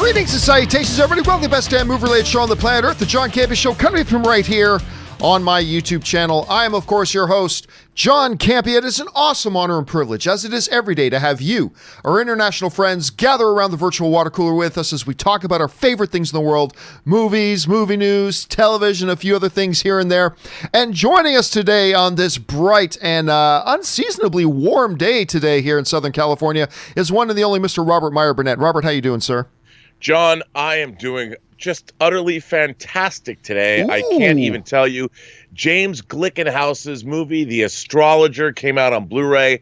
Greetings and salutations, everybody. Welcome to the best damn movie-related show on the planet Earth, the John Campea Show, coming from right here on my YouTube channel. I am, of course, your host, John Campea. It is an awesome honor and privilege, as it is every day, to have you, our international friends, gather around the virtual water cooler with us as we talk about our favorite things in the world, movies, movie news, television, a few other things here and there. And joining us today on this bright and unseasonably warm day today here in Southern California is one and the only Mr. Robert Meyer Burnett. Robert, how you doing, sir? John, I am doing just utterly fantastic today. Ooh. I can't even tell you. James Glickenhaus's movie, The Astrologer, came out on Blu-ray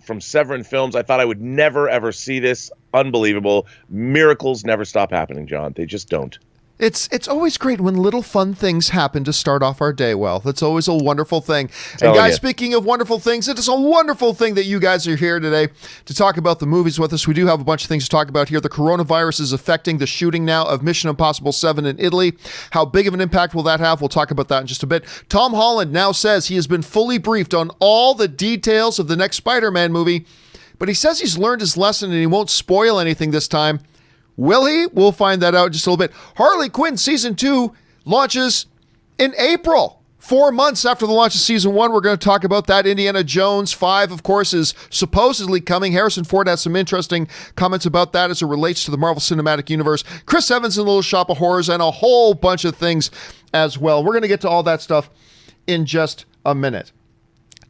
from Severin Films. I thought I would never, ever see this. Unbelievable. Miracles never stop happening, John. They just don't. It's always great when little fun things happen to start off our day well. That's always a wonderful thing. And guys, speaking of wonderful things, it is a wonderful thing that you guys are here today to talk about the movies with us. We do have a bunch of things to talk about here. The coronavirus is affecting the shooting now of Mission Impossible 7 in Italy. How big of an impact will that have? We'll talk about that in just a bit. Tom Holland now says he has been fully briefed on all the details of the next Spider-Man movie, but he says he's learned his lesson and he won't spoil anything this time. Will he? We'll find that out in just a little bit. Harley Quinn Season 2 launches in April. 4 months after the launch of Season 1, we're going to talk about that. Indiana Jones 5, of course, is supposedly coming. Harrison Ford has some interesting comments about that as it relates to the Marvel Cinematic Universe. Chris Evans in Little Shop of Horrors, and a whole bunch of things as well. We're going to get to all that stuff in just a minute.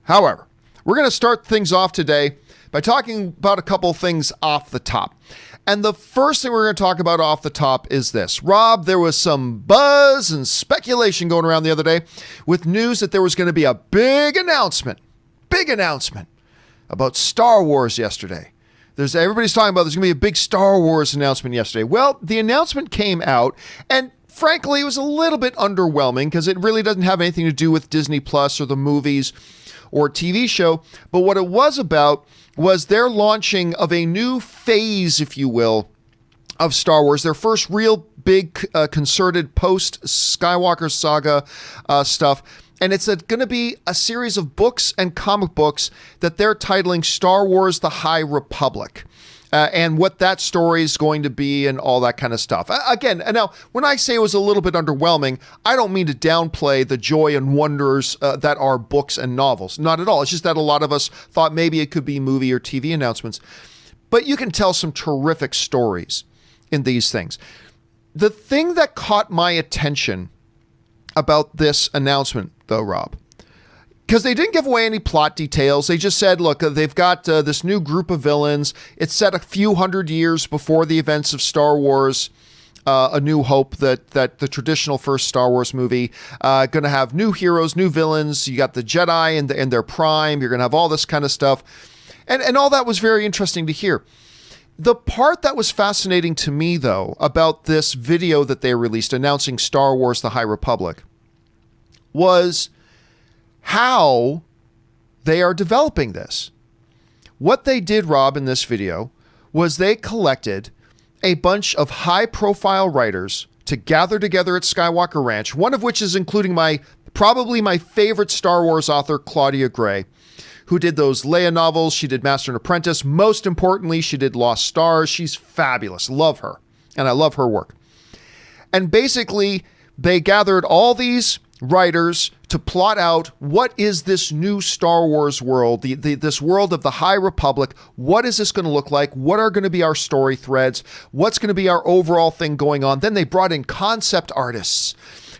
However, we're going to start things off today by talking about a couple things off the top. And the first thing we're going to talk about off the top is this. Rob, there was some buzz and speculation going around the other day with news that there was going to be a big announcement about Star Wars yesterday. Everybody's talking about there's going to be a big Star Wars announcement yesterday. Well, the announcement came out, and frankly, it was a little bit underwhelming because it really doesn't have anything to do with Disney Plus or the movies or TV show. But what it was about was their launching of a new phase, if you will, of Star Wars. Their first real big concerted post-Skywalker saga stuff. And it's going to be a series of books and comic books that they're titling Star Wars: The High Republic. And what that story is going to be and all that kind of stuff. Again, now, when I say it was a little bit underwhelming, I don't mean to downplay the joy and wonders that are books and novels. Not at all. It's just that a lot of us thought maybe it could be movie or TV announcements. But you can tell some terrific stories in these things. The thing that caught my attention about this announcement, though, Rob, because they didn't give away any plot details. They just said, look, they've got this new group of villains. It's set a few hundred years before the events of Star Wars, A New Hope, that the traditional first Star Wars movie. Going to have new heroes, new villains. You got the Jedi in their prime. You're going to have all this kind of stuff. And all that was very interesting to hear. The part that was fascinating to me, though, about this video that they released announcing Star Wars: The High Republic was how they are developing this. What they did, Rob, in this video was they collected a bunch of high-profile writers to gather together at Skywalker Ranch, one of which is including probably my favorite Star Wars author, Claudia Gray, who did those Leia novels. She did Master and Apprentice. Most importantly, she did Lost Stars. She's fabulous. Love her. And I love her work. And basically, they gathered all these writers to plot out what is this new Star Wars world, this world of the High Republic. What is this going to look like? What are going to be our story threads? What's going to be our overall thing going on? Then they brought in concept artists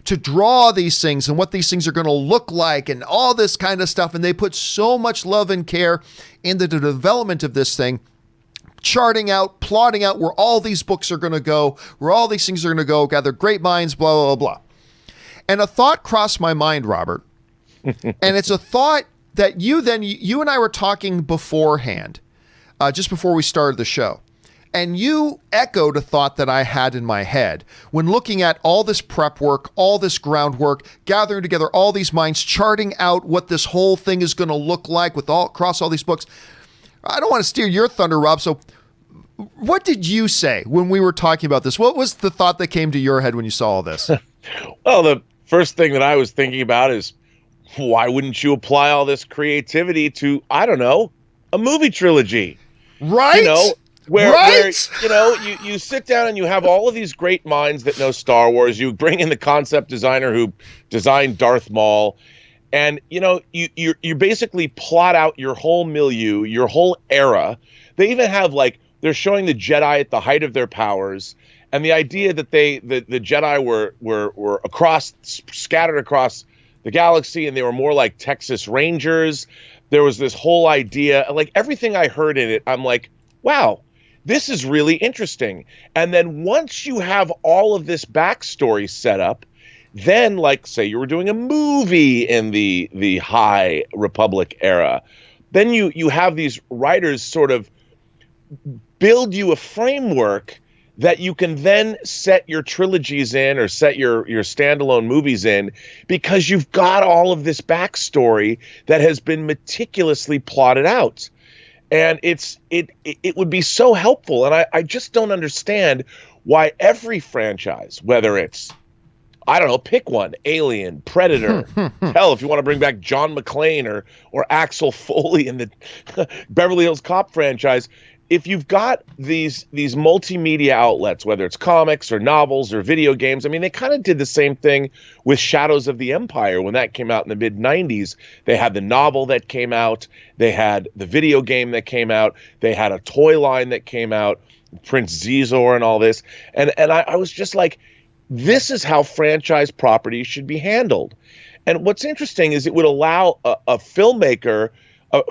to draw these things and what these things are going to look like and all this kind of stuff. And they put so much love and care into the development of this thing, charting out, plotting out where all these books are going to go, where all these things are going to go, gather great minds, blah, blah, blah. And a thought crossed my mind, Robert, and it's a thought that you and I were talking beforehand, just before we started the show, and you echoed a thought that I had in my head when looking at all this prep work, all this groundwork, gathering together all these minds, charting out what this whole thing is going to look like across all these books. I don't want to steer your thunder, Rob, so what did you say when we were talking about this? What was the thought that came to your head when you saw all this? Well, the first thing that I was thinking about is, why wouldn't you apply all this creativity to, I don't know, a movie trilogy? Right? You know, where you sit down and you have all of these great minds that know Star Wars. You bring in the concept designer who designed Darth Maul, and you basically plot out your whole milieu, your whole era. They even have they're showing the Jedi at the height of their powers, and the idea that the Jedi were scattered across the galaxy, and they were more like Texas Rangers. There was this whole idea, everything I heard in it, I'm like, wow, this is really interesting. And then once you have all of this backstory set up, then say you were doing a movie in the High Republic era, then you have these writers sort of build you a framework that you can then set your trilogies in or set your standalone movies in, because you've got all of this backstory that has been meticulously plotted out. And it would be so helpful. And I just don't understand why every franchise, whether it's, I don't know, pick one, Alien, Predator, hell, if you want to bring back John McClane or Axel Foley in the Beverly Hills Cop franchise, if you've got these multimedia outlets, whether it's comics or novels or video games, I mean, they kind of did the same thing with Shadows of the Empire when that came out in the mid-90s. They had the novel that came out. They had the video game that came out. They had a toy line that came out, Prince Zizor and all this. And I was just like, this is how franchise properties should be handled. And what's interesting is it would allow a filmmaker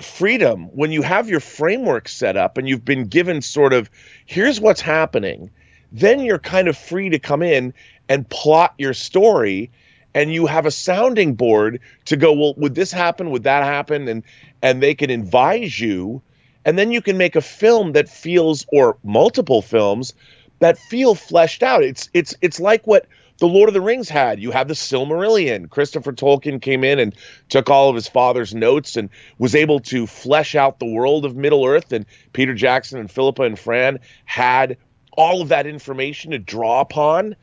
freedom when you have your framework set up and you've been given sort of, here's what's happening. Then you're kind of free to come in and plot your story, and you have a sounding board to go, well, would this happen? Would that happen? And they can advise you. And then you can make a film that feels, or multiple films that feel fleshed out. It's like what the Lord of the Rings had. You have the Silmarillion. Christopher Tolkien came in and took all of his father's notes and was able to flesh out the world of Middle-earth. And Peter Jackson and Philippa and Fran had all of that information to draw upon.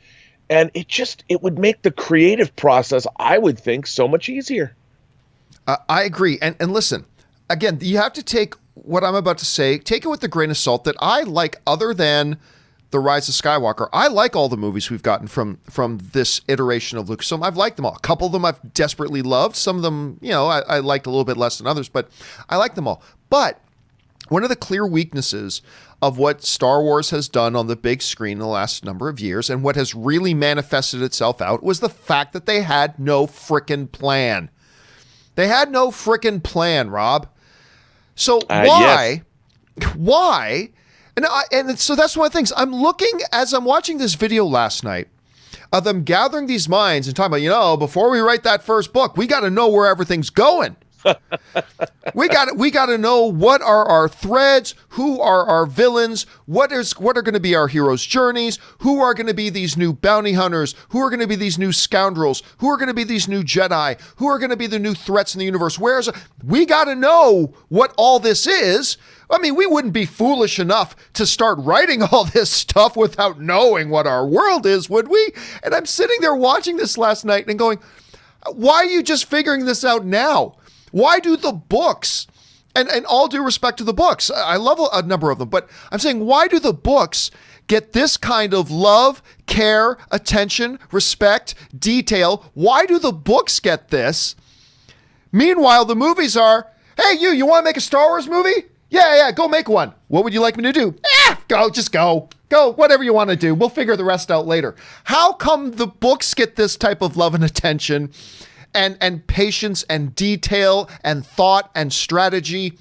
And it would make the creative process, I would think, so much easier. I agree. And listen, again, you have to take what I'm about to say, take it with a grain of salt, that I like, other than The Rise of Skywalker. I like all the movies we've gotten from this iteration of Lucasfilm. I've liked them all. A couple of them I've desperately loved. Some of them, I liked a little bit less than others, but I like them all. But one of the clear weaknesses of what Star Wars has done on the big screen in the last number of years, and what has really manifested itself out, was the fact that they had no frickin' plan. They had no frickin' plan, Rob. So why? Yes. Why? And so that's one of the things. I'm looking, as I'm watching this video last night, of them gathering these minds and talking about, before we write that first book, we got to know where everything's going. we got to know what are our threads, who are our villains, what are going to be our heroes' journeys, who are going to be these new bounty hunters, who are going to be these new scoundrels, who are going to be these new Jedi, who are going to be the new threats in the universe. We got to know what all this is. I mean, we wouldn't be foolish enough to start writing all this stuff without knowing what our world is, would we? And I'm sitting there watching this last night and going, why are you just figuring this out now? Why do the books, and all due respect to the books, I love a number of them, but I'm saying, why do the books get this kind of love, care, attention, respect, detail? Why do the books get this? Meanwhile, the movies are, hey, you want to make a Star Wars movie? Yeah, go make one. What would you like me to do? Just go. Go, whatever you want to do. We'll figure the rest out later. How come the books get this type of love and attention and patience and detail and thought and strategy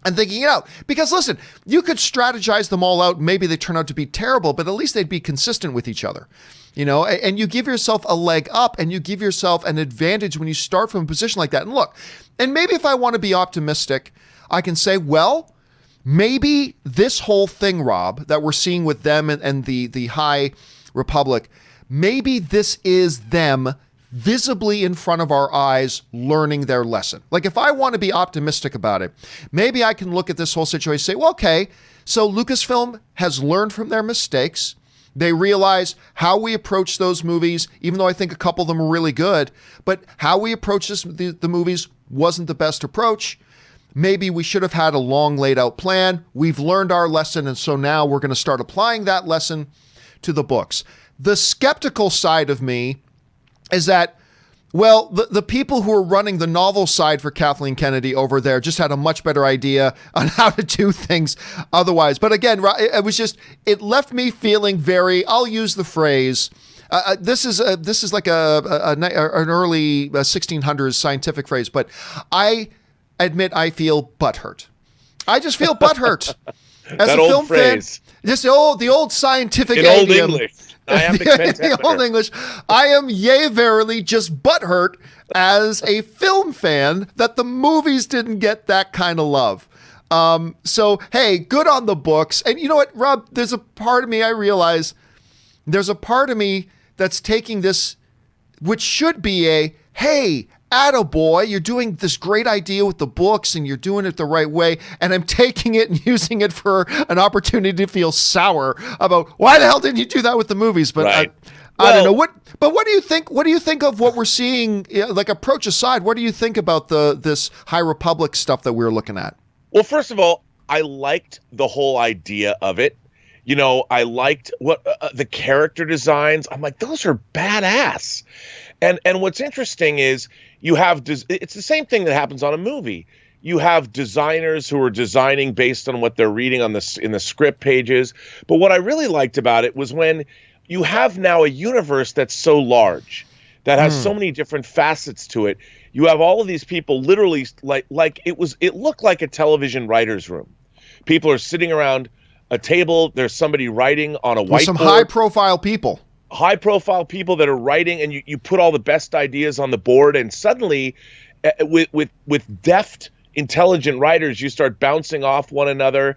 and thinking it out? Because listen, you could strategize them all out. Maybe they turn out to be terrible, but at least they'd be consistent with each other. And you give yourself a leg up and you give yourself an advantage when you start from a position like that. And look, and maybe if I want to be optimistic, I can say, well, maybe this whole thing, Rob, that we're seeing with them and the High Republic, maybe this is them visibly in front of our eyes learning their lesson. Like, if I want to be optimistic about it, maybe I can look at this whole situation and say, well, okay, so Lucasfilm has learned from their mistakes. They realize how we approach those movies, even though I think a couple of them are really good, but how we approach the movies wasn't the best approach. maybe we should have had a long laid out plan. We've learned our lesson, and so now we're going to start applying that lesson to the books. The skeptical side of me is that, well, the people who are running the novel side for Kathleen Kennedy over there just had a much better idea on how to do things otherwise. But again, it left me feeling very, I'll use the phrase, this is like an early 1600s scientific phrase, but I admit I feel butthurt. I just feel butthurt. As that a old film phrase. Fan, just the old scientific in old idiom. English. I am the old English. I am yea verily just butthurt as a film fan that the movies didn't get that kind of love. So hey, good on the books. And you know what, Rob? There's a part of me, I realize, there's a part of me that's taking this, which should be a, hey, attaboy, you're doing this great idea with the books and you're doing it the right way, and I'm taking it and using it for an opportunity to feel sour about why the hell didn't you do that with the movies? But right. I don't know what do you think? What do you think of what we're seeing? Like, approach aside, what do you think about this High Republic stuff that we're looking at? Well, first of all, I liked the whole idea of it. You know, I liked what the character designs. I'm like, those are badass. And what's interesting is you have it's the same thing that happens on a movie. You have designers who are designing based on what they're reading in the script pages. But what I really liked about it was when you have now a universe that's so large, that has so many different facets to it. You have all of these people literally like it looked like a television writer's room. People are sitting around a table. There's somebody writing on a whiteboard. Some high-profile people. High-profile people that are writing, and you put all the best ideas on the board, and suddenly, with deft, intelligent writers, you start bouncing off one another.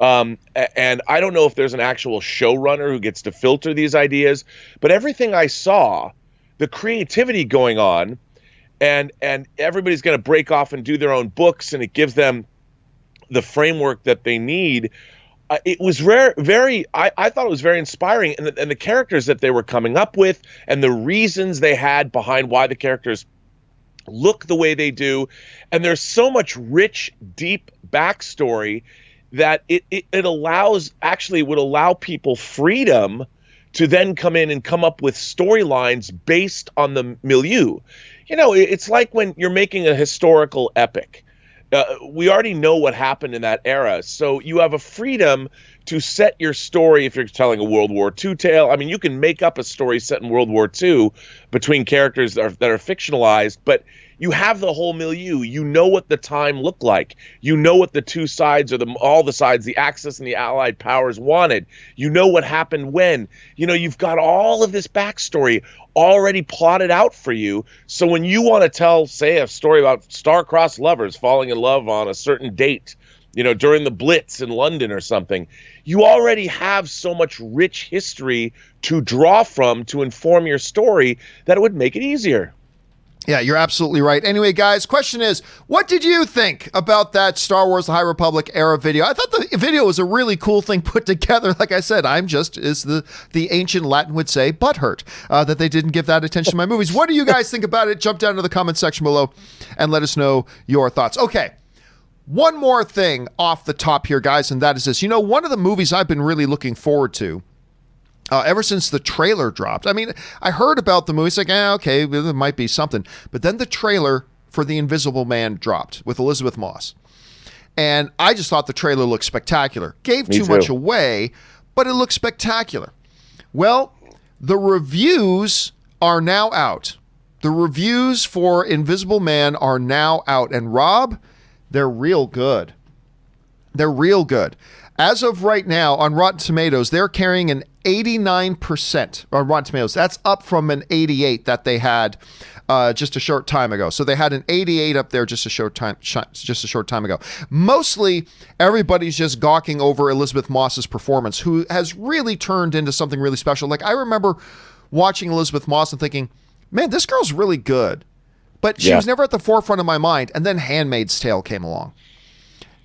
And I don't know if there's an actual showrunner who gets to filter these ideas, but everything I saw, the creativity going on, and everybody's going to break off and do their own books, and it gives them the framework that they need. It was I thought it was very inspiring, and the characters that they were coming up with and the reasons they had behind why the characters look the way they do. And there's so much rich, deep backstory that it would allow people freedom to then come in and come up with storylines based on the milieu. You know, it's like when you're making a historical epic. We already know what happened in that era, so you have a freedom to set your story. If you're telling a World War II tale, I mean, you can make up a story set in World War II between characters that are fictionalized, but you have the whole milieu. You know what the time looked like. You know what the two sides, or all the sides, the Axis and the Allied powers wanted. You know what happened when. You know, you've got all of this backstory already plotted out for you. So when you want to tell, say, a story about star-crossed lovers falling in love on a certain date, you know, during the Blitz in London or something, you already have so much rich history to draw from to inform your story that it would make it easier. Yeah, you're absolutely right. Anyway, guys, question is, what did you think about that Star Wars The High Republic era video? I thought the video was a really cool thing put together. Like I said, I'm just, as the ancient Latin would say, butthurt that they didn't give that attention to my movies. What do you guys think about it? Jump down to the comment section below and let us know your thoughts. Okay, one more thing off the top here, guys, and that is this. You know, one of the movies I've been really looking forward to ever since the trailer dropped. I mean, I heard about the movie. It's like, okay, there might be something. But then the trailer for The Invisible Man dropped with Elizabeth Moss. And I just thought the trailer looked spectacular. Gave too much away, but it looked spectacular. Well, the reviews are now out. The reviews for Invisible Man are now out. And Rob, they're real good. They're real good. As of right now, on Rotten Tomatoes, they're carrying an 89% on Rotten Tomatoes. That's up from an 88 that they had just a short time ago. So they had an 88 up there just a short time ago. Mostly, everybody's just gawking over Elizabeth Moss's performance, who has really turned into something really special. Like, I remember watching Elizabeth Moss and thinking, man, this girl's really good. But she was never at the forefront of my mind. And then Handmaid's Tale came along.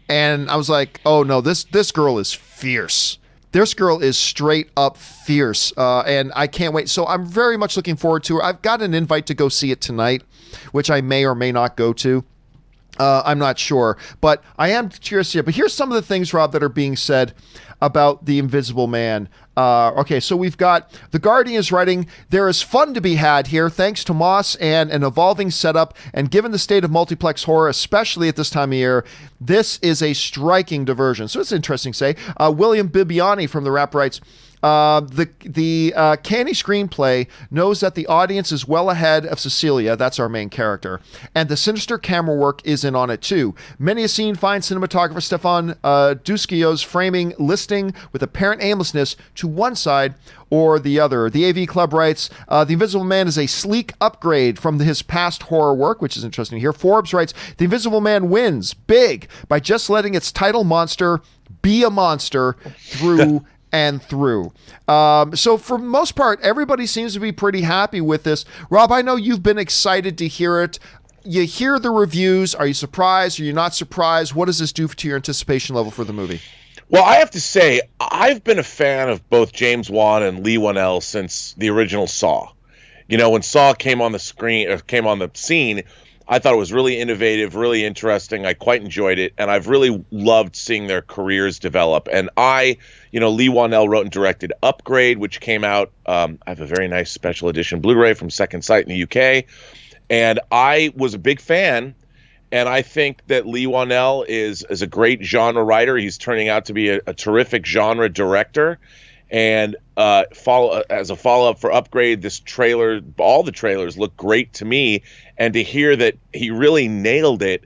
And I was like, oh no, this girl is fierce. This girl is straight up fierce. And I can't wait. So I'm very much looking forward to her. I've got an invite to go see it tonight, which I may or may not go to. I'm not sure, but I am curious here. But here's some of the things, Rob, that are being said about the Invisible Man. Okay, so we've got The Guardian is writing, there is fun to be had here thanks to Moss and an evolving setup, and given the state of multiplex horror, especially at this time of year, this is a striking diversion. So it's interesting to say. William Bibbiani from The Wrap writes, the canny screenplay knows that the audience is well ahead of Cecilia, that's our main character, and the sinister camera work is in on it too. Many a scene finds cinematographer Stefan Duskio's framing listing with apparent aimlessness to one side or the other. The AV Club writes, The Invisible Man is a sleek upgrade from his past horror work, which is interesting here. Forbes writes, The Invisible Man wins big by just letting its title monster be a monster through and through. So for the most part, everybody seems to be pretty happy with this. Rob, I know you've been excited to hear it. You hear the reviews. Are you surprised? Are you not surprised? What does this do to your anticipation level for the movie? Well, I have to say, I've been a fan of both James Wan and Lee Whannell since the original Saw. You know, when Saw came on the screen, or came on the scene, I thought it was really innovative, really interesting. I quite enjoyed it, and I've really loved seeing their careers develop. And Lee Whannell wrote and directed Upgrade, which came out. I have a very nice special edition Blu-ray from Second Sight in the UK, and I was a big fan. And I think that Lee Whannell is a great genre writer. He's turning out to be a terrific genre director. And as a follow-up for Upgrade, this trailer, all the trailers look great to me. And to hear that he really nailed it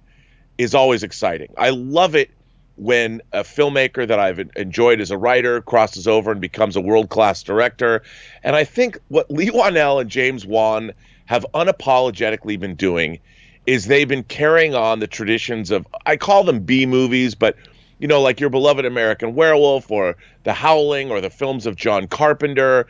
is always exciting. I love it when a filmmaker that I've enjoyed as a writer crosses over and becomes a world-class director. And I think what Lee Whannell and James Wan have unapologetically been doing is they've been carrying on the traditions of, I call them B movies, but like your beloved American Werewolf or The Howling or the films of John Carpenter,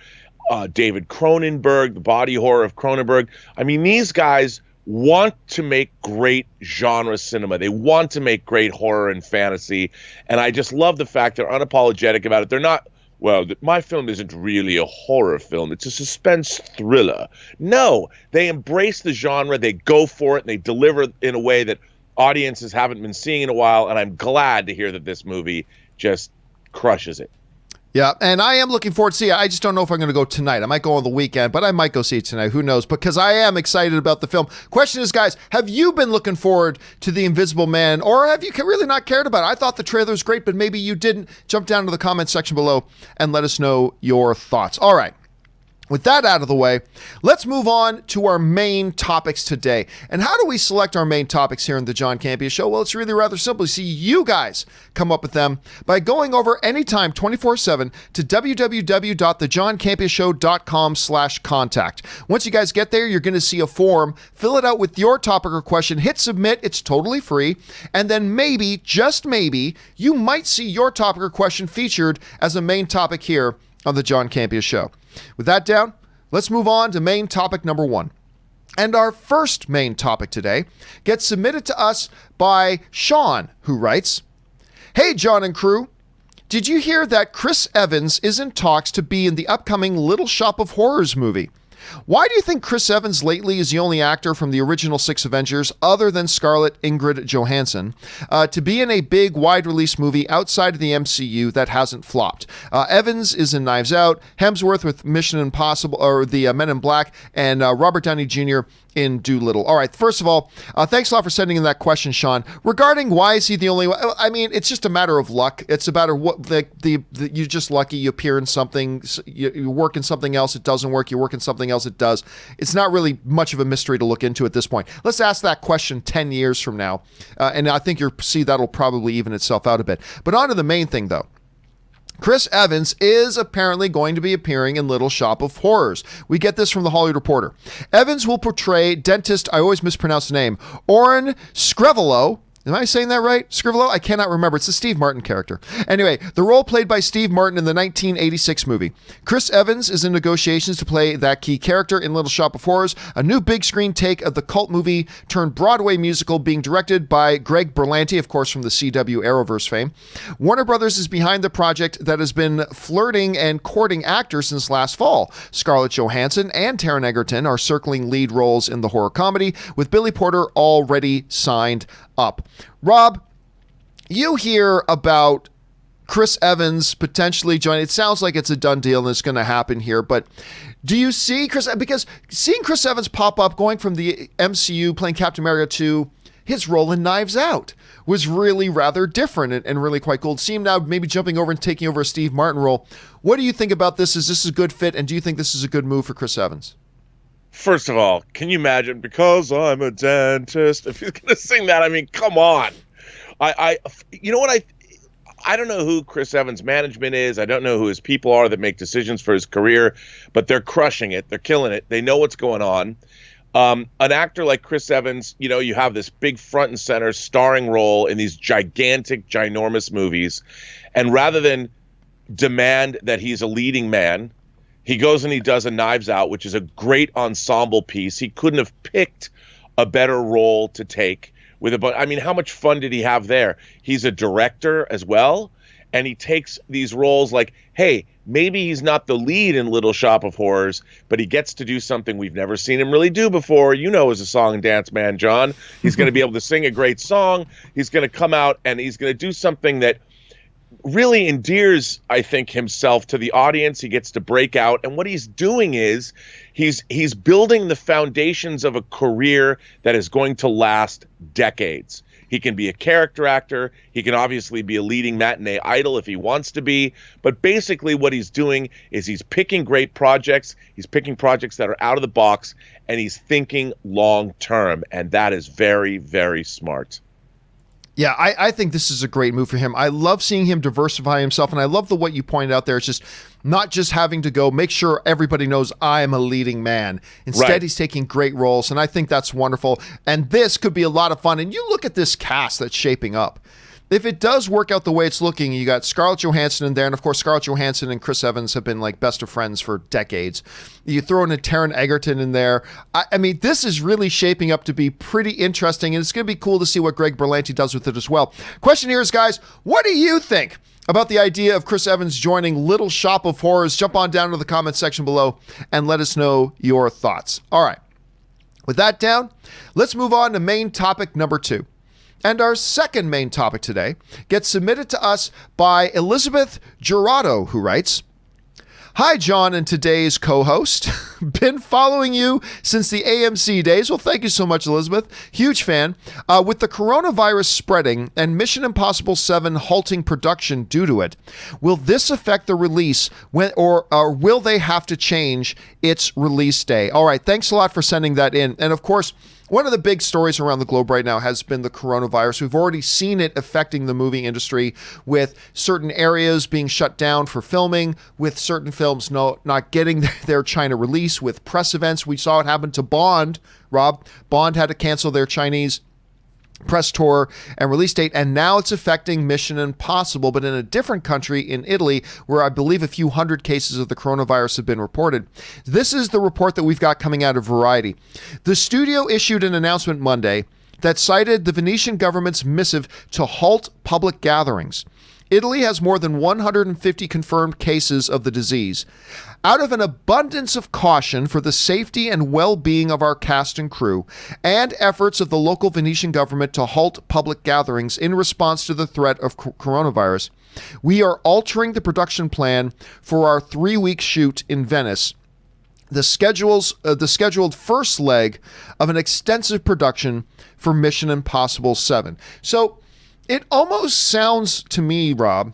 David Cronenberg, the body horror of Cronenberg. I mean, these guys want to make great genre cinema. They want to make great horror and fantasy. And I just love the fact they're unapologetic about it. They're not, well, my film isn't really a horror film. It's a suspense thriller. No, they embrace the genre. They go for it. And they deliver in a way that audiences haven't been seeing in a while, and I'm glad to hear that this movie just crushes it. Yeah, and I am looking forward to see it. I just don't know if I'm going to go tonight. I might go on the weekend, but I might go see it tonight. Who knows? Because I am excited about the film. Question is, guys, have you been looking forward to The Invisible Man, or have you really not cared about it? I thought the trailer was great, but maybe you didn't. Jump down to the comment section below and let us know your thoughts. All right. With that out of the way, let's move on to our main topics today. And how do we select our main topics here in the John Campea Show? Well, it's really rather simple. You see, you guys come up with them by going over anytime 24/7 to www.thejohncampeashow.com/contact. Once you guys get there, you're going to see a form. Fill it out with your topic or question. Hit submit. It's totally free. And then maybe, just maybe, you might see your topic or question featured as a main topic here on the John Campea Show. With that down, let's move on to main topic number 1. And our first main topic today gets submitted to us by Sean, who writes, Hey, John and crew. Did you hear that Chris Evans is in talks to be in the upcoming Little Shop of Horrors movie? Why do you think Chris Evans lately is the only actor from the original 6 Avengers, other than Scarlett Ingrid Johansson, to be in a big wide-release movie outside of the MCU that hasn't flopped? Evans is in Knives Out, Hemsworth with Mission Impossible, or the Men in Black, and Robert Downey Jr. in Doolittle. All right, first of all, thanks a lot for sending in that question, Sean. Regarding why is he the only one, I mean, it's just a matter of luck. It's about what you're just lucky. You appear in something, you work in something else, it doesn't work. You work in something else, it does. It's not really much of a mystery to look into at this point. Let's ask that question 10 years from now, and I think you'll see that'll probably even itself out a bit. But on to the main thing, though. Chris Evans is apparently going to be appearing in Little Shop of Horrors. We get this from the Hollywood Reporter. Evans will portray dentist, I always mispronounce the name, Oren Scrivelo. Am I saying that right? Scrivelo? I cannot remember. It's the Steve Martin character. Anyway, the role played by Steve Martin in the 1986 movie. Chris Evans is in negotiations to play that key character in Little Shop of Horrors, a new big screen take of the cult movie turned Broadway musical being directed by Greg Berlanti, of course, from the CW Arrowverse fame. Warner Brothers is behind the project that has been flirting and courting actors since last fall. Scarlett Johansson and Taron Egerton are circling lead roles in the horror comedy, with Billy Porter already signed up. Rob, you hear about Chris Evans potentially joining. It sounds like it's a done deal and it's going to happen here, but do you see Chris, because seeing Chris Evans pop up going from the MCU playing Captain America to his role in Knives Out was really rather different and really quite cool. See him now maybe jumping over and taking over a Steve Martin role. What do you think about this? Is this a good fit? And do you think this is a good move for Chris Evans? First of all, can you imagine? Because I'm a dentist. If he's going to sing that, I mean, come on. You know what? I don't know who Chris Evans' management is. I don't know who his people are that make decisions for his career, but they're crushing it. They're killing it. They know what's going on. An actor like Chris Evans, you know, you have this big front and center starring role in these gigantic, ginormous movies. And rather than demand that he's a leading man, he goes and he does a Knives Out, which is a great ensemble piece. He couldn't have picked a better role to take with a, but I mean, how much fun did he have there? He's a director as well. And he takes these roles like, hey, maybe he's not the lead in Little Shop of Horrors, but he gets to do something we've never seen him really do before. You know, as a song and dance man, John, he's going to be able to sing a great song. He's going to come out and he's going to do something that really endears, I think, himself to the audience. He gets to break out. And what he's doing is he's building the foundations of a career that is going to last decades. He can be a character actor. He can obviously be a leading matinee idol if he wants to be. But basically what he's doing is he's picking great projects. He's picking projects that are out of the box, and he's thinking long term. And that is very, very smart. Yeah, I think this is a great move for him. I love seeing him diversify himself, and I love what you pointed out there. It's just not just having to go make sure everybody knows I am a leading man. Instead, Right. He's taking great roles, and I think that's wonderful. And this could be a lot of fun. And you look at this cast that's shaping up. If it does work out the way it's looking, you got Scarlett Johansson in there, and of course Scarlett Johansson and Chris Evans have been like best of friends for decades. You throw in a Taron Egerton in there. I mean, this is really shaping up to be pretty interesting, and it's going to be cool to see what Greg Berlanti does with it as well. Question here is, guys, what do you think about the idea of Chris Evans joining Little Shop of Horrors? Jump on down to the comment section below and let us know your thoughts. All right. With that down, let's move on to main topic number 2. And our second main topic today gets submitted to us by Elizabeth Gerardo, who writes, "Hi, John and today's co-host. Been following you since the AMC days." Well, thank you so much, Elizabeth. Huge fan. With the coronavirus spreading and Mission Impossible 7 halting production due to it, will this affect the release or will they have to change its release day? All right, thanks a lot for sending that in. And of course, one of the big stories around the globe right now has been the coronavirus. We've already seen it affecting the movie industry with certain areas being shut down for filming, with certain films not getting their China release, with press events. We saw it happen to Bond, Rob. Bond had to cancel their Chinese press tour and release date, and now it's affecting Mission Impossible, but in a different country, in Italy, where I believe a few hundred cases of the coronavirus have been reported. This is the report that we've got coming out of Variety. The studio issued an announcement Monday that cited the Venetian government's missive to halt public gatherings. Italy has more than 150 confirmed cases of the disease. Out of an abundance of caution for the safety and well-being of our cast and crew, and efforts of the local Venetian government to halt public gatherings in response to the threat of coronavirus, we are altering the production plan for our 3-week shoot in Venice, the scheduled first leg of an extensive production for Mission Impossible 7. So it almost sounds to me, Rob,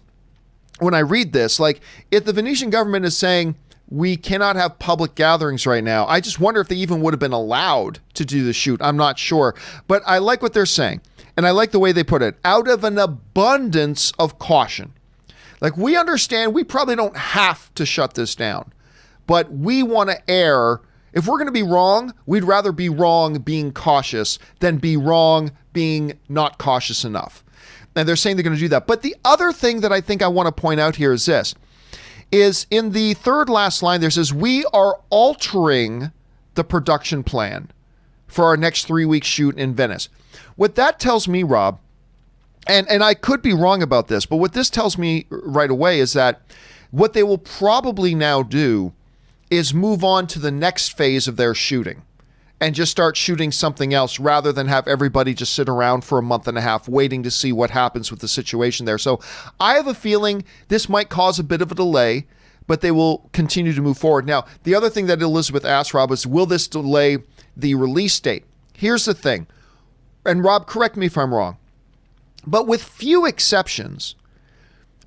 when I read this, like if the Venetian government is saying we cannot have public gatherings right now, I just wonder if they even would have been allowed to do the shoot. I'm not sure. But I like what they're saying. And I like the way they put it. Out of an abundance of caution. Like, we understand we probably don't have to shut this down. But we want to err. If we're going to be wrong, we'd rather be wrong being cautious than be wrong being not cautious enough. And they're saying they're going to do that. But the other thing that I think I want to point out here is this. Is in the third last line, there says, we are altering the production plan for our next 3-week shoot in Venice. What that tells me, Rob, and I could be wrong about this, but what this tells me right away is that what they will probably now do is move on to the next phase of their shooting. and just start shooting something else rather than have everybody just sit around for a month and a half waiting to see what happens with the situation there. So I have a feeling this might cause a bit of a delay, but they will continue to move forward. Now, the other thing that Elizabeth asked Rob is, will this delay the release date? Here's the thing, and Rob, correct me if I'm wrong, but with few exceptions,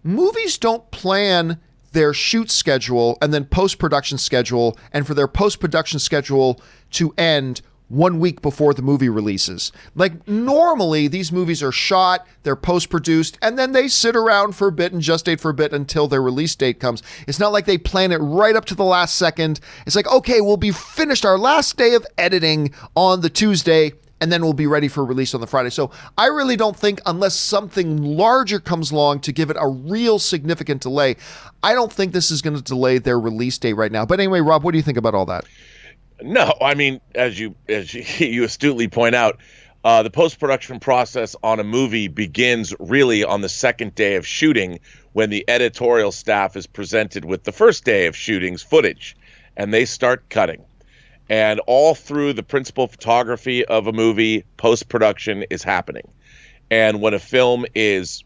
movies don't plan their shoot schedule and then post-production schedule, and for their post-production schedule to end 1 week before the movie releases. Like, normally these movies are shot, they're post-produced, and then they sit around for a bit and gestate for a bit until their release date comes. It's not like they plan it right up to the last second. It's like, okay, we'll be finished our last day of editing on the Tuesday, and then we'll be ready for release on the Friday. So I really don't think, unless something larger comes along to give it a real significant delay, I don't think this is going to delay their release date right now. But anyway, Rob, what do you think about all that? No, I mean, as you you astutely point out, the post-production process on a movie begins really on the second day of shooting, when the editorial staff is presented with the first day of shooting's footage, and they start cutting. And all through the principal photography of a movie, post-production is happening. And when a film is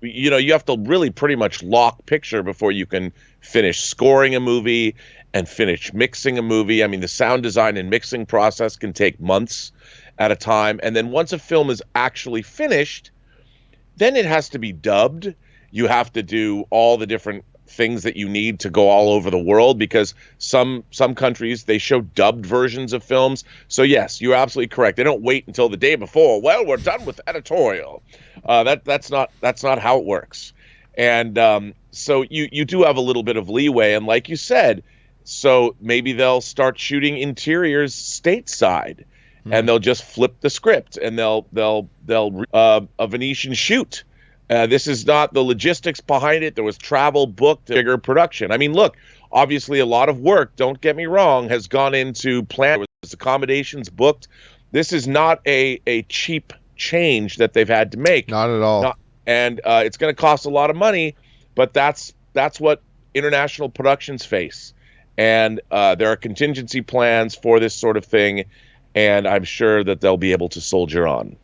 you have to really pretty much lock picture before you can finish scoring a movie and finish mixing a movie. I mean, the sound design and mixing process can take months at a time. And then once a film is actually finished, then it has to be dubbed. You have to do all the different things that you need to go all over the world, because some countries, they show dubbed versions of films. So yes, you're absolutely correct. They don't wait until the day before. Well, we're done with editorial. That's not how it works. And so you do have a little bit of leeway. And like you said, so maybe they'll start shooting interiors stateside, and they'll just flip the script, and they'll a Venetian shoot. This is not the logistics behind it. There was travel booked, bigger production. I mean, look, obviously a lot of work, don't get me wrong, has gone into plan. There was accommodations booked. This is not a cheap change that they've had to make. Not at all. And it's going to cost a lot of money, but that's what international productions face. And there are contingency plans for this sort of thing, and I'm sure that they'll be able to soldier on.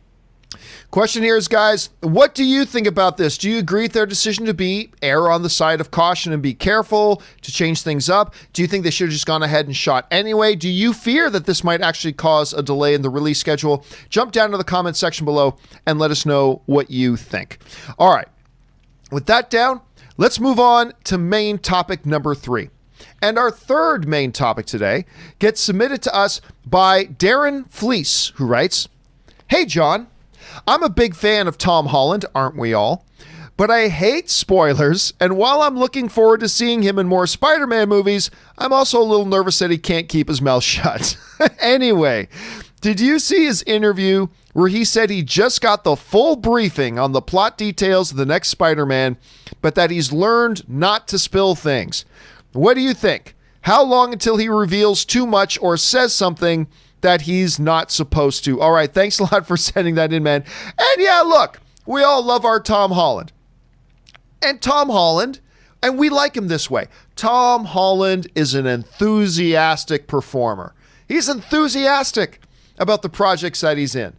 Question here is, guys, what do you think about this? Do you agree with their decision to err on the side of caution and be careful, to change things up? Do you think they should have just gone ahead and shot anyway? Do you fear that this might actually cause a delay in the release schedule? Jump down to the comment section below and let us know what you think. All right. With that down, let's move on to main topic number 3. And our third main topic today gets submitted to us by Darren Fleece, who writes, "Hey, John. I'm a big fan of Tom Holland, aren't we all? But I hate spoilers, and while I'm looking forward to seeing him in more Spider-Man movies, I'm also a little nervous that he can't keep his mouth shut." Anyway, did you see his interview where he said he just got the full briefing on the plot details of the next Spider-Man, but that he's learned not to spill things? What do you think? How long until he reveals too much or says something that he's not supposed to? All right, thanks a lot for sending that in, man. And yeah, look, we all love our Tom Holland. And Tom Holland, and we like him this way. Tom Holland is an enthusiastic performer. He's enthusiastic about the projects that he's in.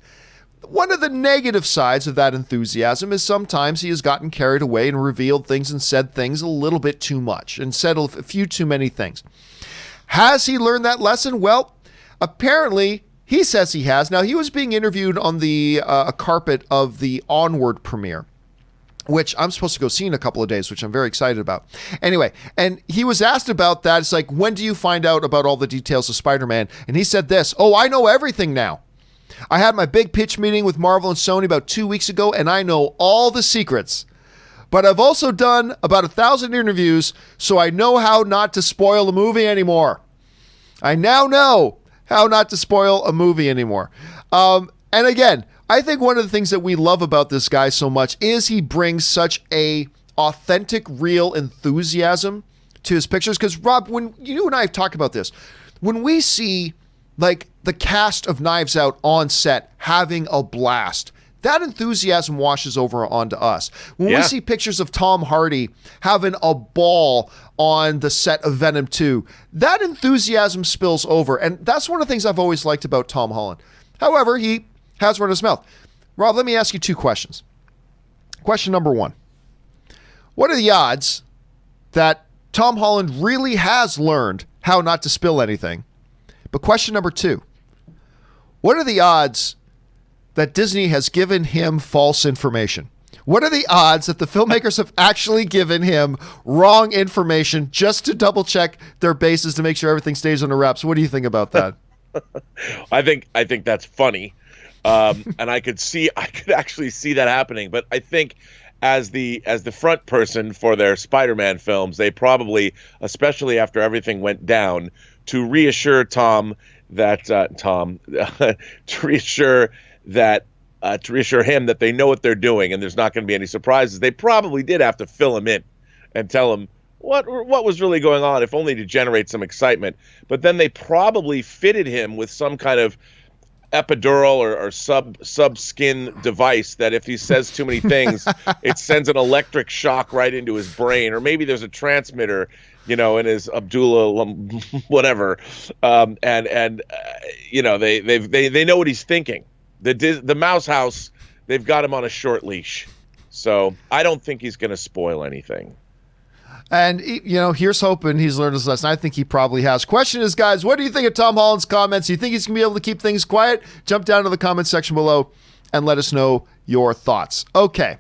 One of the negative sides of that enthusiasm is sometimes he has gotten carried away and revealed things and said things a little bit too much and said a few too many things. Has he learned that lesson? Well, apparently, he says he has. Now, he was being interviewed on the carpet of the Onward premiere, which I'm supposed to go see in a couple of days, which I'm very excited about. Anyway, and he was asked about that. It's like, when do you find out about all the details of Spider-Man? And he said this, "Oh, I know everything now. I had my big pitch meeting with Marvel and Sony about 2 weeks ago, and I know all the secrets. But I've also done about 1,000 interviews, so I know how not to spoil a movie anymore. I now know how not to spoil a movie anymore." And again, I think one of the things that we love about this guy so much is he brings such a authentic, real enthusiasm to his pictures. Because Rob, when you and I have talked about this, when we see like the cast of Knives Out on set having a blast, that enthusiasm washes over onto us. When we see pictures of Tom Hardy having a ball on the set of Venom 2, that enthusiasm spills over. And that's one of the things I've always liked about Tom Holland. However, he has run his mouth. Rob, let me ask you 2 questions. Question number 1. What are the odds that Tom Holland really has learned how not to spill anything? But question number 2, what are the odds that Disney has given him false information? What are the odds that the filmmakers have actually given him wrong information just to double check their bases to make sure everything stays under wraps? What do you think about that? I think that's funny. And I could actually see that happening. But I think as the front person for their Spider-Man films, they probably, especially after everything went down, to reassure Tom that to reassure him that they know what they're doing and there's not going to be any surprises, they probably did have to fill him in and tell him what was really going on, if only to generate some excitement. But then they probably fitted him with some kind of epidural or sub skin device that if he says too many things, it sends an electric shock right into his brain. Or maybe there's a transmitter, in his Abdullah whatever, and they know what he's thinking. The Mouse House, they've got him on a short leash, so I don't think he's going to spoil anything. And, here's hoping he's learned his lesson. I think he probably has. Question is, guys, what do you think of Tom Holland's comments? Do you think he's going to be able to keep things quiet? Jump down to the comment section below and let us know your thoughts. Okay.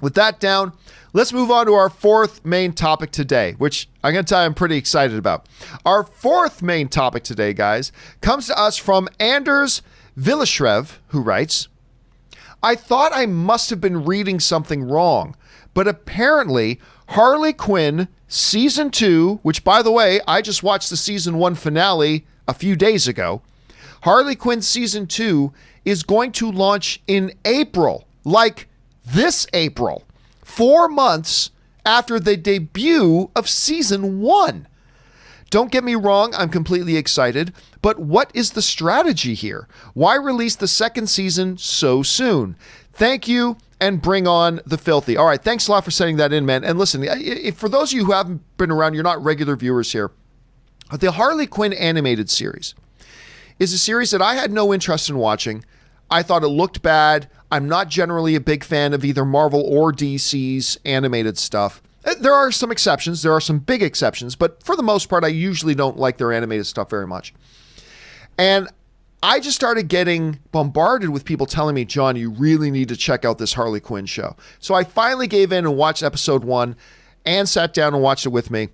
With that down, let's move on to our 4th main topic today, which I'm going to tell you I'm pretty excited about. Our 4th main topic today, guys, comes to us from Anders Villashrev, who writes, I thought I must have been reading something wrong, but apparently Harley Quinn Season 2, which, by the way, I just watched the Season 1 finale a few days ago. Harley Quinn Season 2 is going to launch in April, like this April, 4 months after the debut of Season 1. Don't get me wrong, I'm completely excited, but what is the strategy here? Why release the 2nd season so soon? Thank you, and bring on the filthy. All right, thanks a lot for sending that in, man. And listen, if for those of you who haven't been around, you're not regular viewers here, the Harley Quinn animated series is a series that I had no interest in watching. I thought it looked bad. I'm not generally a big fan of either Marvel or DC's animated stuff. There are some exceptions. There are some big exceptions, but for the most part, I usually don't like their animated stuff very much. And I just started getting bombarded with people telling me, John, you really need to check out this Harley Quinn show. So I finally gave in and watched episode 1 and sat down and watched it with me.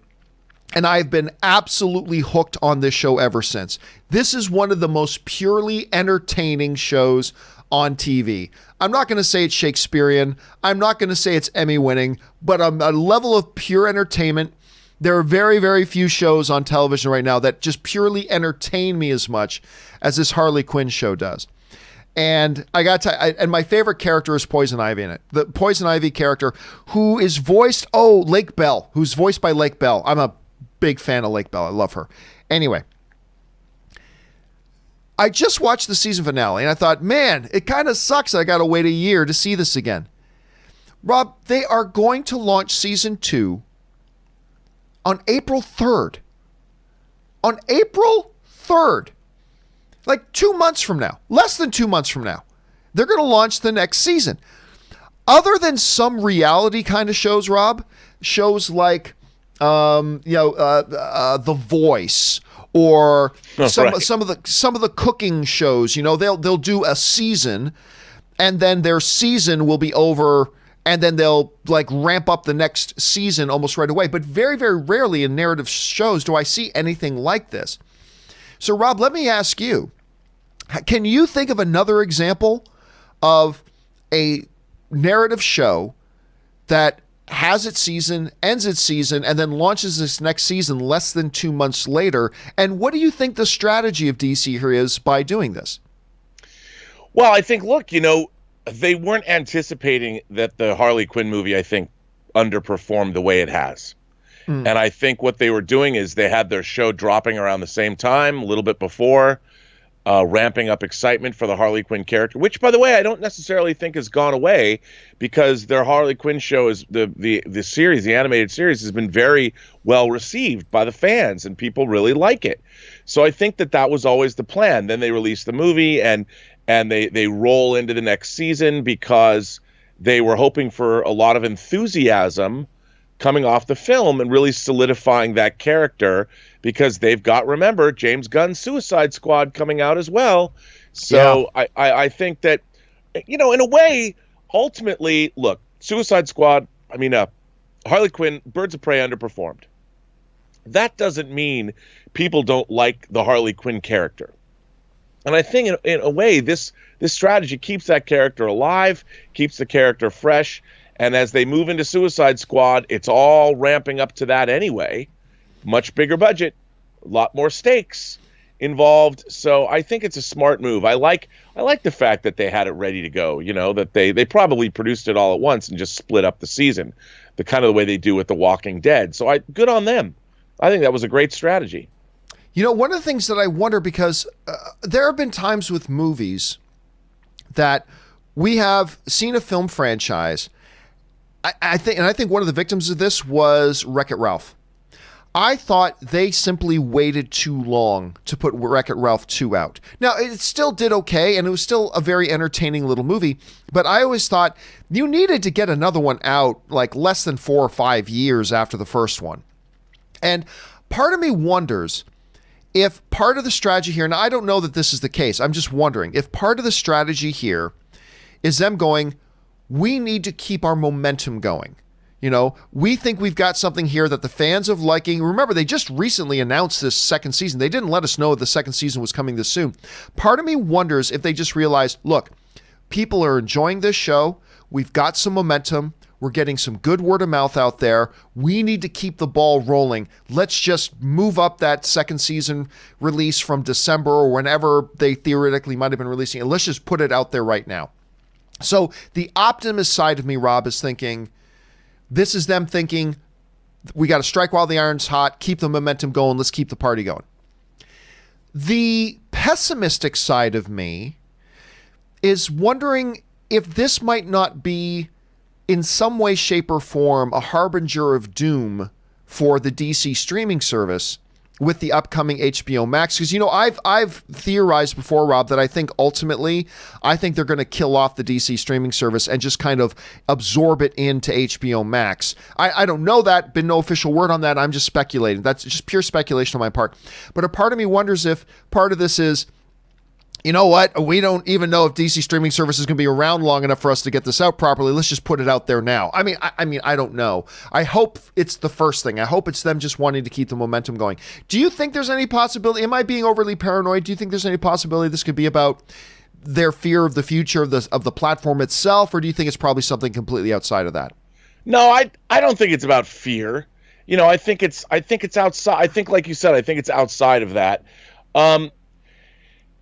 And I've been absolutely hooked on this show ever since. This is one of the most purely entertaining shows on TV. I'm not going to say it's Shakespearean. I'm not going to say it's Emmy winning, but on a level of pure entertainment, there are very, very few shows on television right now that just purely entertain me as much as this Harley Quinn show does. And I got to, and my favorite character is Poison Ivy in it. The Poison Ivy character, who is voiced, Lake Bell, who's voiced by Lake Bell. I'm a big fan of Lake Bell. I love her. Anyway, I just watched the season finale and I thought, man, it kind of sucks that I got to wait a year to see this again. Rob, they are going to launch season 2 on April 3rd. On April 3rd. Like 2 months from now. Less than 2 months from now. They're going to launch the next season. Other than some reality kind of shows, Rob, shows like The Voice or some of the cooking shows, they'll do a season and then their season will be over and then they'll like ramp up the next season almost right away. But very, very rarely in narrative shows do I see anything like this. So Rob, let me ask you, can you think of another example of a narrative show that has its season, ends its season, and then launches this next season less than 2 months later? And what do you think the strategy of DC here is by doing this? Well, I think, look, they weren't anticipating that the Harley Quinn movie, I think, underperformed the way it has. And I think what they were doing is they had their show dropping around the same time, a little bit before. ramping up excitement for the Harley Quinn character, which, by the way, I don't necessarily think has gone away, because their Harley Quinn show is the series, the animated series, has been very well received by the fans, and people really like it. So I think that was always the plan. Then they release the movie, and they roll into the next season because they were hoping for a lot of enthusiasm coming off the film and really solidifying that character, because they've got, remember, James Gunn's Suicide Squad coming out as well. So yeah. I think that, in a way, ultimately, look, Suicide Squad, Harley Quinn, Birds of Prey underperformed. That doesn't mean people don't like the Harley Quinn character. And I think in a way, this strategy keeps that character alive, keeps the character fresh. And as they move into Suicide Squad, it's all ramping up to that anyway. Much bigger budget, a lot more stakes involved. So I think it's a smart move. I like the fact that they had it ready to go, that they probably produced it all at once and just split up the season, the kind of the way they do with The Walking Dead. So good on them. I think that was a great strategy. One of the things that I wonder, because there have been times with movies that we have seen a film franchise. I think one of the victims of this was Wreck-It Ralph. I thought they simply waited too long to put Wreck-It Ralph 2 out. Now, it still did okay, and it was still a very entertaining little movie, but I always thought you needed to get another one out like less than 4 or 5 years after the first one. And part of me wonders if part of the strategy here, and I don't know that this is the case, I'm just wondering if part of the strategy here is them going, we need to keep our momentum going. We think we've got something here that the fans of liking. Remember, they just recently announced this second season. They didn't let us know the second season was coming this soon. Part of me wonders if they just realized, look, people are enjoying this show. We've got some momentum. We're getting some good word of mouth out there. We need to keep the ball rolling. Let's just move up that second season release from December or whenever they theoretically might have been releasing it. Let's just put it out there right now. So the optimist side of me, Rob, is thinking, this is them thinking, we got to strike while the iron's hot, keep the momentum going, let's keep the party going. The pessimistic side of me is wondering if this might not be, in some way, shape, or form, a harbinger of doom for the DC streaming service with the upcoming HBO Max. Because, I've theorized before, Rob, that I think ultimately, they're going to kill off the DC streaming service and just kind of absorb it into HBO Max. I don't know that, been no official word on that. I'm just speculating. That's just pure speculation on my part. But a part of me wonders if part of this is, you know what? We don't even know if DC streaming service is going to be around long enough for us to get this out properly. Let's just put it out there now. I don't know. I hope it's the first thing. I hope it's them just wanting to keep the momentum going. Do you think there's any possibility? Am I being overly paranoid? Do you think there's any possibility this could be about their fear of the future of the platform itself, or do you think it's probably something completely outside of that? No, I don't think it's about fear. I think it's outside. I think, like you said, I think it's outside of that.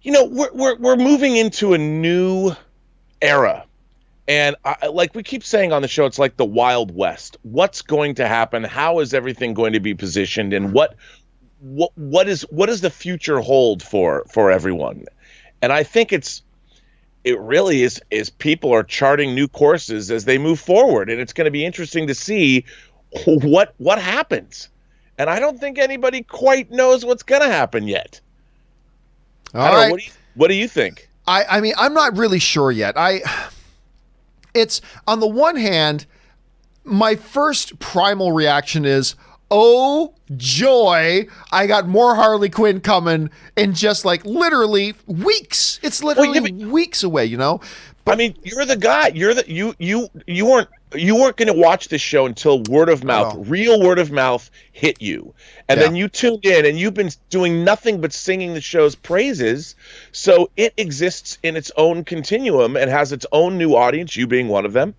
We're moving into a new era, and like we keep saying on the show, it's like the Wild West. What's going to happen? How is everything going to be positioned? And what does the future hold for everyone? And I think it really is people are charting new courses as they move forward, and it's going to be interesting to see what happens. And I don't think anybody quite knows what's going to happen yet. All right. What do you think? I'm not really sure yet. It's on the one hand, my first primal reaction is, oh joy, I got more Harley Quinn coming in just like literally weeks. It's literally weeks away, But, you're the guy. You weren't going to watch this show until word of mouth, real word of mouth hit you. And then you tuned in, and you've been doing nothing but singing the show's praises. So it exists in its own continuum and has its own new audience, you being one of them.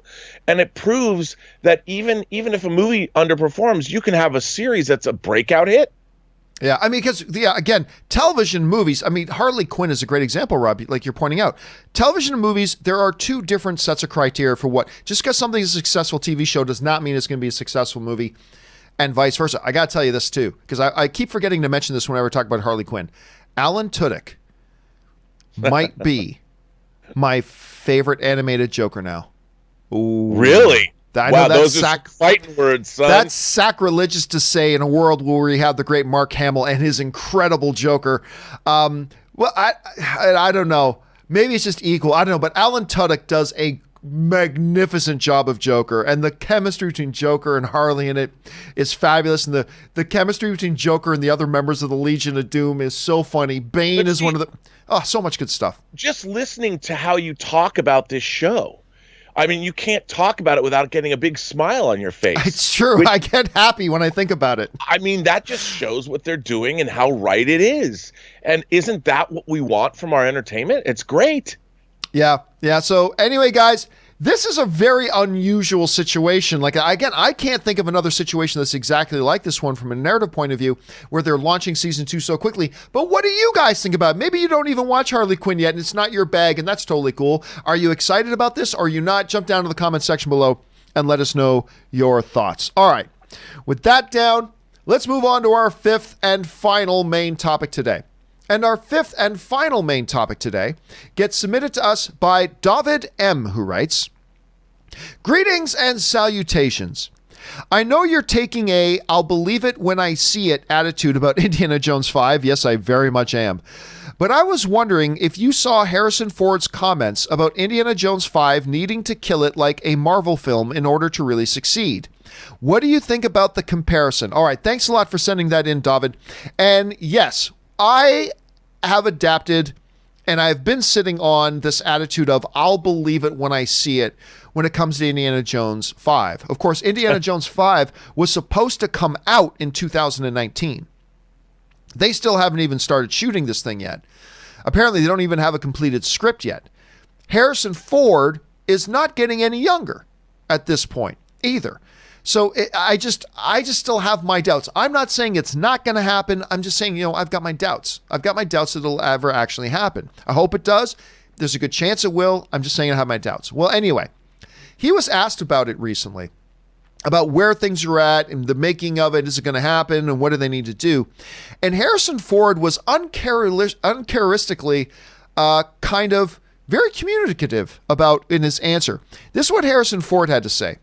And it proves that even if a movie underperforms, you can have a series that's a breakout hit. Yeah, because again, television movies, Harley Quinn is a great example, Rob, like you're pointing out. Television movies, there are two different sets of criteria for what, just because something is a successful TV show does not mean it's going to be a successful movie, and vice versa. I got to tell you this too, because I keep forgetting to mention this whenever I talk about Harley Quinn. Alan Tudyk might be my favorite animated Joker now. Ooh. Really? I wow, know those are fighting words, son. That's sacrilegious to say in a world where we have the great Mark Hamill and his incredible Joker. Well, I don't know. Maybe it's just equal. I don't know. But Alan Tudyk does a magnificent job of Joker, and the chemistry between Joker and Harley in it is fabulous, and the chemistry between Joker and the other members of the Legion of Doom is so funny. Bane is one of the so much good stuff. Just listening to how you talk about this show, I mean, you can't talk about it without getting a big smile on your face. It's true. I get happy when I think about it. I mean, that just shows what they're doing and how right it is. And isn't that what we want from our entertainment? It's great. Yeah. So anyway, guys, this is a very unusual situation. Like, again, I can't think of another situation that's exactly like this one from a narrative point of view, where they're launching season 2 so quickly. But what do you guys think about it? Maybe you don't even watch Harley Quinn yet, and it's not your bag, and that's totally cool. Are you excited about this, or are you not? Jump down to the comment section below and let us know your thoughts. All right. With that down, let's move on to our fifth and final main topic today. And our fifth and final main topic today gets submitted to us by David M., who writes, "Greetings and salutations. I know you're taking a I'll believe it when I see it attitude about Indiana Jones 5. Yes, I very much am. But I was wondering if you saw Harrison Ford's comments about Indiana Jones 5 needing to kill it like a Marvel film in order to really succeed. What do you think about the comparison?" All right, thanks a lot for sending that in, David. And yes, I have adapted, and I've been sitting on this attitude of I'll believe it when I see it when it comes to Indiana Jones 5. Of course, Indiana Jones 5 was supposed to come out in 2019. They still haven't even started shooting this thing yet. Apparently, they don't even have a completed script yet. Harrison Ford is not getting any younger at this point either. So I just still have my doubts. I'm not saying it's not going to happen. I'm just saying, I've got my doubts. I've got my doubts that it'll ever actually happen. I hope it does. There's a good chance it will. I'm just saying I have my doubts. Well, anyway, he was asked about it recently, about where things are at and the making of it. Is it going to happen? And what do they need to do? And Harrison Ford was uncharacteristically kind of very communicative in his answer. This is what Harrison Ford had to say.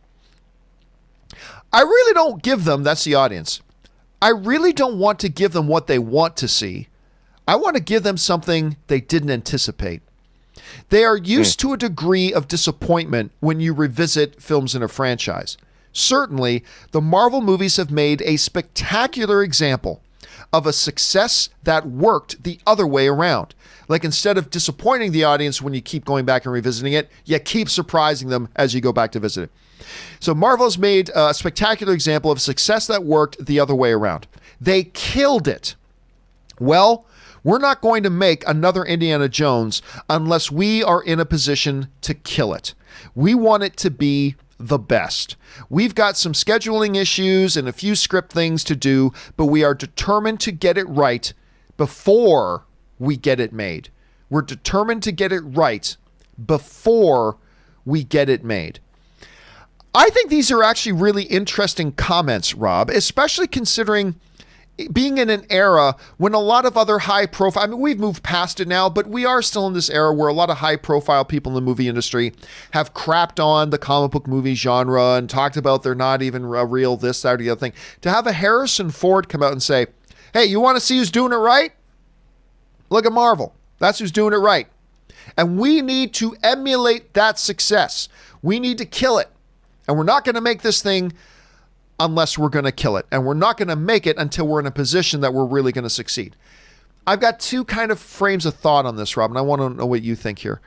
"I really don't give them," that's the audience, "I really don't want to give them what they want to see. I want to give them something they didn't anticipate. They are used to a degree of disappointment when you revisit films in a franchise. Certainly, the Marvel movies have made a spectacular example of a success that worked the other way around. Like, instead of disappointing the audience when you keep going back and revisiting it, you keep surprising them as you go back to visit it. So Marvel's made a spectacular example of success that worked the other way around. They killed it. Well, we're not going to make another Indiana Jones unless we are in a position to kill it. We want it to be the best. We've got some scheduling issues and a few script things to do, but we are determined to get it right before we get it made. We're determined to get it right before we get it made." I think these are actually really interesting comments, Rob, especially considering being in an era when a lot of other high profile, I mean, we've moved past it now, but we are still in this era where a lot of high profile people in the movie industry have crapped on the comic book movie genre and talked about they're not even real, this, that, or the other thing. To have a Harrison Ford come out and say, "Hey, you want to see who's doing it right? Look at Marvel. That's who's doing it right. And we need to emulate that success. We need to kill it. And we're not going to make this thing unless we're going to kill it. And we're not going to make it until we're in a position that we're really going to succeed." I've got two kind of frames of thought on this, Rob, and I want to know what you think here.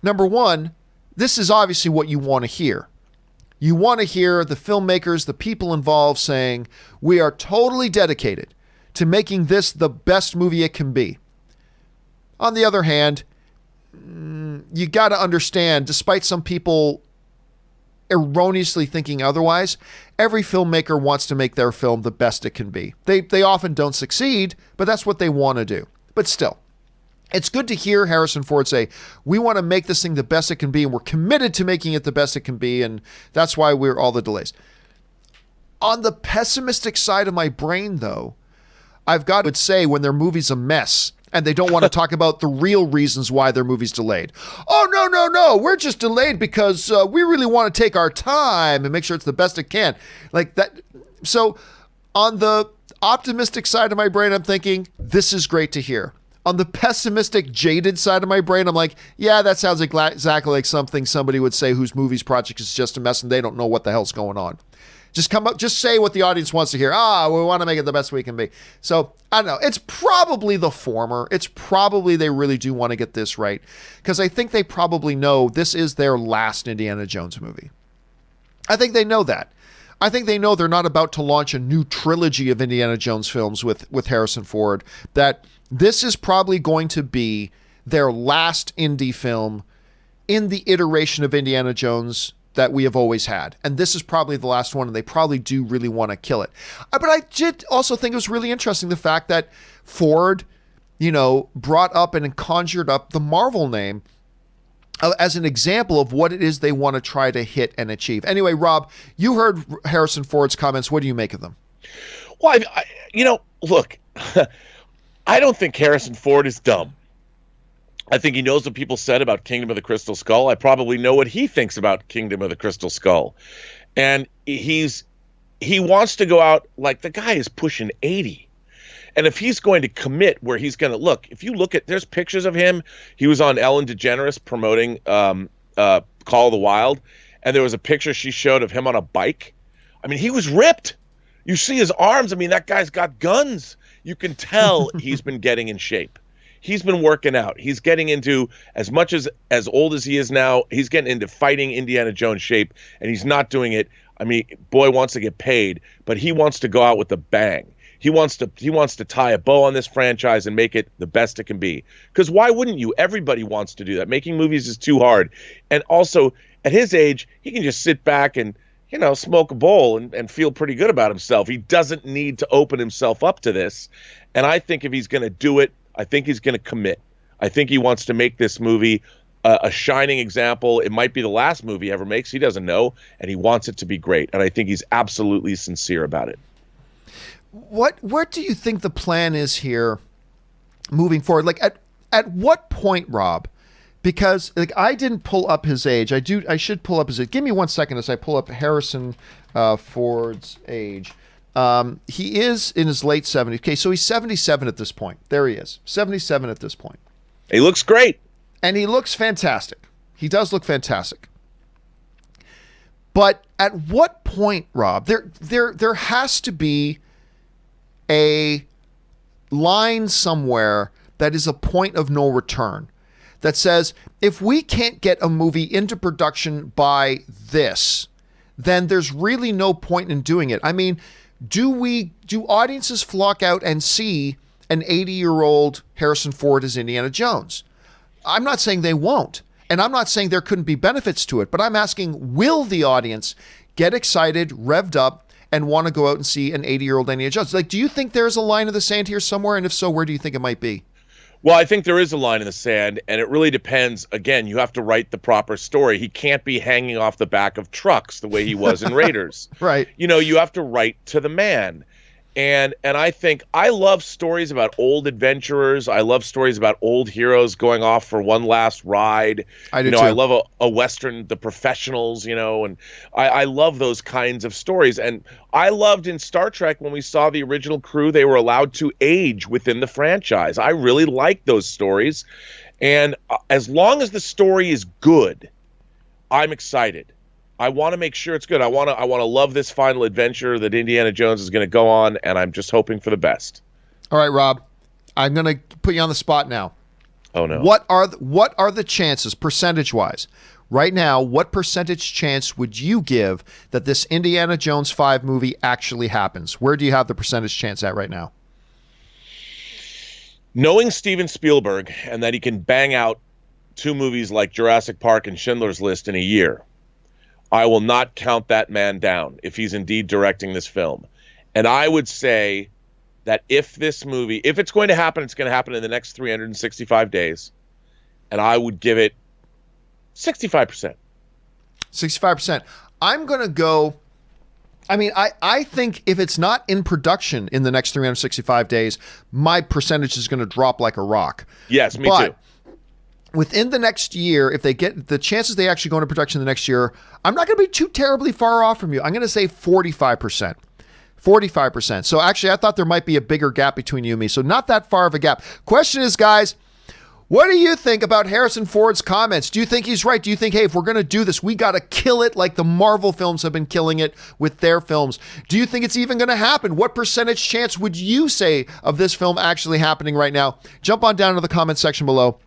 Number one, this is obviously what you want to hear. You want to hear the filmmakers, the people involved saying, "We are totally dedicated to making this the best movie it can be." On the other hand, you got to understand, despite some people erroneously thinking otherwise, every filmmaker wants to make their film the best it can be. They often don't succeed, but that's what they want to do. But still, it's good to hear Harrison Ford say, "We want to make this thing the best it can be, and we're committed to making it the best it can be, and that's why we're all the delays." On the pessimistic side of my brain, though, I've got to say, when their movie's a mess And they don't want to talk about the real reasons why their movie's delayed. Oh, no. We're just delayed because we really want to take our time and make sure it's the best it can. Like that. So on the optimistic side of my brain, I'm thinking, this is great to hear. On the pessimistic, jaded side of my brain, I'm like, yeah, that sounds exactly like something somebody would say whose movie's project is just a mess and they don't know what the hell's going on. Just say what the audience wants to hear. We want to make it the best we can be. So, I don't know. It's probably the former. It's probably they really do want to get this right. Because I think they probably know this is their last Indiana Jones movie. I think they know that. I think they know they're not about to launch a new trilogy of Indiana Jones films with Harrison Ford. That this is probably going to be their last Indy film in the iteration of Indiana Jones that we have always had. And this is probably the last one, and they probably do really want to kill it. But I did also think it was really interesting the fact that Ford, brought up and conjured up the Marvel name as an example of what it is they want to try to hit and achieve. Anyway, Rob, you heard Harrison Ford's comments. What do you make of them? Well, look, I don't think Harrison Ford is dumb. I think he knows what people said about Kingdom of the Crystal Skull. I probably know what he thinks about Kingdom of the Crystal Skull. And he wants to go out like the guy is pushing 80. And if he's going to commit where he's going to look, if you look at, there's pictures of him. He was on Ellen DeGeneres promoting Call of the Wild. And there was a picture she showed of him on a bike. I mean, he was ripped. You see his arms. I mean, that guy's got guns. You can tell he's been getting in shape. He's been working out. He's getting into, as much as old as he is now, he's getting into fighting Indiana Jones shape, and he's not doing it. I mean, boy wants to get paid, but he wants to go out with a bang. He wants to tie a bow on this franchise and make it the best it can be. Because why wouldn't you? Everybody wants to do that. Making movies is too hard. And also, at his age, he can just sit back and, smoke a bowl and feel pretty good about himself. He doesn't need to open himself up to this. And I think if he's going to do it, I think he's going to commit. I think he wants to make this movie a shining example. It might be the last movie he ever makes. He doesn't know, and he wants it to be great. And I think he's absolutely sincere about it. What do you think the plan is here moving forward? Like at what point, Rob? Because I didn't pull up his age. I should pull up his age. Give me 1 second as I pull up Harrison Ford's age. He is in his late 70s. Okay, so he's 77 at this point. There he is, 77 at this point. He looks great. And he looks fantastic. He does look fantastic. But at what point, Rob, there has to be a line somewhere that is a point of no return that says, if we can't get a movie into production by this, then there's really no point in doing it. I mean, do audiences flock out and see an 80-year-old Harrison Ford as Indiana Jones? I'm not saying they won't, and I'm not saying there couldn't be benefits to it, but I'm asking, will the audience get excited, revved up, and want to go out and see an 80-year-old Indiana Jones? Like, do you think there's a line in the sand here somewhere? And if so, where do you think it might be? Well, I think there is a line in the sand, and it really depends. Again, you have to write the proper story. He can't be hanging off the back of trucks the way he was in Raiders. Right. You have to write to the man. And I think I love stories about old adventurers. I love stories about old heroes going off for one last ride. I do too. I love a Western, The Professionals, and I love those kinds of stories. And I loved in Star Trek when we saw the original crew, they were allowed to age within the franchise. I really like those stories. And as long as the story is good, I'm excited. I want to make sure it's good. I want to love this final adventure that Indiana Jones is going to go on, and I'm just hoping for the best. All right, Rob, I'm going to put you on the spot now. Oh no! What are the chances, percentage-wise, right now? What percentage chance would you give that this Indiana Jones 5 movie actually happens? Where do you have the percentage chance at right now? Knowing Steven Spielberg and that he can bang out 2 movies like Jurassic Park and Schindler's List in a year, I will not count that man down if he's indeed directing this film. And I would say that if this movie, if it's going to happen, it's going to happen in the next 365 days. And I would give it 65%. 65%. I'm going to go I mean, I think if it's not in production in the next 365 days, my percentage is going to drop like a rock. Yes, me too. Within the next year, if they get the chances they actually go into production the next year, I'm not going to be too terribly far off from you. I'm going to say 45%. 45%. So actually, I thought there might be a bigger gap between you and me. So not that far of a gap. Question is, guys, what do you think about Harrison Ford's comments? Do you think he's right? Do you think, hey, if we're going to do this, we got to kill it like the Marvel films have been killing it with their films? Do you think it's even going to happen? What percentage chance would you say of this film actually happening right now? Jump on down to the comment section below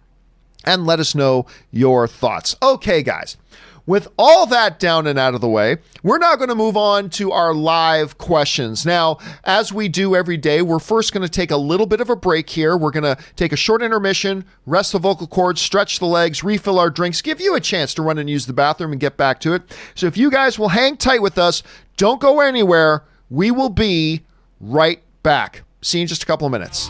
and let us know your thoughts. Okay, guys. With all that down and out of the way, we're now going to move on to our live questions. Now, as we do every day, we're first going to take a little bit of a break here. We're going to take a short intermission, rest the vocal cords, stretch the legs, refill our drinks, give you a chance to run and use the bathroom and get back to it. So if you guys will hang tight with us, don't go anywhere. We will be right back. See you in just a couple of minutes.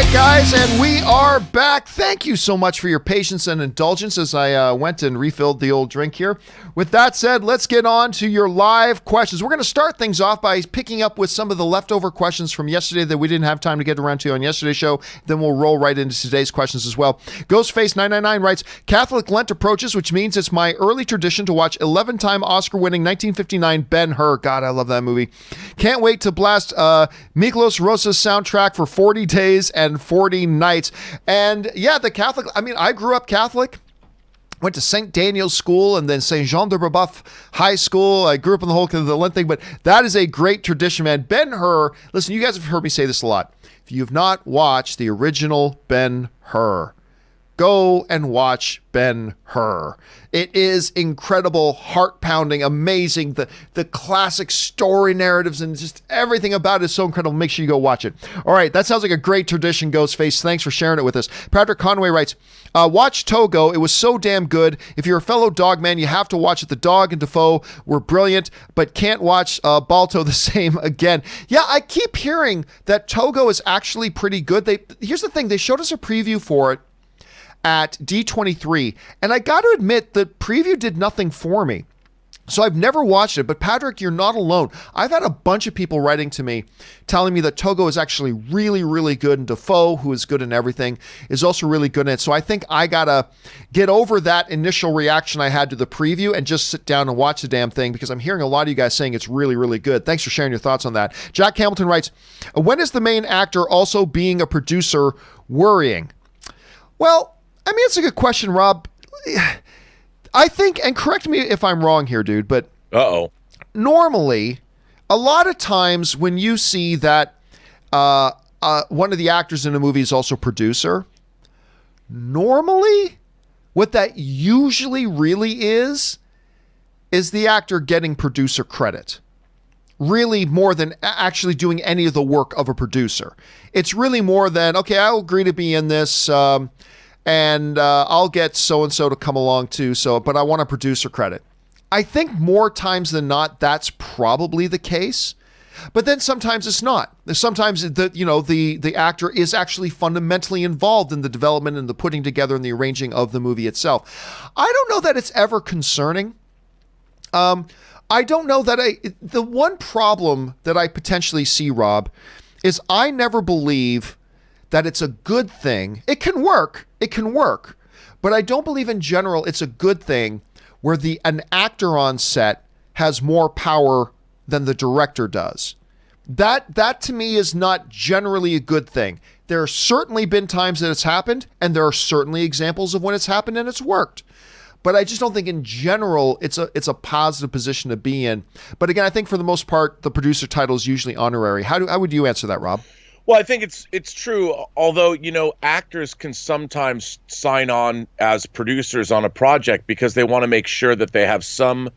right, guys, and we are back. Thank you so much for your patience and indulgence as I went and refilled the old drink here. With that said, let's get on to your live questions. We're going to start things off by picking up with some of the leftover questions from yesterday that we didn't have time to get around to on yesterday's show. Then we'll roll right into today's questions as well. Ghostface999 writes, Catholic Lent approaches, which means it's my early tradition to watch 11-time Oscar-winning 1959 Ben-Hur. God, I love that movie. Can't wait to blast Miklos Rosa's soundtrack for 40 days and 40 nights. And yeah, the Catholic, I mean, I grew up Catholic. Went to St. Daniel's School and then St. Jean de Brebeuf High School. I grew up in the whole the Lent thing, but that is a great tradition, man. Ben-Hur, listen, you guys have heard me say this a lot. If you have not watched the original Ben-Hur, go and watch Ben-Hur. It is incredible, heart-pounding, amazing. The classic story narratives and just everything about it is so incredible. Make sure you go watch it. All right, that sounds like a great tradition, Ghostface. Thanks for sharing it with us. Patrick Conway writes, watch Togo. It was so damn good. If you're a fellow dog man, you have to watch it. The dog and Defoe were brilliant, but can't watch Balto the same again. Yeah, I keep hearing that Togo is actually pretty good. Here's the thing. They showed us a preview for it at D23, and I got to admit the preview did nothing for me. So I've never watched it, but Patrick, you're not alone. I've had a bunch of people writing to me telling me that Togo is actually really, really good, and Defoe, who is good in everything, is also really good in it. So I think I gotta get over that initial reaction I had to the preview and just sit down and watch the damn thing, because I'm hearing a lot of you guys saying it's really, really good. Thanks for sharing your thoughts on that. Jack Hamilton writes, when is the main actor also being a producer worrying? Well, I mean, it's a good question, Rob. I think, and correct me if I'm wrong here, dude, but normally, a lot of times when you see that one of the actors in a movie is also producer, normally what that usually really is the actor getting producer credit. Really more than actually doing any of the work of a producer. It's really more than, okay, I'll agree to be in this, and I'll get so-and-so to come along too, but I want a producer credit. I think more times than not, that's probably the case. But then sometimes it's not. Sometimes the actor is actually fundamentally involved in the development and the putting together and the arranging of the movie itself. I don't know that it's ever concerning. I don't know that the one problem that I potentially see, Rob, is I never believe that it's a good thing. It can work, but I don't believe in general it's a good thing where an actor on set has more power than the director does. That to me is not generally a good thing. There have certainly been times that it's happened, and there are certainly examples of when it's happened and it's worked. But I just don't think in general it's a positive position to be in. But again, I think for the most part, the producer title is usually honorary. How would you answer that, Rob? Well, I think it's true, although, actors can sometimes sign on as producers on a project because they want to make sure that they have some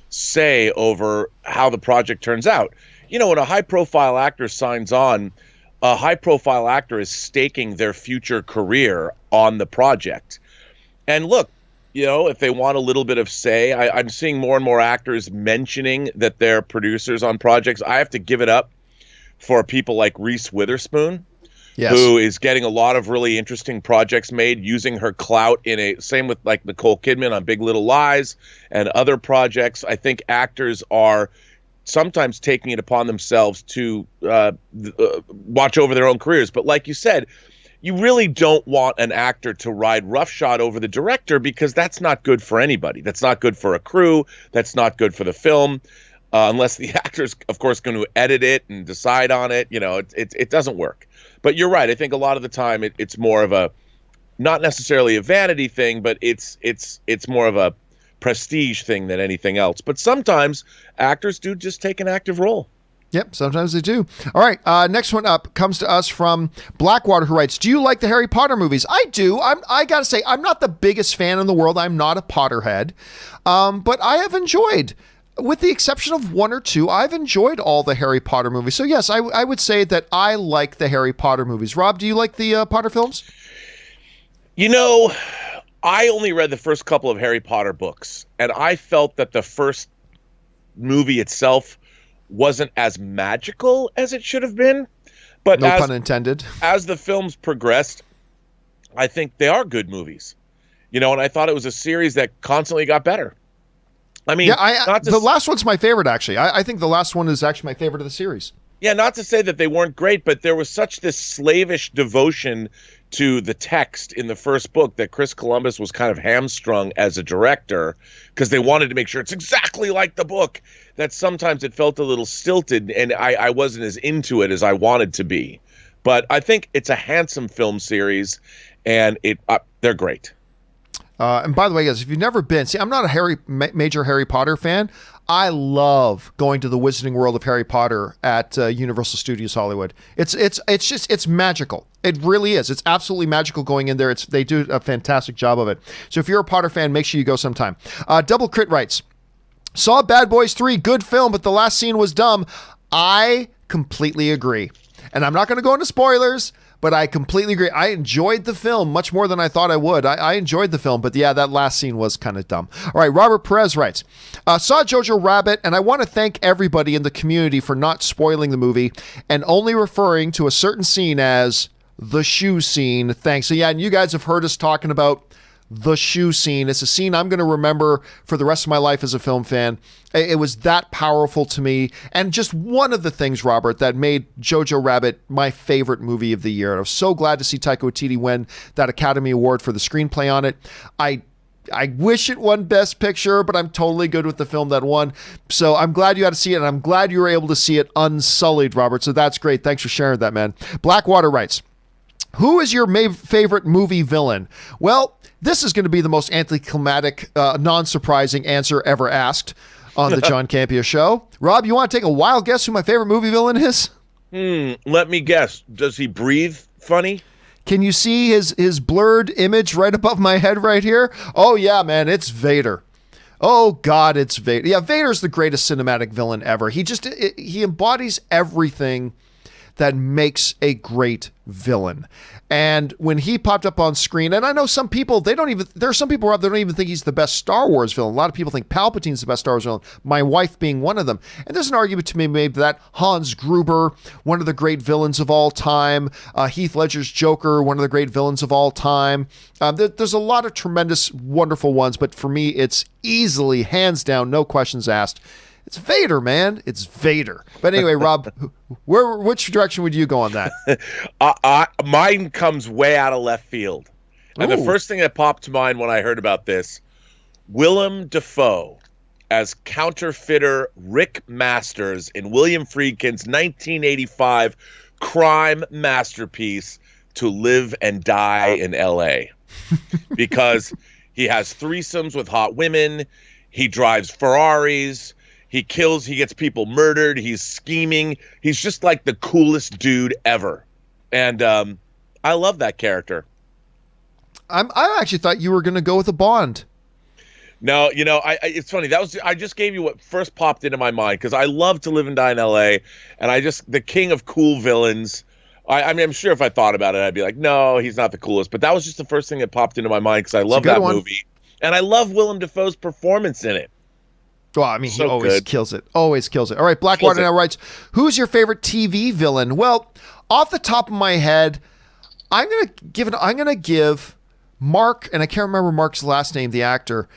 say over how the project turns out. When a high-profile actor signs on, a high-profile actor is staking their future career on the project. And look, if they want a little bit of say, I'm seeing more and more actors mentioning that they're producers on projects. I have to give it up for people like Reese Witherspoon, yes, who is getting a lot of really interesting projects made using her clout same with like Nicole Kidman on Big Little Lies and other projects. I think actors are sometimes taking it upon themselves to watch over their own careers. But like you said, you really don't want an actor to ride roughshod over the director, because that's not good for anybody. That's not good for a crew. That's not good for the film. Unless the actor's, of course, going to edit it and decide on it, it doesn't work. But you're right. I think a lot of the time it's more of a, not necessarily a vanity thing, but it's more of a prestige thing than anything else. But sometimes actors do just take an active role. Yep, sometimes they do. All right, next one up comes to us from Blackwater, who writes, do you like the Harry Potter movies? I do. I got to say, I'm not the biggest fan in the world. I'm not a Potterhead. But I have enjoyed, with the exception of one or two, I've enjoyed all the Harry Potter movies. So yes, I would say that I like the Harry Potter movies. Rob, do you like the Potter films? I only read the first couple of Harry Potter books, and I felt that the first movie itself wasn't as magical as it should have been. But No pun intended. As the films progressed, I think they are good movies. And I thought it was a series that constantly got better. I mean, the last one's my favorite, actually. I think the last one is actually my favorite of the series. Yeah, not to say that they weren't great, but there was such this slavish devotion to the text in the first book that Chris Columbus was kind of hamstrung as a director because they wanted to make sure it's exactly like the book, that sometimes it felt a little stilted, and I wasn't as into it as I wanted to be. But I think it's a handsome film series, and they're great. And by the way, guys, if you've never been, see, I'm not a major Harry Potter fan. I love going to the Wizarding World of Harry Potter at Universal Studios Hollywood. It's magical. It really is. It's absolutely magical going in there. They do a fantastic job of it. So if you're a Potter fan, make sure you go sometime. Double Crit writes, saw Bad Boys 3, good film, but the last scene was dumb. I completely agree. And I'm not going to go into spoilers, but I completely agree. I enjoyed the film much more than I thought I would. I enjoyed the film, but yeah, that last scene was kind of dumb. All right, Robert Perez writes, saw Jojo Rabbit, and I want to thank everybody in the community for not spoiling the movie and only referring to a certain scene as the shoe scene. Thanks. So yeah, and you guys have heard us talking about the shoe scene. It's a scene I'm going to remember for the rest of my life as a film fan. It was that powerful to me. And just one of the things, Robert, that made Jojo Rabbit my favorite movie of the year. I was so glad to see Taika Waititi win that Academy Award for the screenplay on it. I wish it won Best Picture, but I'm totally good with the film that won. So I'm glad you got to see it, and I'm glad you were able to see it unsullied, Robert. So that's great. Thanks for sharing that, man. Blackwater writes, who is your favorite movie villain? Well, this is going to be the most anticlimactic, non-surprising answer ever asked on the John Campea Show. Rob, you want to take a wild guess who my favorite movie villain is? Let me guess. Does he breathe funny? Can you see his blurred image right above my head right here? Oh, yeah, man, it's Vader. Oh, God, it's Vader. Yeah, Vader's the greatest cinematic villain ever. He embodies everything that makes a great villain. And when he popped up on screen, and I know some people, there are some people, Rob, that don't even think he's the best Star Wars villain. A lot of people think Palpatine's the best Star Wars villain, my wife being one of them. And there's an argument to be made that Hans Gruber, one of the great villains of all time, Heath Ledger's Joker, one of the great villains of all time. There's a lot of tremendous, wonderful ones, but for me, it's easily, hands down, no questions asked, it's Vader, man. It's Vader. But anyway, Rob, which direction would you go on that? Mine comes way out of left field. And Ooh. The first thing that popped to mind when I heard about this, Willem Dafoe as counterfeiter Rick Masters in William Friedkin's 1985 crime masterpiece, To Live and Die in L.A. Because he has threesomes with hot women. He drives Ferraris. He kills, he gets people murdered. He's scheming. He's just like the coolest dude ever. And I love that character. I actually thought you were going to go with a Bond. No, it's funny. I just gave you what first popped into my mind because I love To Live and Die in L.A. And the king of cool villains. I mean, I'm sure if I thought about it, I'd be like, no, he's not the coolest. But that was just the first thing that popped into my mind because I love that movie. And I love Willem Dafoe's performance in it. Well, I mean, he always kills it. Always kills it. All right, Blackwater now writes, who's your favorite TV villain? Well, off the top of my head, I'm gonna give Mark, and I can't remember Mark's last name, the actor,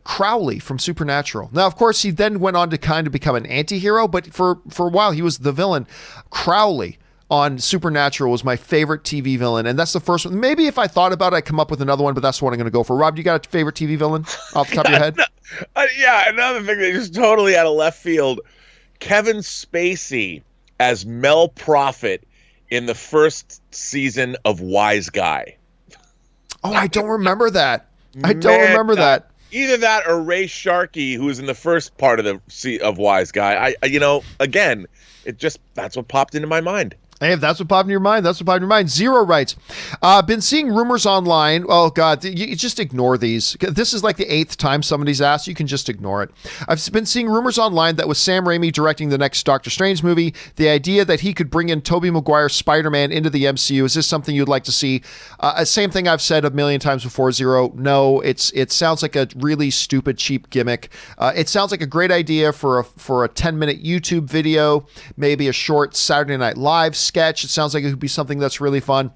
Crowley from Supernatural. Now, of course, he then went on to kind of become an anti-hero, but for a while he was the villain. Crowley on Supernatural was my favorite TV villain, and that's the first one. Maybe if I thought about it, I'd come up with another one, but that's the one I'm going to go for. Rob, do you got a favorite TV villain off the top of your head? Yeah, another thing that just totally out of left field. Kevin Spacey as Mel Prophet in the first season of Wise Guy. Oh, I don't remember that. Remember that. Either that or Ray Sharkey, who was in the first part of Wise Guy. Again, that's what popped into my mind. Hey, if that's what popped in your mind, that's what popped in your mind. Zero writes, been seeing rumors online. Oh, God, you just ignore these. This is like the 8th time somebody's asked. You can just ignore it. I've been seeing rumors online that with Sam Raimi directing the next Doctor Strange movie, the idea that he could bring in Tobey Maguire's Spider-Man into the MCU, is this something you'd like to see? Same thing I've said a million times before, Zero. No, it sounds like a really stupid, cheap gimmick. It sounds like a great idea for a 10-minute YouTube video, maybe a short Saturday Night Live sketch. It sounds like it could be something that's really fun.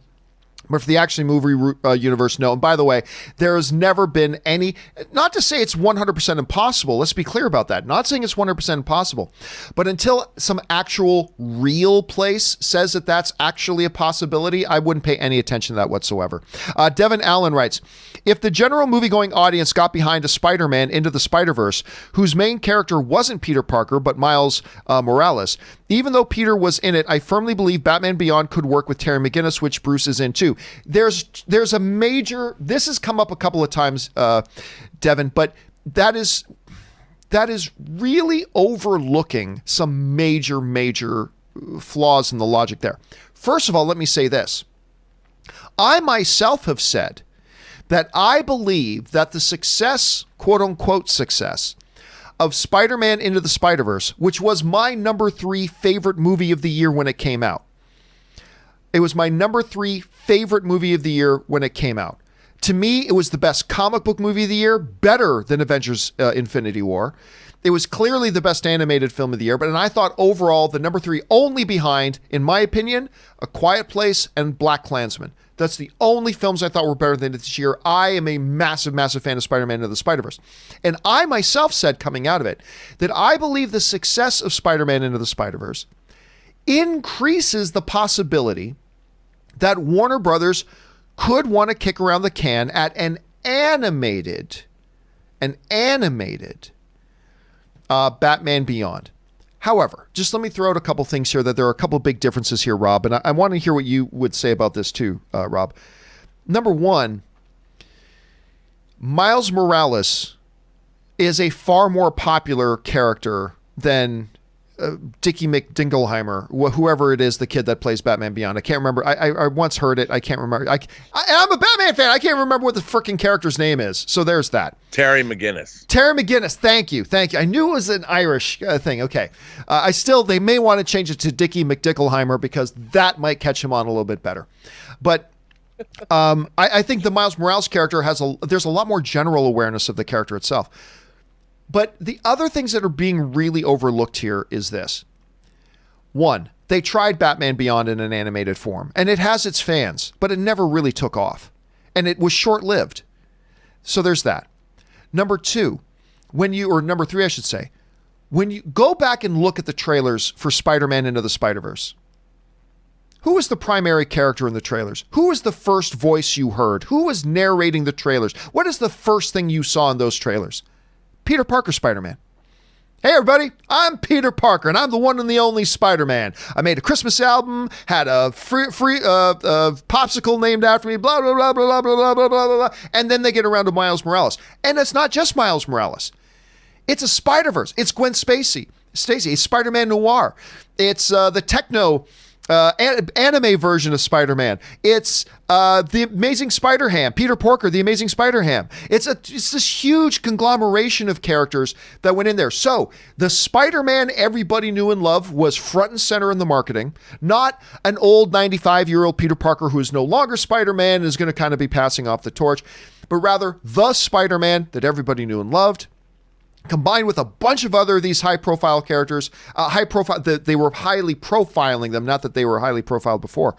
But for the action movie universe, no. And by the way, there has never been any, not to say it's 100% impossible. Let's be clear about that. Not saying it's 100% impossible. But until some actual real place says that that's actually a possibility, I wouldn't pay any attention to that whatsoever. Devin Allen writes, if the general movie-going audience got behind a Spider-Man Into the Spider-Verse, whose main character wasn't Peter Parker, but Miles Morales, even though Peter was in it, I firmly believe Batman Beyond could work with Terry McGinnis, which Bruce is in too. There's a major, this has come up a couple of times, Devin, but that is really overlooking some major flaws in the logic there. First of all, let me say this. I myself have said that I believe that the success, quote unquote success, of Spider-Man Into the Spider-Verse, which was my number 3 favorite movie of the year when it came out. It was my number 3 favorite movie of the year when it came out. To me, it was the best comic book movie of the year, better than Avengers Infinity War. It was clearly the best animated film of the year, but I thought overall the number 3 only behind, in my opinion, A Quiet Place and BlacKkKlansman. That's the only films I thought were better than it this year. I am a massive fan of Spider-Man Into the Spider-Verse. And I myself said coming out of it that I believe the success of Spider-Man Into the Spider-Verse increases the possibility that Warner Brothers could want to kick around the can at an animated Batman Beyond. However, just let me throw out a couple things here that there are a couple big differences here, Rob, and I want to hear what you would say about this too, Rob. Number one, Miles Morales is a far more popular character than Dickie McDingleheimer, whoever it is, the kid that plays Batman Beyond. I can't remember. I once heard it. I can't remember. I'm a Batman fan. I can't remember what the freaking character's name is. So there's that. Terry McGinnis. Thank you. I knew it was an Irish thing. Okay. They may want to change it to Dickie McDickleheimer because that might catch him on a little bit better. But I think the Miles Morales character there's a lot more general awareness of the character itself. But the other things that are being really overlooked here is this. One, they tried Batman Beyond in an animated form, and it has its fans, but it never really took off. And it was short-lived. So there's that. Number 2, number 3, I should say, when you go back and look at the trailers for Spider-Man Into the Spider-Verse, who was the primary character in the trailers? Who was the first voice you heard? Who was narrating the trailers? What is the first thing you saw in those trailers? Peter Parker Spider-Man. Hey everybody, I'm Peter Parker and I'm the one and the only Spider-Man. I made a Christmas album, had a free popsicle named after me, blah, blah, blah, blah, blah, blah, blah, blah, blah. And then they get around to Miles Morales. And it's not just Miles Morales. It's a Spider-Verse. It's Gwen Stacy. It's Spider-Man Noir. It's the techno anime version of Spider-Man. It's the Amazing Spider-Ham, Peter Porker, the Amazing Spider-Ham. It's this huge conglomeration of characters that went in there. So the Spider-Man everybody knew and loved was front and center in the marketing, not an old 95-year-old Peter Parker who is no longer Spider-Man and is going to kind of be passing off the torch, but rather the Spider-Man that everybody knew and loved, combined with a bunch of other these high-profile characters, they were highly profiling them, not that they were highly profiled before.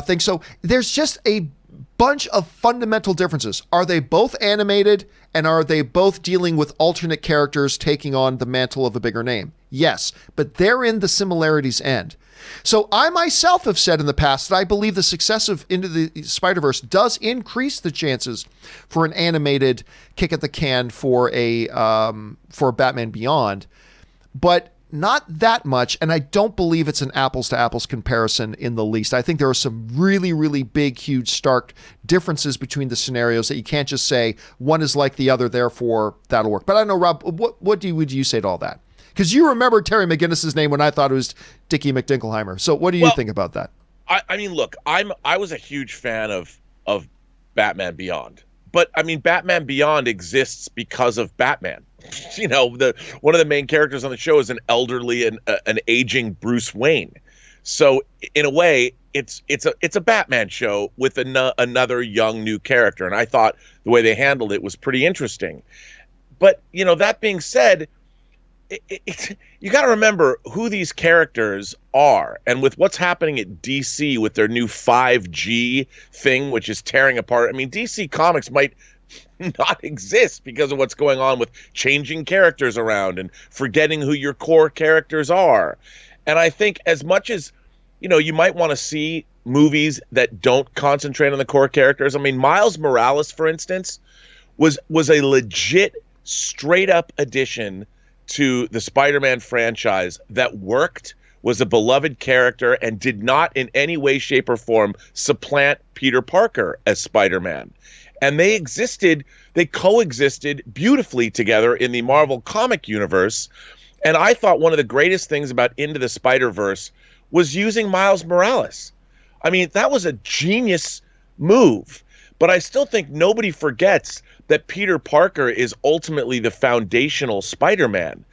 Things. So there's just a bunch of fundamental differences. Are they both animated, and are they both dealing with alternate characters taking on the mantle of a bigger name? Yes, but therein the similarities end. So I myself have said in the past that I believe the success of Into the Spider-Verse does increase the chances for an animated kick at the can for Batman Beyond, but not that much. And I don't believe it's an apples to apples comparison in the least. I think there are some really, really big, huge, stark differences between the scenarios that you can't just say one is like the other, therefore that'll work. But I don't know, Rob, what would you say to all that? Because you remember Terry McGinnis's name when I thought it was Dickie McDinkelheimer. So what do you think about that? I mean, look, I was a huge fan of Batman Beyond. But I mean, Batman Beyond exists because of Batman. You know, one of the main characters on the show is an elderly and an aging Bruce Wayne. So in a way, it's a Batman show with another young new character, and I thought the way they handled it was pretty interesting. But you know, that being said, you got to remember who these characters are, and with what's happening at DC with their new 5G thing, which is tearing apart. I mean, DC Comics might not exist because of what's going on with changing characters around and forgetting who your core characters are. And I think as much as, you know, you might want to see movies that don't concentrate on the core characters. I mean, Miles Morales, for instance, was a legit straight up addition to the Spider-Man franchise that worked, was a beloved character, and did not in any way, shape, or form supplant Peter Parker as Spider-Man. And they coexisted beautifully together in the Marvel comic universe. And I thought one of the greatest things about Into the Spider-Verse was using Miles Morales. I mean, that was a genius move. But I still think nobody forgets that Peter Parker is ultimately the foundational Spider-Man.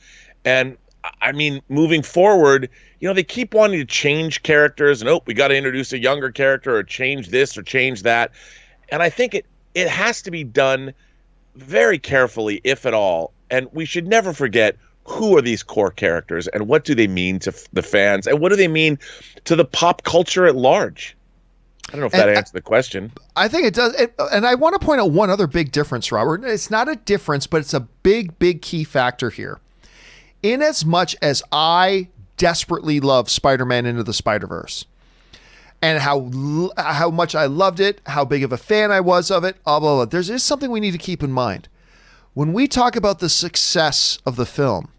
And I mean, moving forward, you know, they keep wanting to change characters and, we got to introduce a younger character or change this or change that. And I think it has to be done very carefully, if at all. And we should never forget, who are these core characters and what do they mean to the fans and what do they mean to the pop culture at large? I don't know if that answers the question. I think it does. And I want to point out one other big difference, Robert. It's not a difference, but it's a big, big key factor here. In as much as I desperately love Spider-Man Into the Spider-Verse and how much I loved it, how big of a fan I was of it, blah, blah, blah. There is something we need to keep in mind. When we talk about the success of the film,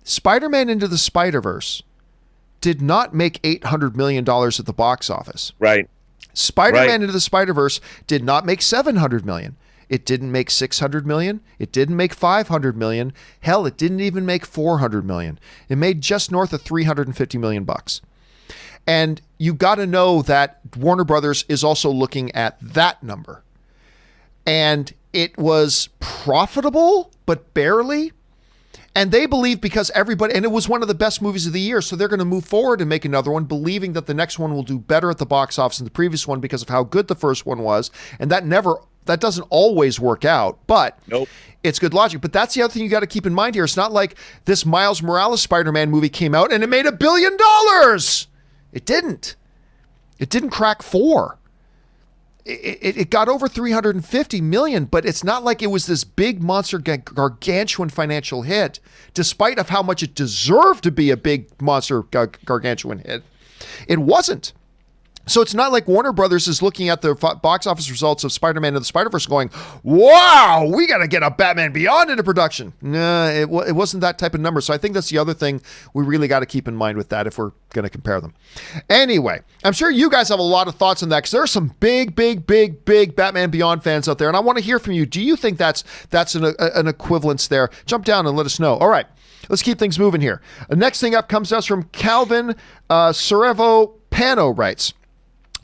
Spider-Man Into the Spider-Verse did not make $800 million at the box office. Right. Spider-Man Into the Spider-Verse did not make $700 million. It didn't make $600 million. It didn't make $500 million. Hell, it didn't even make $400 million. It made just north of $350 million bucks. And you got to know that Warner Brothers is also looking at that number. And it was profitable, but barely. And they believe because everybody, and it was one of the best movies of the year, so they're going to move forward and make another one, believing that the next one will do better at the box office than the previous one because of how good the first one was. And that doesn't always work out, but It's good logic. But that's the other thing you got to keep in mind here. It's not like this Miles Morales Spider-Man movie came out and it made $1 billion. It didn't. It didn't crack 4. It got over 350 million, but it's not like it was this big monster gargantuan financial hit, despite of how much it deserved to be a big monster gargantuan hit. It wasn't. So it's not like Warner Brothers is looking at the box office results of Spider-Man Into the Spider-Verse going, wow, we got to get a Batman Beyond into production. No, it wasn't that type of number. So I think that's the other thing we really got to keep in mind with that if we're going to compare them. Anyway, I'm sure you guys have a lot of thoughts on that because there are some big Batman Beyond fans out there. And I want to hear from you. Do you think that's an equivalence there? Jump down and let us know. All right, let's keep things moving here. The next thing up comes to us from Calvin Cerevo Pano writes,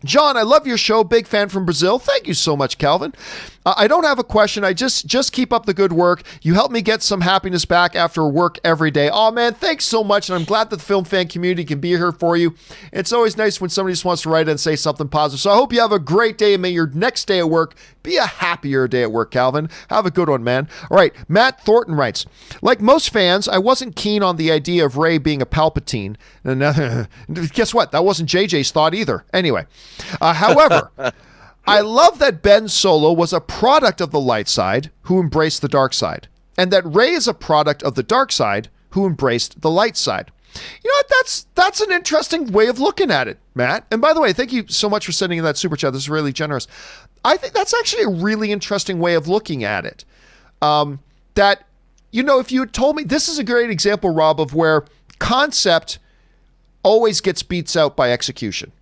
John, I love your show. Big fan from Brazil. Thank you so much, Calvin. I don't have a question. I just keep up the good work. You help me get some happiness back after work every day. Oh, man, thanks so much. And I'm glad that the film fan community can be here for you. It's always nice when somebody just wants to write in and say something positive. So I hope you have a great day and may your next day at work be a happier day at work, Calvin. Have a good one, man. All right, Matt Thornton writes, like most fans, I wasn't keen on the idea of Rey being a Palpatine. And guess what? That wasn't JJ's thought either. Anyway, however, I love that Ben Solo was a product of the light side who embraced the dark side, and that Rey is a product of the dark side who embraced the light side. You know what? That's an interesting way of looking at it, Matt. And by the way, thank you so much for sending in that super chat. This is really generous. I think that's actually a really interesting way of looking at it. That, you know, if you had told me, this is a great example, Rob, of where concept always gets beats out by execution.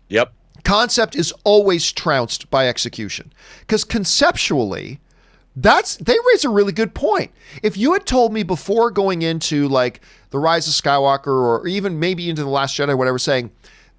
Yep. Concept is always trounced by execution. Because conceptually, They raise a really good point. If you had told me before going into like The Rise of Skywalker or even maybe into The Last Jedi, whatever, saying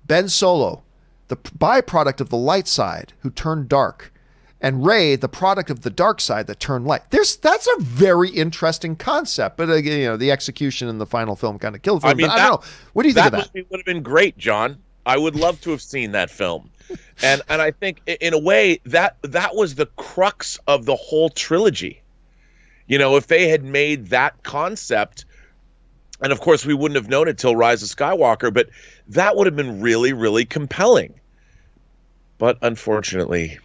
Ben Solo, the byproduct of the light side who turned dark, and Rey, the product of the dark side that turned light. That's a very interesting concept, but the execution in the final film kind of killed it. I don't know. What do you think of that? That movie would have been great, John. I would love to have seen that film. And I think in a way that was the crux of the whole trilogy. If they had made that concept, and of course we wouldn't have known it till Rise of Skywalker, but that would have been really, really compelling. But unfortunately,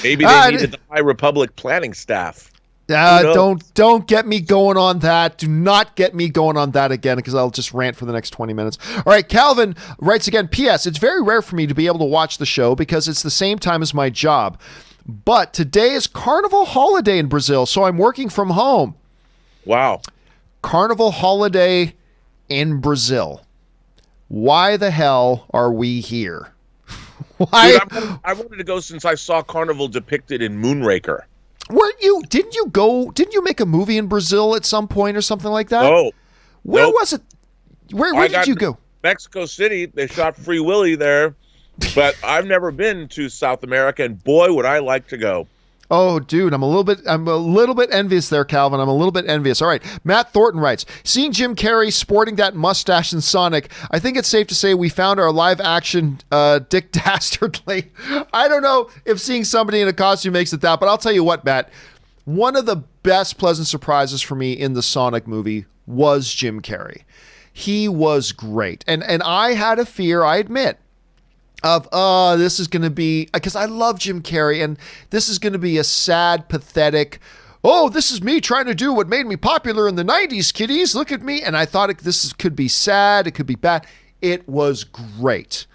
maybe they needed the High Republic planning staff. Don't get me going on that. Do not get me going on that again, because I'll just rant for the next 20 minutes. All right, Calvin writes again, P.S. It's very rare for me to be able to watch the show because it's the same time as my job. But today is Carnival holiday in Brazil, so I'm working from home. Wow. Carnival holiday in Brazil. Why the hell are we here? Why? Dude, I wanted to go since I saw Carnival depicted in Moonraker. Didn't you make a movie in Brazil at some point or something like that? Oh. Where was it? Where did you go? Mexico City. They shot Free Willy there. But I've never been to South America, and boy, would I like to go. Oh, dude, I'm a little bit envious there, Calvin. I'm a little bit envious. All right. Matt Thornton writes, seeing Jim Carrey sporting that mustache in Sonic, I think it's safe to say we found our live action Dick Dastardly. I don't know if seeing somebody in a costume makes it that, but I'll tell you what, Matt, one of the best pleasant surprises for me in the Sonic movie was Jim Carrey. He was great. And I had a fear, I admit, of, this is going to be, because I love Jim Carrey, and this is going to be a sad, pathetic, this is me trying to do what made me popular in the 90s, kiddies, look at me. And I thought this could be sad, it could be bad. It was great.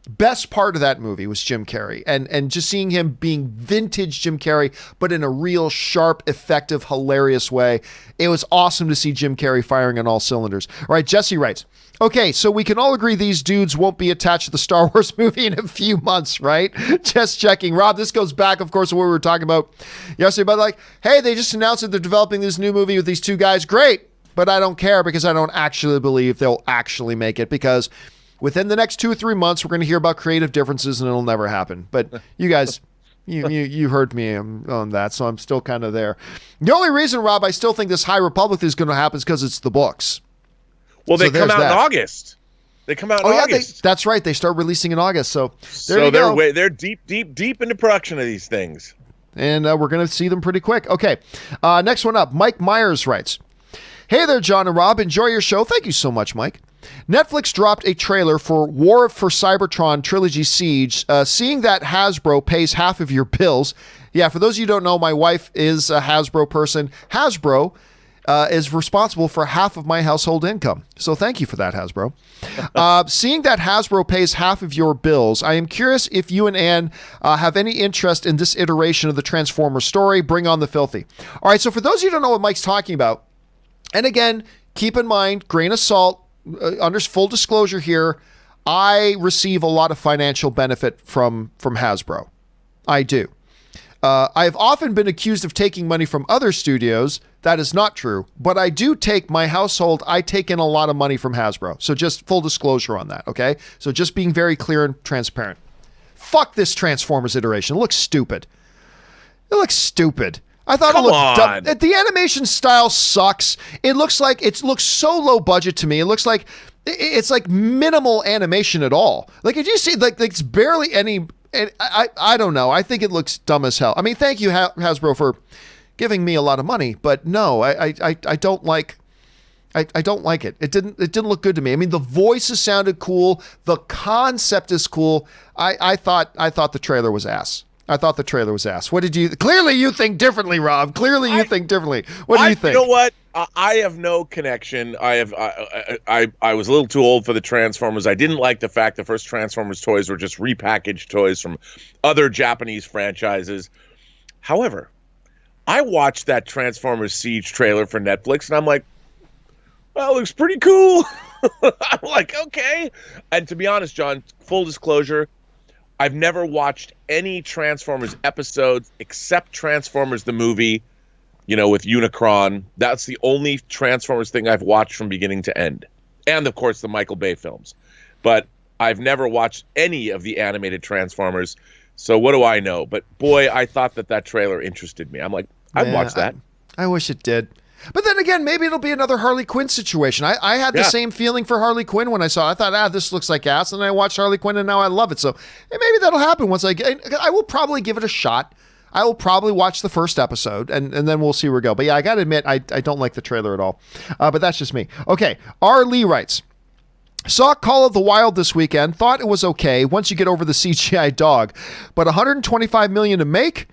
Best part of that movie was Jim Carrey, and just seeing him being vintage Jim Carrey, but in a real sharp, effective, hilarious way. It was awesome to see Jim Carrey firing on all cylinders. All right, Jesse writes, okay, so we can all agree these dudes won't be attached to the Star Wars movie in a few months, right? Just checking. Rob, this goes back, of course, to what we were talking about yesterday, but like, hey, they just announced that they're developing this new movie with these two guys. Great, but I don't care because I don't actually believe they'll actually make it, because within the next 2 or 3 months, we're going to hear about creative differences and it'll never happen. But you guys, you heard me on that, so I'm still kind of there. The only reason, Rob, I still think this High Republic is going to happen is because it's the books. Well, they come out in August. They come out in August. That's right. They start releasing in August. So there you go. They're deep into production of these things. And we're going to see them pretty quick. Okay. Next one up. Mike Myers writes, hey there, John and Rob. Enjoy your show. Thank you so much, Mike. Netflix dropped a trailer for War for Cybertron Trilogy Siege. Seeing that Hasbro pays half of your bills. Yeah, for those of you who don't know, my wife is a Hasbro person. Hasbro is responsible for half of my household income. So thank you for that, Hasbro. Seeing that Hasbro pays half of your bills, I am curious if you and Ann have any interest in this iteration of the Transformers story. Bring on the filthy. All right, so for those of you who don't know what Mike's talking about, and again, keep in mind, grain of salt, under full disclosure here, I receive a lot of financial benefit from Hasbro. I do. I've often been accused of taking money from other studios. That is not true, but I do take my household. I take in a lot of money from Hasbro. So just full disclosure on that. Okay. So just being very clear and transparent. Fuck this Transformers iteration. It looks stupid. I thought it looked dumb. The animation style sucks. It looks so low budget to me. It looks like it's like minimal animation at all. Like, did you see, like it's barely any, I don't know. I think it looks dumb as hell. I mean, thank you, Hasbro, for giving me a lot of money, but no, I don't like, I don't like it. It didn't look good to me. I mean, the voices sounded cool. The concept is cool. I thought the trailer was ass. What did you? Clearly, you think differently, Rob. Clearly, you think differently. What do you think? You know what? I have no connection. I was a little too old for the Transformers. I didn't like the fact the first Transformers toys were just repackaged toys from other Japanese franchises. However, I watched that Transformers Siege trailer for Netflix, and I'm like, well, it looks pretty cool. I'm like, okay. And to be honest, John, full disclosure, I've never watched any Transformers episodes except Transformers the movie, with Unicron. That's the only Transformers thing I've watched from beginning to end. And, of course, the Michael Bay films. But I've never watched any of the animated Transformers, so what do I know? But, boy, I thought that trailer interested me. I'm like, I'd watch that. I wish it did. But then again, maybe it'll be another Harley Quinn situation. I had the same feeling for Harley Quinn when I saw it. I thought, this looks like ass, and I watched Harley Quinn, and now I love it. So maybe that'll happen once I will probably give it a shot. I will probably watch the first episode, and then we'll see where we go. But yeah, I got to admit, I don't like the trailer at all. But that's just me. Okay, R. Lee writes, saw Call of the Wild this weekend, thought it was okay once you get over the CGI dog, but $125 million to make?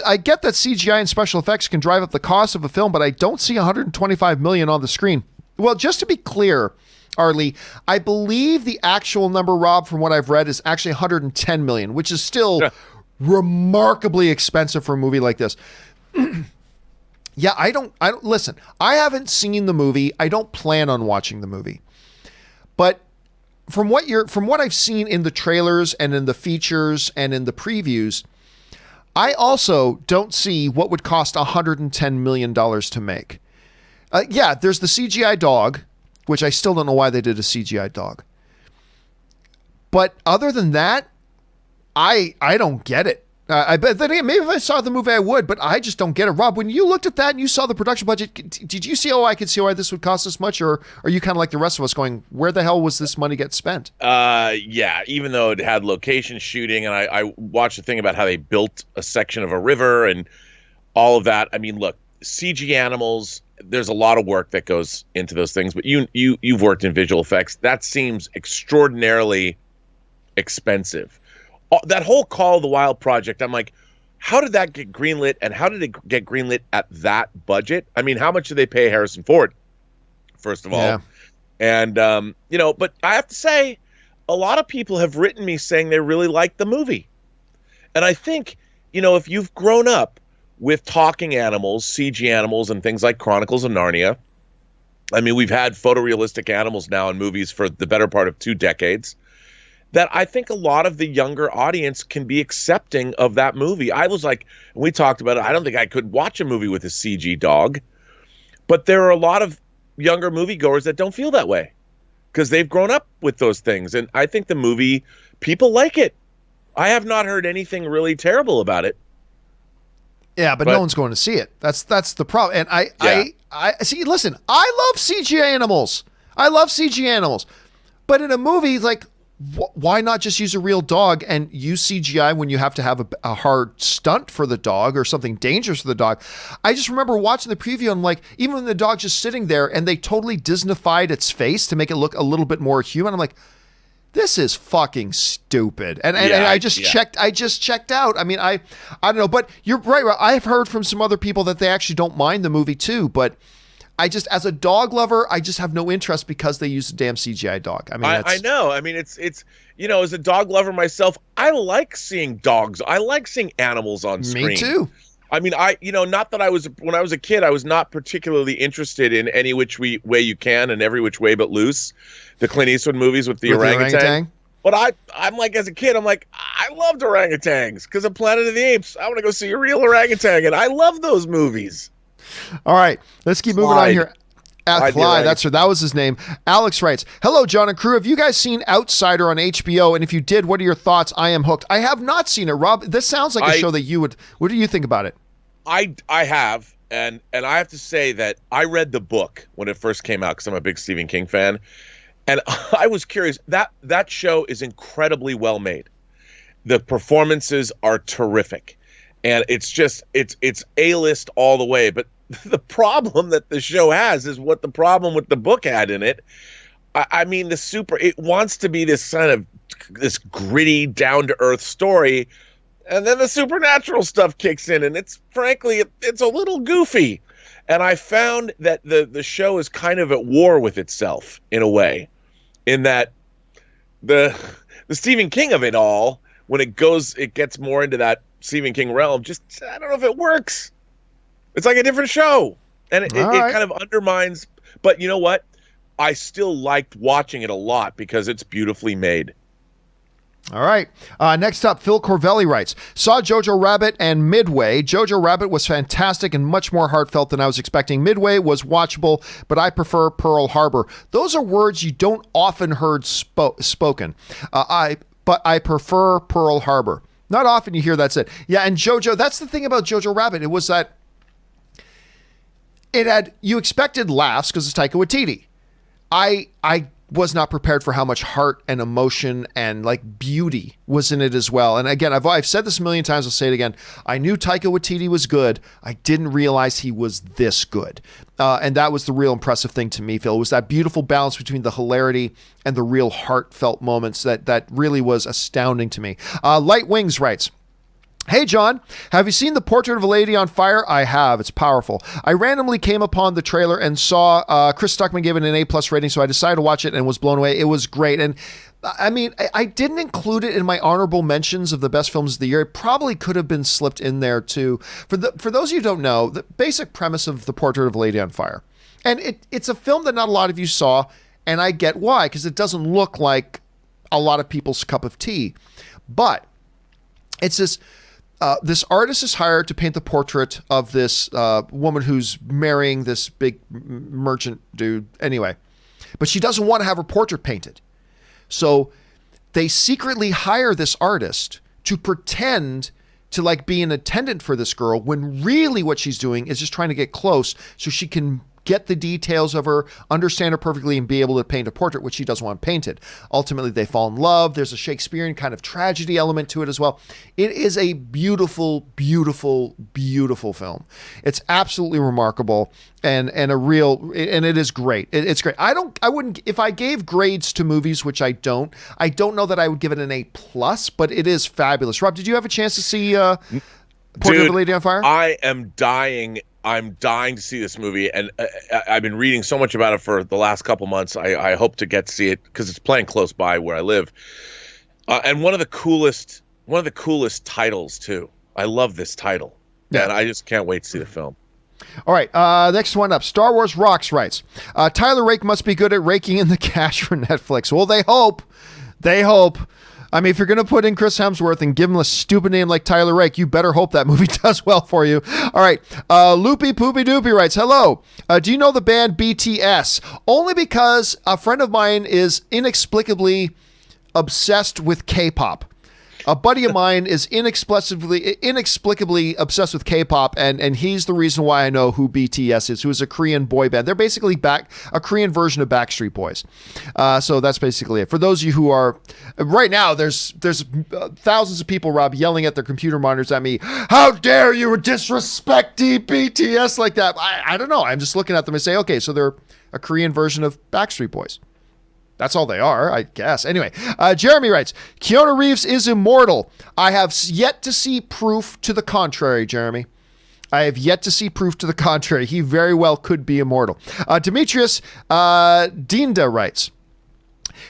I get that CGI and special effects can drive up the cost of a film, but I don't see $125 million on the screen. Well, just to be clear, Arlie, I believe the actual number, Rob, from what I've read, is actually $110 million, which is still remarkably expensive for a movie like this. Yeah, I don't listen. I haven't seen the movie. I don't plan on watching the movie. But from what I've seen in the trailers and in the features and in the previews, I also don't see what would cost $110 million to make. Yeah, there's the CGI dog, which I still don't know why they did a CGI dog. But other than that, I don't get it. I bet that maybe if I saw the movie I would, but I just don't get it. Rob, when you looked at that and you saw the production budget, did you see, I could see why this would cost this much? Or are you kind of like the rest of us going, where the hell was this money get spent? Yeah, even though it had location shooting, and I watched a thing about how they built a section of a river and all of that. I mean, look, CG animals, there's a lot of work that goes into those things, but you've worked in visual effects. That seems extraordinarily expensive. That whole Call of the Wild project, I'm like, how did that get greenlit, and how did it get greenlit at that budget? I mean, how much did they pay Harrison Ford, first of all? Yeah. And, but I have to say, a lot of people have written me saying they really liked the movie. And I think, if you've grown up with talking animals, CG animals, and things like Chronicles of Narnia, I mean, we've had photorealistic animals now in movies for the better part of 2 decades, that I think a lot of the younger audience can be accepting of that movie. I was like, we talked about it, I don't think I could watch a movie with a CG dog, but there are a lot of younger moviegoers that don't feel that way because they've grown up with those things. And I think the movie, people like it. I have not heard anything really terrible about it. Yeah, but no one's going to see it. That's the problem. And I see, listen, I love CG animals. But in a movie, like, why not just use a real dog and use CGI when you have to have a hard stunt for the dog or something dangerous for the dog? I just remember watching the preview and I'm like, even when the dog's just sitting there and they totally Disneyfied its face to make it look a little bit more human, I'm like, this is fucking stupid. And I just checked out. I mean, I don't know, but you're right. I've heard from some other people that they actually don't mind the movie too, but I just, as a dog lover, I just have no interest because they use a damn CGI dog. I mean, I know. I mean, it's as a dog lover myself, I like seeing dogs. I like seeing animals on screen. Me too. I mean, not that when I was a kid, I was not particularly interested in Any Which Way You Can and Every Which Way But Loose, the Clint Eastwood movies with the orangutan. But I'm like, as a kid, I'm like, I loved orangutans because of Planet of the Apes. I want to go see a real orangutan, and I love those movies. All right, let's keep moving on here. Clyde, that was his name. Alex writes, hello, John and crew. Have you guys seen Outsider on HBO? And if you did, what are your thoughts? I am hooked. I have not seen it, Rob. This sounds like a show that you would. What do you think about it? I have, and I have to say that I read the book when it first came out because I'm a big Stephen King fan, and I was curious. That show is incredibly well made. The performances are terrific, and it's A-list all the way. But the problem that the show has is what the problem with the book had in it. I mean, it wants to be this kind of this gritty, down-to-earth story, and then the supernatural stuff kicks in, and it's a little goofy. And I found that the show is kind of at war with itself in a way, in that the Stephen King of it all, when it gets more into that Stephen King realm, I don't know if it works. It's like a different show, and it kind of undermines. But you know what? I still liked watching it a lot because it's beautifully made. All right. Next up, Phil Corvelli writes, saw Jojo Rabbit and Midway. Jojo Rabbit was fantastic and much more heartfelt than I was expecting. Midway was watchable, but I prefer Pearl Harbor. Those are words you don't often heard spoken. But I prefer Pearl Harbor. Not often you hear that said. Yeah, and Jojo, that's the thing about Jojo Rabbit. It was that you expected laughs because it's Taika Waititi. I was not prepared for how much heart and emotion and like beauty was in it as well. And again, I've said this a million times. I'll say it again. I knew Taika Waititi was good. I didn't realize he was this good. And that was the real impressive thing to me, Phil. It was that beautiful balance between the hilarity and the real heartfelt moments that really was astounding to me. Light Wings writes, hey, John, have you seen The Portrait of a Lady on Fire? I have. It's powerful. I randomly came upon the trailer and saw Chris Stuckman give it an A+ rating, so I decided to watch it and was blown away. It was great. And I mean, I didn't include it in my honorable mentions of the best films of the year. It probably could have been slipped in there too. For those of you who don't know, the basic premise of The Portrait of a Lady on Fire, and it's a film that not a lot of you saw, and I get why, because it doesn't look like a lot of people's cup of tea. But it's this artist is hired to paint the portrait of this woman who's marrying this big merchant dude anyway. But she doesn't want to have her portrait painted. So they secretly hire this artist to pretend to like be an attendant for this girl when really what she's doing is just trying to get close so she can get the details of her, understand her perfectly, and be able to paint a portrait, which she doesn't want painted. Ultimately, they fall in love. There's a Shakespearean kind of tragedy element to it as well. It is a beautiful, beautiful, beautiful film. It's absolutely remarkable and it is great. It's great. I wouldn't, if I gave grades to movies, which I don't know that I would give it an A+, but it is fabulous. Rob, did you have a chance to see Portrait of a Lady on Fire? I am dying. I'm dying to see this movie, and I've been reading so much about it for the last couple months. I hope to get to see it because it's playing close by where I live. And one of the coolest titles too. I love this title, and I just can't wait to see the film. All right, next one up. Star Wars Rocks writes, Tyler Rake must be good at raking in the cash for Netflix. Well, they hope. I mean, if you're going to put in Chris Hemsworth and give him a stupid name like Tyler Rake, you better hope that movie does well for you. All right. Loopy Poopy Doopy writes, hello. Do you know the band BTS? Only because a friend of mine is inexplicably obsessed with K-pop. A buddy of mine is inexplicably obsessed with K-pop, and he's the reason why I know who BTS is, who is a Korean boy band. They're basically a Korean version of Backstreet Boys. So that's basically it. For those of you who are right now, there's thousands of people, Rob, yelling at their computer monitors at me. How dare you disrespect BTS like that? I don't know. I'm just looking at them and say, okay, so they're a Korean version of Backstreet Boys. That's all they are, I guess. Anyway, Jeremy writes, Keanu Reeves is immortal. I have yet to see proof to the contrary, Jeremy. I have yet to see proof to the contrary. He very well could be immortal. Demetrius Dinda writes,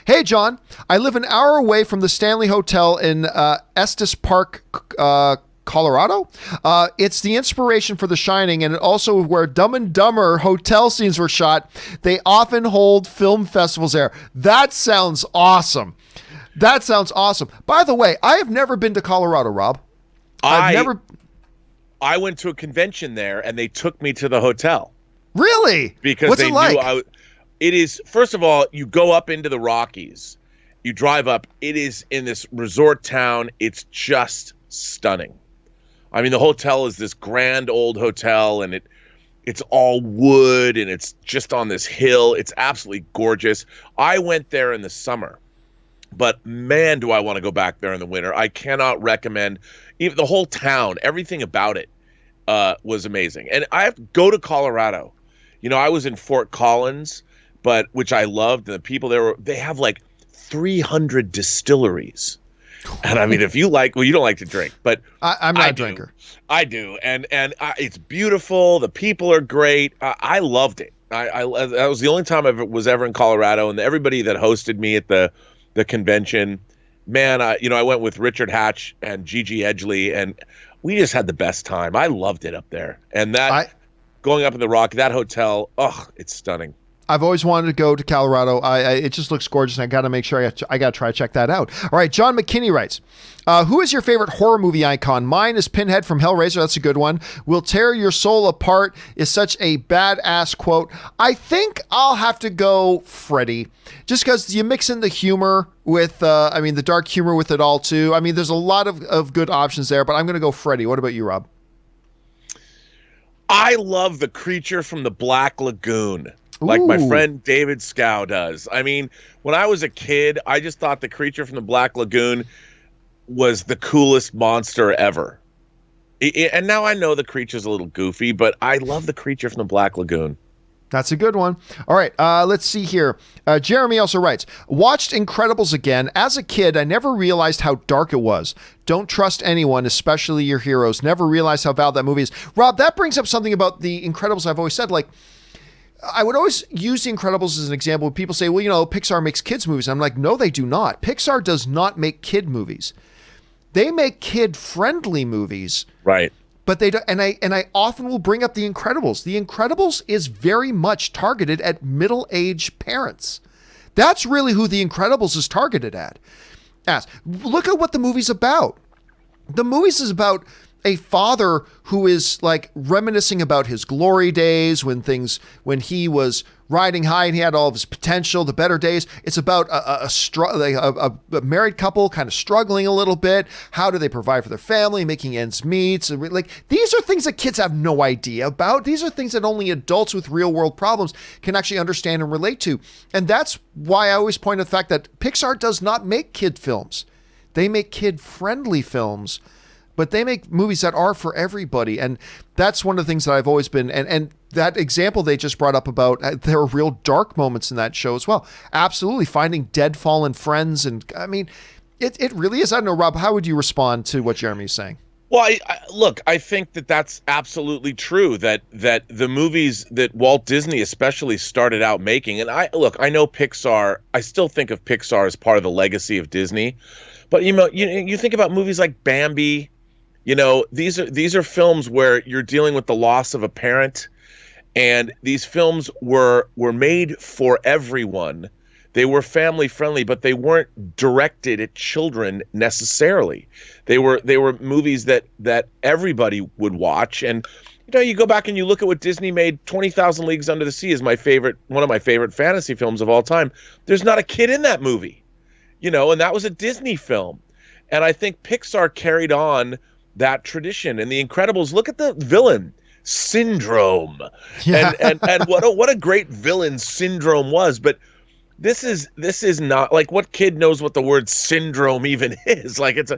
hey, John, I live an hour away from the Stanley Hotel in Estes Park, Colorado. It's the inspiration for The Shining, and also where Dumb and Dumber hotel scenes were shot. They often hold film festivals there. That sounds awesome. By the way, I have never been to Colorado, Rob. I went to a convention there, and they took me to the hotel. Really? Because what's they it like? knew it is, first of all, you go up into the Rockies. You drive up. It is in this resort town. It's just stunning. I mean, the hotel is this grand old hotel, and it's all wood, and it's just on this hill. It's absolutely gorgeous. I went there in the summer, but man, do I want to go back there in the winter. I cannot recommend even the whole town. Everything about it was amazing. And I have to go to Colorado. You know, I was in Fort Collins, which I loved. And the people there, they have like 300 distilleries. And I mean, if you like, well, you don't like to drink, but I'm not a drinker. I do. And it's beautiful. The people are great. I loved it. That was the only time I was ever in Colorado, and everybody that hosted me at the convention, man, I went with Richard Hatch and Gigi Edgley, and we just had the best time. I loved it up there. And going up in the Rock, that hotel, it's stunning. I've always wanted to go to Colorado. It just looks gorgeous, and I got to make sure I got to try to check that out. All right, John McKinney writes, who is your favorite horror movie icon? Mine is Pinhead from Hellraiser. That's a good one. Will tear your soul apart is such a badass quote. I think I'll have to go Freddy, just because you mix in the humor with, the dark humor with it all too. I mean, there's a lot of good options there, but I'm going to go Freddy. What about you, Rob? I love the creature from the Black Lagoon, like my friend David Scow does. I mean, when I was a kid, I just thought the creature from the Black Lagoon was the coolest monster ever. And now I know the creature's a little goofy, but I love the creature from the Black Lagoon. That's a good one. All right, let's see here. Jeremy also writes, watched Incredibles again. As a kid, I never realized how dark it was. Don't trust anyone, especially your heroes. Never realized how valid that movie is. Rob, that brings up something about the Incredibles I've always said. Like, I would always use the Incredibles as an example. People say, well, Pixar makes kids movies. I'm like, no, they do not. Pixar does not make kid movies. They make kid-friendly movies. Right. But they don't, and I often will bring up The Incredibles. The Incredibles is very much targeted at middle-aged parents. That's really who The Incredibles is targeted at. Look at what the movie's about. The movie is about a father who is like reminiscing about his glory days when he was riding high and he had all of his potential, the better days. It's about a married couple kind of struggling a little bit. How do they provide for their family, making ends meet? So, like, these are things that kids have no idea about. These are things that only adults with real world problems can actually understand and relate to. And that's why I always point to the fact that Pixar does not make kid films. They make kid-friendly films, but they make movies that are for everybody. And that's one of the things that I've always been, and that example they just brought up about, there are real dark moments in that show as well. Absolutely. Finding dead fallen friends. And I mean, it really is. I don't know, Rob, how would you respond to what Jeremy's saying? Well, I think that's absolutely true, that the movies that Walt Disney especially started out making, and I know Pixar, I still think of Pixar as part of the legacy of Disney, but you think about movies like Bambi. These are films where you're dealing with the loss of a parent, and these films were made for everyone. They were family friendly, but they weren't directed at children necessarily. They were movies that everybody would watch. And you go back and you look at what Disney made. 20,000 Leagues Under the Sea is one of my favorite fantasy films of all time. There's not a kid in that movie, and that was a Disney film. And I think Pixar carried on that tradition. And The Incredibles, look at the villain, Syndrome. Yeah. And what a great villain Syndrome was. But this is not, like, what kid knows what the word syndrome even is? Like, it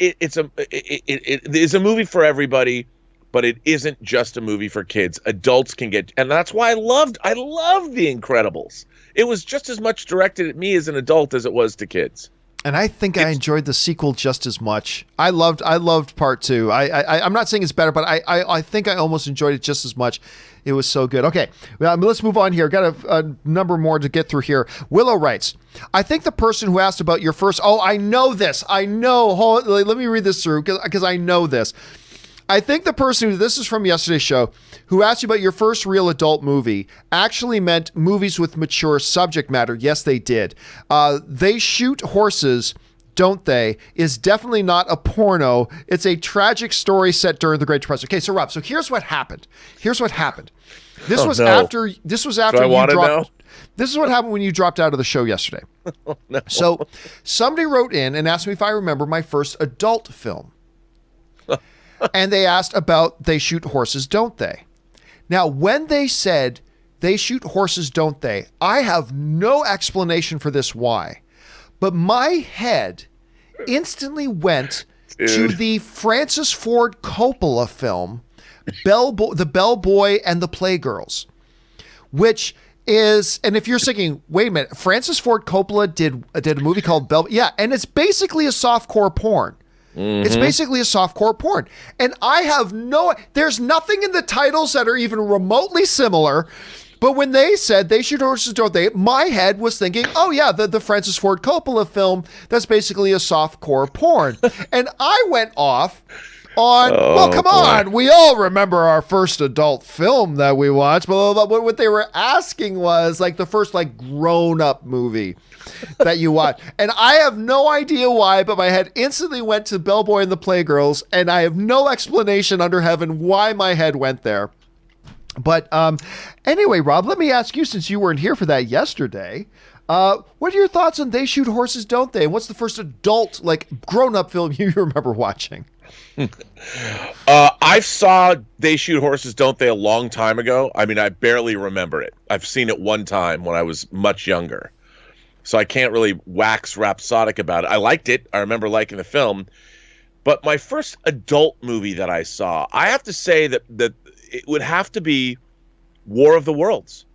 is a movie for everybody, but it isn't just a movie for kids. Adults can get, and that's why I loved The Incredibles. It was just as much directed at me as an adult as it was to kids. And I think I enjoyed the sequel just as much. I loved part 2. I'm not saying it's better, but I think I almost enjoyed it just as much. It was so good. Okay, let's move on here. Got a number more to get through here. Willow writes, I think the person who asked about your first... Oh, I know this. I know. Let me read this through because I know this. I think the person this is from yesterday's show, who asked you about your first real adult movie actually meant movies with mature subject matter. Yes, they did. They Shoot Horses, Don't They? Is definitely not a porno. It's a tragic story set during the Great Depression. Okay, so Rob, here's what happened. This was after you dropped. This is what happened when you dropped out of the show yesterday. Oh, no. So somebody wrote in and asked me if I remember my first adult film. And they asked about They Shoot Horses, Don't They? Now, when they said They Shoot Horses, Don't They? I have no explanation for this why. But my head instantly went to the Francis Ford Coppola film, The Bellboy and the Playgirls, which is, and if you're thinking, wait a minute, Francis Ford Coppola did a movie called Yeah, and it's basically a softcore porn. Mm-hmm. It's basically a softcore porn. And there's nothing in the titles that are even remotely similar. But when they said They Shoot Horses, Don't They? My head was thinking, oh yeah, the Francis Ford Coppola film, that's basically a softcore porn. And I went off Well, come boy. on. We all remember our first adult film that we watched, but what they were asking was like the first like grown-up movie that you watched. And I have no idea why, but my head instantly went to Bellboy and the Playgirls, and I have no explanation under heaven why my head went there. But anyway, Rob, let me ask you, since you weren't here for that yesterday, what are your thoughts on They Shoot Horses, Don't They? What's the first adult, like, grown-up film you remember watching? I saw They Shoot Horses, Don't They a long time ago. I mean, I barely remember it. I've seen it one time when I was much younger. So I can't really wax rhapsodic about it. I liked it. I remember liking the film. But my first adult movie that I saw, I have to say that it would have to be War of the Worlds.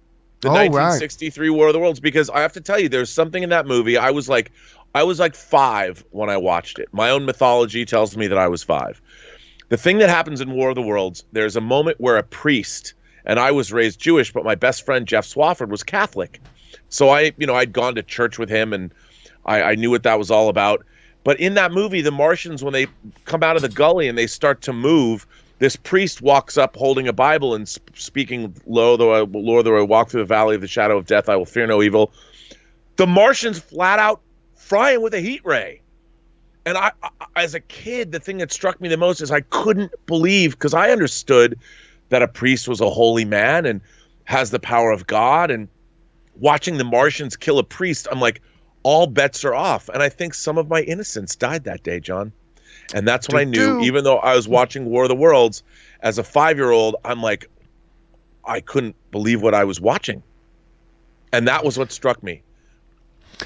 The 1963 War of the Worlds, because I have to tell you, there's something in that movie. I was like 5 when I watched it. My own mythology tells me that I was 5. The thing that happens in War of the Worlds, there's a moment where a priest, and I was raised Jewish, but my best friend Jeff Swafford was Catholic. So I'd gone to church with him, and I knew what that was all about. But in that movie, the Martians, when they come out of the gully and they start to move, this priest walks up holding a Bible and speaking, Lord, though I walk through the valley of the shadow of death, I will fear no evil. The Martians flat out fry him with a heat ray. And I, as a kid, the thing that struck me the most is I couldn't believe, because I understood that a priest was a holy man and has the power of God. And watching the Martians kill a priest, I'm like, all bets are off. And I think some of my innocence died that day, John. And that's when I knew, even though I was watching War of the Worlds, as a 5-year-old, I'm like, I couldn't believe what I was watching. And that was what struck me.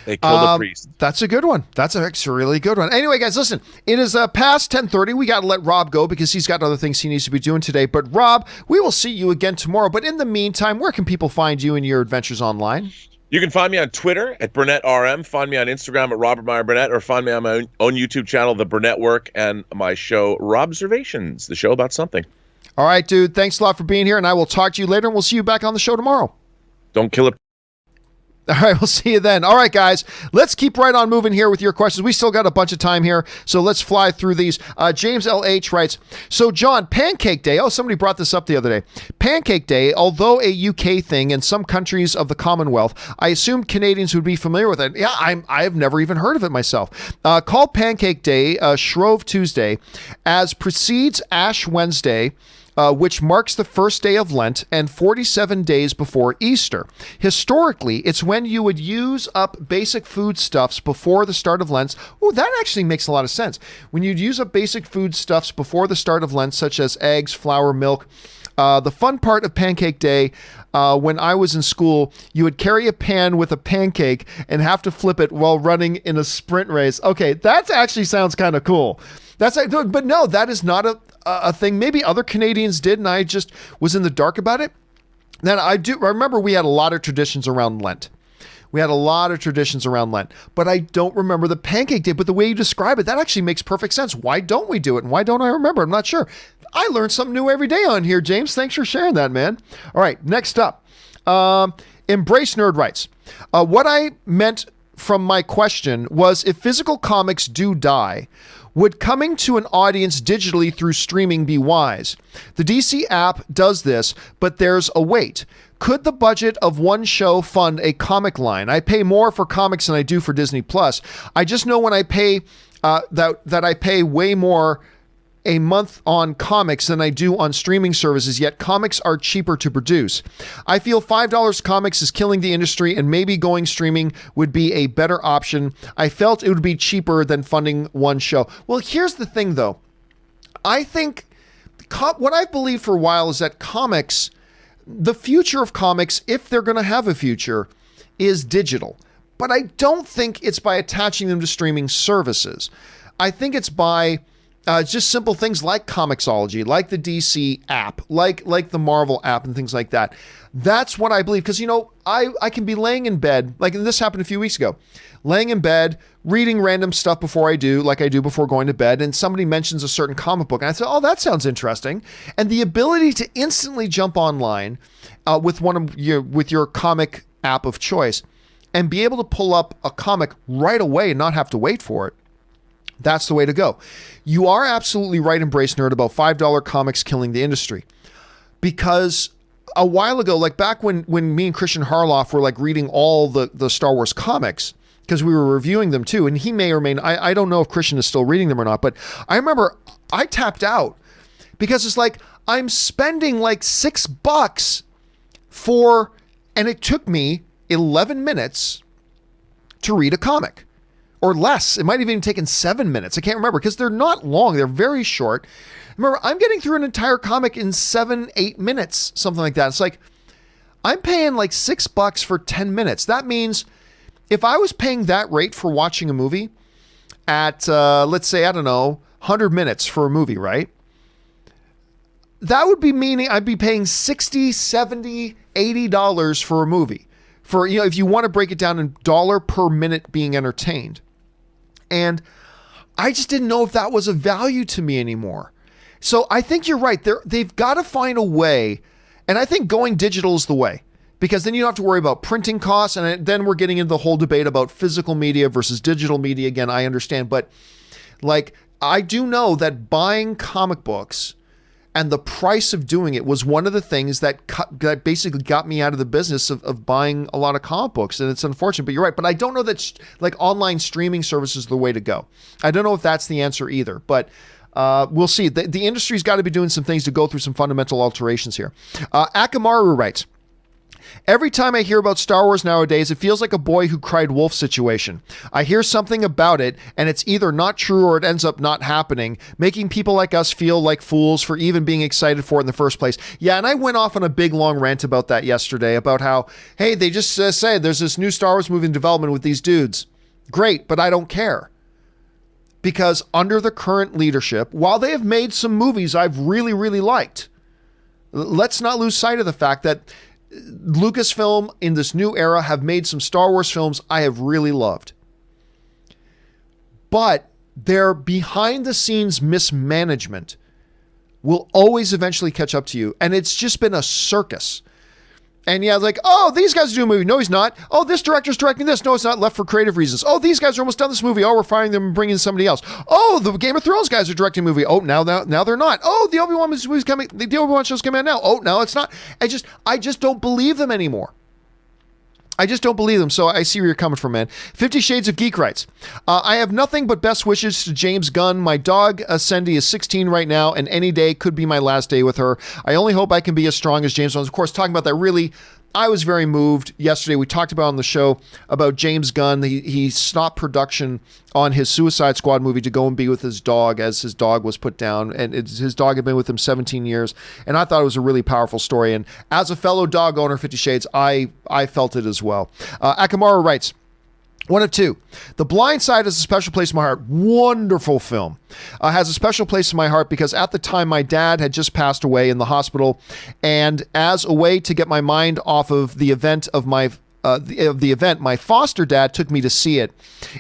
They killed a priest. That's a good one. That's a really good one. Anyway, guys, listen, it is past 10:30. We got to let Rob go because he's got other things he needs to be doing today. But Rob, we will see you again tomorrow. But in the meantime, where can people find you and your adventures online? You can find me on Twitter at BurnettRM, find me on Instagram at Robert Meyer Burnett, or find me on my own YouTube channel, The Burnett Work, and my show, Robservations, the show about something. All right, dude. Thanks a lot for being here, and I will talk to you later, and we'll see you back on the show tomorrow. Don't kill it. All right, we'll see you then. All right, guys, let's keep right on moving here with your questions. We still got a bunch of time here, so let's fly through these. James L.H. writes, so John, Pancake Day. Oh, somebody brought this up the other day. Pancake Day, although a UK thing in some countries of the Commonwealth, I assumed Canadians would be familiar with it. Yeah, I've never even heard of it myself. Called Pancake Day, Shrove Tuesday, as precedes Ash Wednesday, which marks the first day of Lent and 47 days before Easter. Historically, it's when you would use up basic foodstuffs before the start of Lent. Oh, that actually makes a lot of sense. When you'd use up basic foodstuffs before the start of Lent, such as eggs, flour, milk. The fun part of Pancake Day, when I was in school, you would carry a pan with a pancake and have to flip it while running in a sprint race. Okay, that actually sounds kind of cool. But no, that is not a thing. Maybe other Canadians did, and I just was in the dark about it. Then I remember we had a lot of traditions around Lent. But I don't remember the Pancake Day. But the way you describe it, that actually makes perfect sense. Why don't we do it? And why don't I remember? I'm not sure. I learn something new every day on here, James. Thanks for sharing that, man. All right, next up. Embrace Nerd writes, what I meant from my question was, if physical comics do die, would coming to an audience digitally through streaming be wise? The DC app does this, but there's a wait. Could the budget of one show fund a comic line? I pay more for comics than I do for Disney Plus. I just know when I pay that I pay way more a month on comics than I do on streaming services, yet comics are cheaper to produce. I feel $5 comics is killing the industry, and maybe going streaming would be a better option. I felt it would be cheaper than funding one show. Well, here's the thing, though. I think what I've believed for a while is that comics, the future of comics, if they're going to have a future, is digital. But I don't think it's by attaching them to streaming services. I think it's by just simple things like Comixology, like the DC app, like the Marvel app and things like that. That's what I believe. Because, I can be laying in bed, like this happened a few weeks ago, laying in bed, reading random stuff before I do before going to bed, and somebody mentions a certain comic book, and I say, oh, that sounds interesting. And the ability to instantly jump online with your comic app of choice and be able to pull up a comic right away and not have to wait for it, That's the way to go. You are absolutely right, Embrace Nerd, about $5 comics killing the industry. Because a while ago, like back when me and Christian Harloff were like reading all the Star Wars comics, because we were reviewing them too, and he may or may not, I don't know if Christian is still reading them or not, but I remember I tapped out because it's like, I'm spending like $6 for, and it took me 11 minutes to read a comic. Or less. It might have even taken 7 minutes. I can't remember because they're not long. They're very short. Remember, I'm getting through an entire comic in 7-8 minutes, something like that. It's like, I'm paying like $6 for 10 minutes. That means if I was paying that rate for watching a movie at, let's say, I don't know, 100 minutes for a movie, right? That would be meaning I'd be paying $60, $70, $80 for a movie. For, you know, if you want to break it down in dollar per minute being entertained. And I just didn't know if that was a value to me anymore. So I think you're right. They've got to find a way. And I think going digital is the way, because then you don't have to worry about printing costs. And then we're getting into the whole debate about physical media versus digital media. Again, I understand. But like, I do know that buying comic books and the price of doing it was one of the things that basically got me out of the business of buying a lot of comic books. And it's unfortunate, but you're right. But I don't know that like online streaming services are the way to go. I don't know if that's the answer either, but we'll see. The industry's got to be doing some things to go through some fundamental alterations here. Akamaru writes, every time I hear about Star Wars nowadays, it feels like a boy who cried wolf situation. I hear something about it, and it's either not true or it ends up not happening, making people like us feel like fools for even being excited for it in the first place. Yeah, and I went off on a big, long rant about that yesterday, about how, hey, they just say there's this new Star Wars movie in development with these dudes. Great, but I don't care. Because under the current leadership, while they have made some movies I've really, really liked, let's not lose sight of the fact that Lucasfilm in this new era have made some Star Wars films I have really loved. But their behind the scenes mismanagement will always eventually catch up to you. And it's just been a circus. And yeah, like, oh, these guys are doing a movie. No, he's not. Oh, this director's directing this. No, it's not. Left for creative reasons. Oh, these guys are almost done this movie. Oh, we're firing them and bringing in somebody else. Oh, the Game of Thrones guys are directing a movie. Oh, now they're not. Oh, the Obi-Wan movie's coming. The Obi-Wan show's coming out now. Oh, no, it's not. I just don't believe them anymore. I just don't believe them. So I see where you're coming from, man. 50 Shades of Geek writes, I have nothing but best wishes to James Gunn. My dog, Cindy, is 16 right now, and any day could be my last day with her. I only hope I can be as strong as James was. Of course, talking about that, really, I was very moved yesterday. We talked about on the show about James Gunn. He stopped production on his Suicide Squad movie to go and be with his dog as his dog was put down. And his dog had been with him 17 years. And I thought it was a really powerful story. And as a fellow dog owner, 50 Shades, I felt it as well. Akamaru writes, one of two. The Blind Side has a special place in my heart. Wonderful film. Has a special place in my heart because at the time my dad had just passed away in the hospital, and as a way to get my mind off of the event of my my foster dad took me to see it.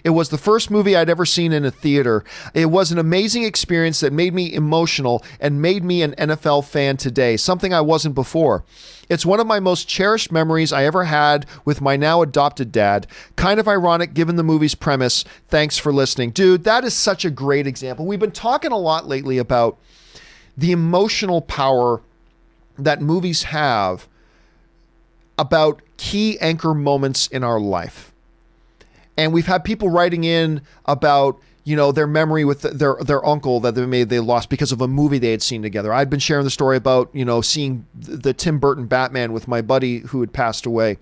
It was the first movie I'd ever seen in a theater. It was an amazing experience that made me emotional and made me an NFL fan today, something I wasn't before. It's one of my most cherished memories I ever had with my now adopted dad. Kind of ironic given the movie's premise. Thanks for listening. Dude, that is such a great example. We've been talking a lot lately about the emotional power that movies have about key anchor moments in our life. And we've had people writing in about, you know, their memory with their uncle that they lost because of a movie they had seen together. I'd been sharing the story about, you know, seeing the Tim Burton Batman with my buddy who had passed away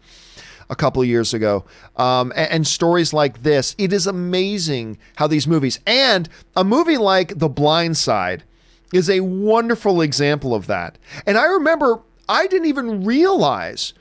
a couple of years ago. And stories like this. It is amazing how these movies, and a movie like The Blind Side is a wonderful example of that. And I remember I didn't even realize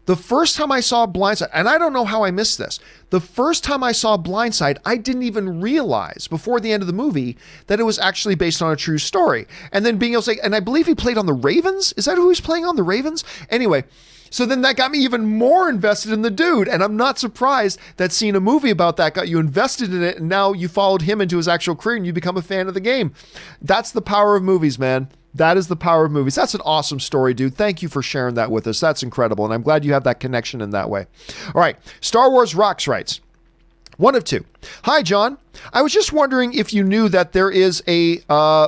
the first time I saw Blindside, and I don't know how I missed this, the first time I saw Blindside, I didn't even realize before the end of the movie that it was actually based on a true story. And then being able to say, and I believe he played on the Ravens? Is that who he's playing on, the Ravens? Anyway, so then that got me even more invested in the dude. And I'm not surprised that seeing a movie about that got you invested in it, and now you followed him into his actual career and you become a fan of the game. That's the power of movies, man. That is the power of movies. That's an awesome story, dude. Thank you for sharing that with us. That's incredible. And I'm glad you have that connection in that way. All right. Star Wars Rocks writes, One of two. Hi, John. I was just wondering if you knew that there is a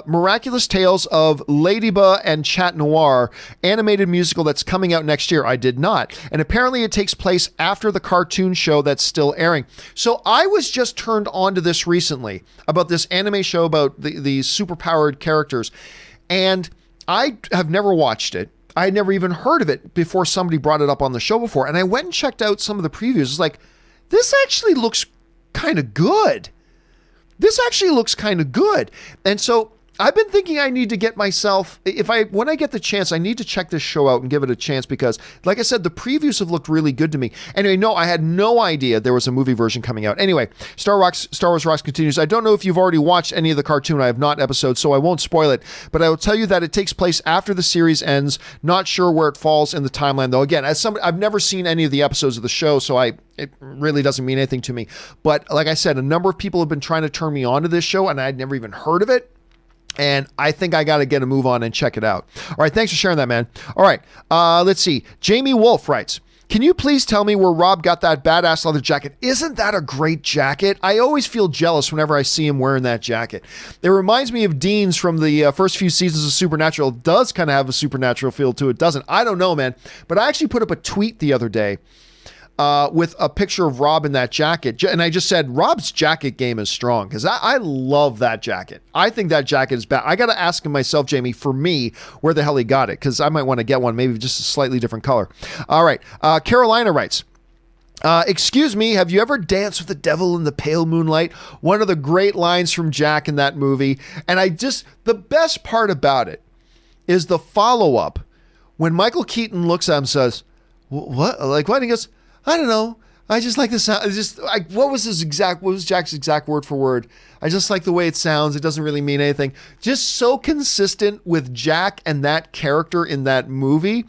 Miraculous Tales of Ladybug and Chat Noir animated musical that's coming out next year. I did not. And apparently it takes place after the cartoon show that's still airing. So I was just turned on to this recently about this anime show about these superpowered characters. And I have never watched it. I had never even heard of it before somebody brought it up on the show before. And I went and checked out some of the previews. It's like, this actually looks kind of good. And so I've been thinking I need to get myself, when I get the chance, I need to check this show out and give it a chance because, like I said, the previews have looked really good to me. Anyway, no, I had no idea there was a movie version coming out. Anyway, Star Wars Rocks continues. I don't know if you've already watched any of the cartoon. I have not episodes, so I won't spoil it. But I will tell you that it takes place after the series ends. Not sure where it falls in the timeline, though. Again, as somebody, I've never seen any of the episodes of the show, so it really doesn't mean anything to me. But like I said, a number of people have been trying to turn me on to this show, and I'd never even heard of it. And I think I got to get a move on and check it out. All right. Thanks for sharing that, man. All right. Let's see. Jamie Wolf writes, can you please tell me where Rob got that badass leather jacket? Isn't that a great jacket? I always feel jealous whenever I see him wearing that jacket. It reminds me of Dean's from the first few seasons of Supernatural. It does kind of have a supernatural feel to it, doesn't? I don't know, man. But I actually put up a tweet the other day with a picture of Rob in that jacket. And I just said, Rob's jacket game is strong because I love that jacket. I think that jacket is bad. I got to ask him myself, Jamie, for me, where the hell he got it because I might want to get one, maybe just a slightly different color. All right. Carolina writes, excuse me, have you ever danced with the devil in the pale moonlight? One of the great lines from Jack in that movie. And the best part about it is the follow-up when Michael Keaton looks at him and says, what? Like what? And he goes, I don't know. I just like the sound. What was Jack's exact word for word? I just like the way it sounds. It doesn't really mean anything. Just so consistent with Jack and that character in that movie.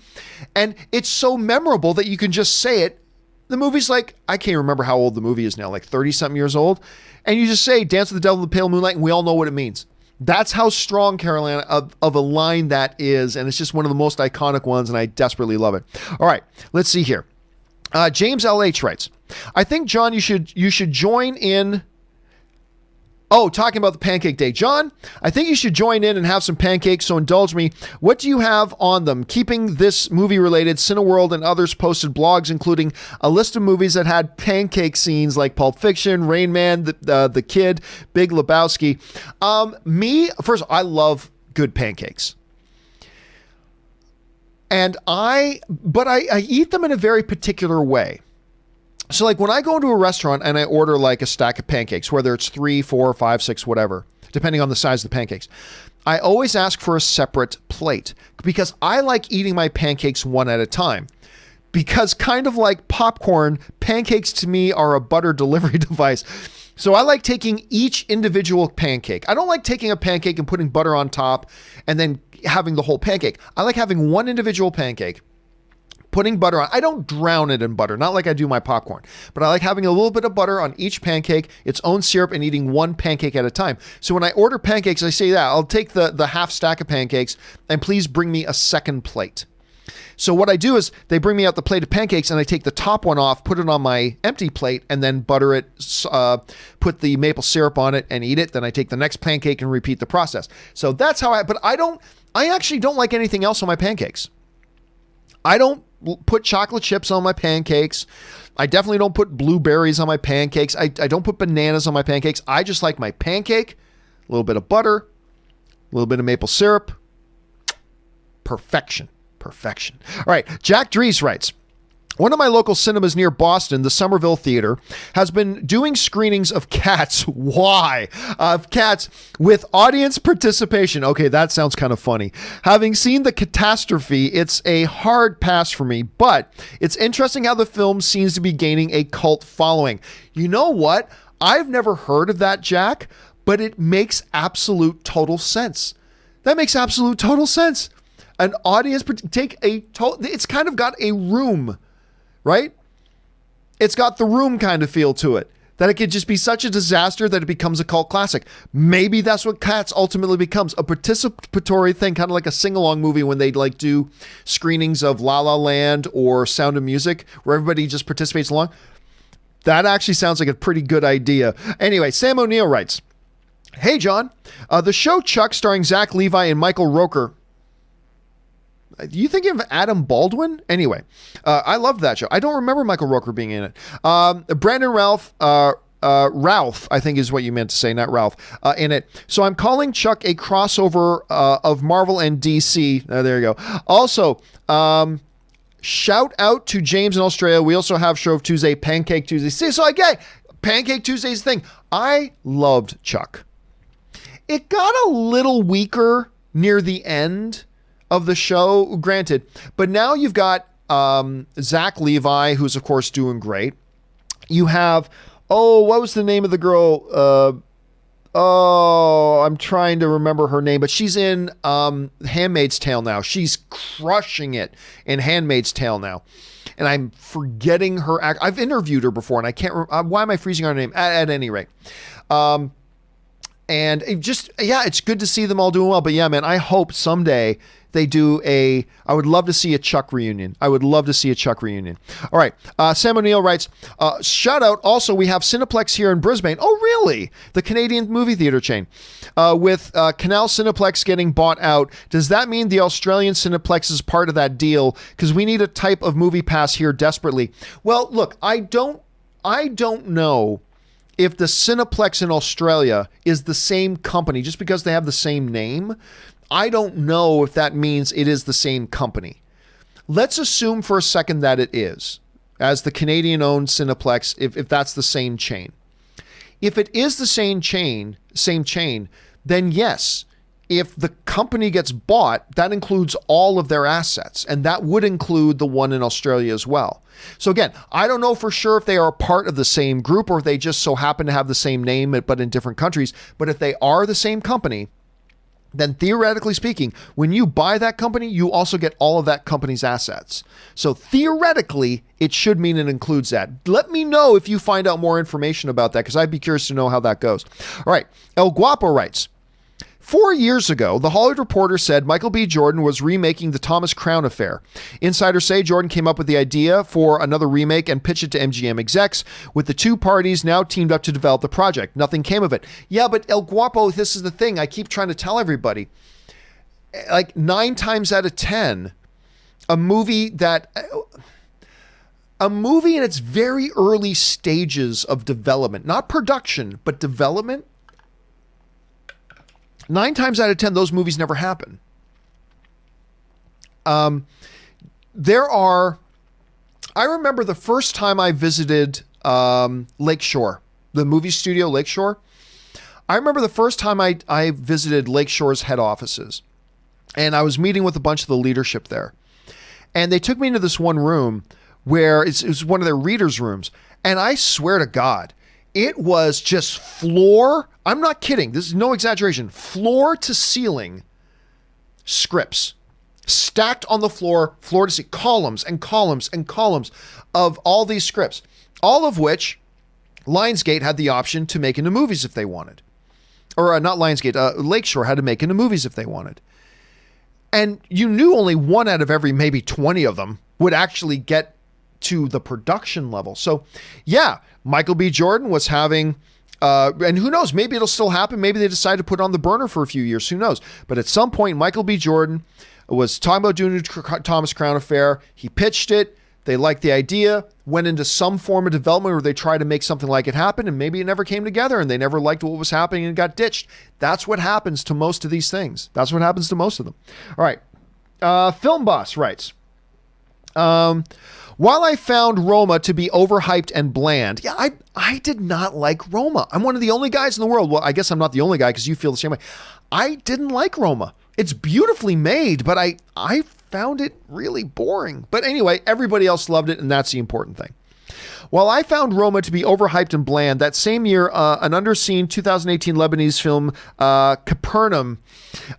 And it's so memorable that you can just say it. The movie's like, I can't remember how old the movie is now, like 30 something years old. And you just say, Dance with the Devil in the Pale Moonlight, and we all know what it means. That's how strong, Carolina, of a line that is. And it's just one of the most iconic ones. And I desperately love it. All right, let's see here. James LH writes, I think, John, you should join in. Oh, talking about the pancake day. John, I think you should join in and have some pancakes, so indulge me. What do you have on them? Keeping this movie-related, Cineworld and others posted blogs, including a list of movies that had pancake scenes like Pulp Fiction, Rain Man, The Kid, Big Lebowski. First, I love good pancakes. And I eat them in a very particular way. So like when I go into a restaurant and I order like a stack of pancakes, whether it's 3, 4, 5, 6, whatever, depending on the size of the pancakes, I always ask for a separate plate because I like eating my pancakes one at a time. Because kind of like popcorn, pancakes to me are a butter delivery device. So I like taking each individual pancake. I don't like taking a pancake and putting butter on top and then having the whole pancake. I like having one individual pancake, putting butter on. I don't drown it in butter, not like I do my popcorn, but I like having a little bit of butter on each pancake, its own syrup, and eating one pancake at a time. So when I order pancakes, I say that I'll take the half stack of pancakes and please bring me a second plate. So what I do is they bring me out the plate of pancakes and I take the top one off, put it on my empty plate, and then butter it, put the maple syrup on it and eat it. Then I take the next pancake and repeat the process. So that's how I actually don't like anything else on my pancakes. I don't put chocolate chips on my pancakes. I definitely don't put blueberries on my pancakes. I don't put bananas on my pancakes. I just like my pancake, a little bit of butter, a little bit of maple syrup. Perfection. All right. Jack Dries writes, one of my local cinemas near Boston, the Somerville Theater, has been doing screenings of Cats. Why? Of Cats with audience participation. Okay, that sounds kind of funny. Having seen The Catastrophe, it's a hard pass for me, but it's interesting how the film seems to be gaining a cult following. You know what? I've never heard of that, Jack, but it makes absolute total sense. That makes absolute total sense. An audience, it's kind of got a Room, right? It's got the Room kind of feel to it, that it could just be such a disaster that it becomes a cult classic. Maybe that's what Cats ultimately becomes, a participatory thing, kind of like a sing-along movie when they like do screenings of La La Land or Sound of Music, where everybody just participates along. That actually sounds like a pretty good idea. Anyway, Sam O'Neill writes, "Hey, John, the show Chuck starring Zach Levi and Michael Rooker." You thinking of Adam Baldwin? Anyway, I loved that show. I don't remember Michael Rooker being in it. Brandon Ralph, I think is what you meant to say, not Ralph, in it. "So I'm calling Chuck a crossover of Marvel and DC. There you go. Also, shout out to James in Australia. We also have Shrove Tuesday, Pancake Tuesday. See, so again, Pancake Tuesday's thing. I loved Chuck. It got a little weaker near the end of the show, granted, but now you've got Zach Levi, who's of course doing great. You have, what was the name of the girl? I'm trying to remember her name, but she's in Handmaid's Tale now. She's crushing it in Handmaid's Tale now. And I'm forgetting her I've interviewed her before, and I can't why am I freezing on her name? At any rate. And it just, it's good to see them all doing well. But yeah, man, I hope someday they do I would love to see a Chuck reunion. I would love to see a Chuck reunion. All right. Sam O'Neill writes, shout out. Also, we have Cineplex here in Brisbane. Oh, really? The Canadian movie theater chain. With Canal Cineplex getting bought out, does that mean the Australian Cineplex is part of that deal? Because we need a type of movie pass here desperately. Well, look, I don't know if the Cineplex in Australia is the same company, just because they have the same name. I don't know if that means it is the same company. Let's assume for a second that it is, as the Canadian-owned Cineplex, if that's the same chain. If it is the same chain, then yes, if the company gets bought, that includes all of their assets, and that would include the one in Australia as well. So again, I don't know for sure if they are part of the same group or if they just so happen to have the same name but in different countries. But if they are the same company, then theoretically speaking, when you buy that company, you also get all of that company's assets. So theoretically, it should mean it includes that. Let me know if you find out more information about that, because I'd be curious to know how that goes. All right, El Guapo writes, 4 years ago, The Hollywood Reporter said Michael B. Jordan was remaking the Thomas Crown Affair. Insiders say Jordan came up with the idea for another remake and pitched it to MGM execs, with the two parties now teamed up to develop the project. Nothing came of it. Yeah, but El Guapo, this is the thing I keep trying to tell everybody. Like 9 times out of 10, a movie in its very early stages of development, not production, but development, 9 times out of 10, those movies never happen. I remember the first time I visited Lakeshore, the movie studio Lakeshore. I remember the first time I visited Lakeshore's head offices, and I was meeting with a bunch of the leadership there. And they took me into this one room where it was one of their readers' rooms. And I swear to God, it was just floor. I'm not kidding. This is no exaggeration. Floor to ceiling scripts stacked on the floor to ceiling, columns and columns and columns of all these scripts, all of which Lionsgate had the option to make into movies if they wanted. Or not Lionsgate, Lakeshore had to make into movies if they wanted. And you knew only one out of every maybe 20 of them would actually get to the production level. So yeah, Michael B. Jordan was having, and who knows, maybe it'll still happen. Maybe they decide to put it on the burner for a few years. Who knows? But at some point, Michael B. Jordan was talking about doing a Thomas Crown Affair. He pitched it. They liked the idea, went into some form of development where they tried to make something like it happen, and maybe it never came together and they never liked what was happening and got ditched. That's what happens to most of these things. That's what happens to most of them. All right. Film Boss writes, while I found Roma to be overhyped and bland, yeah, I did not like Roma. I'm one of the only guys in the world. Well, I guess I'm not the only guy because you feel the same way. I didn't like Roma. It's beautifully made, but I found it really boring. But anyway, everybody else loved it, and that's the important thing. While I found Roma to be overhyped and bland, that same year, an underseen 2018 Lebanese film, Capernaum,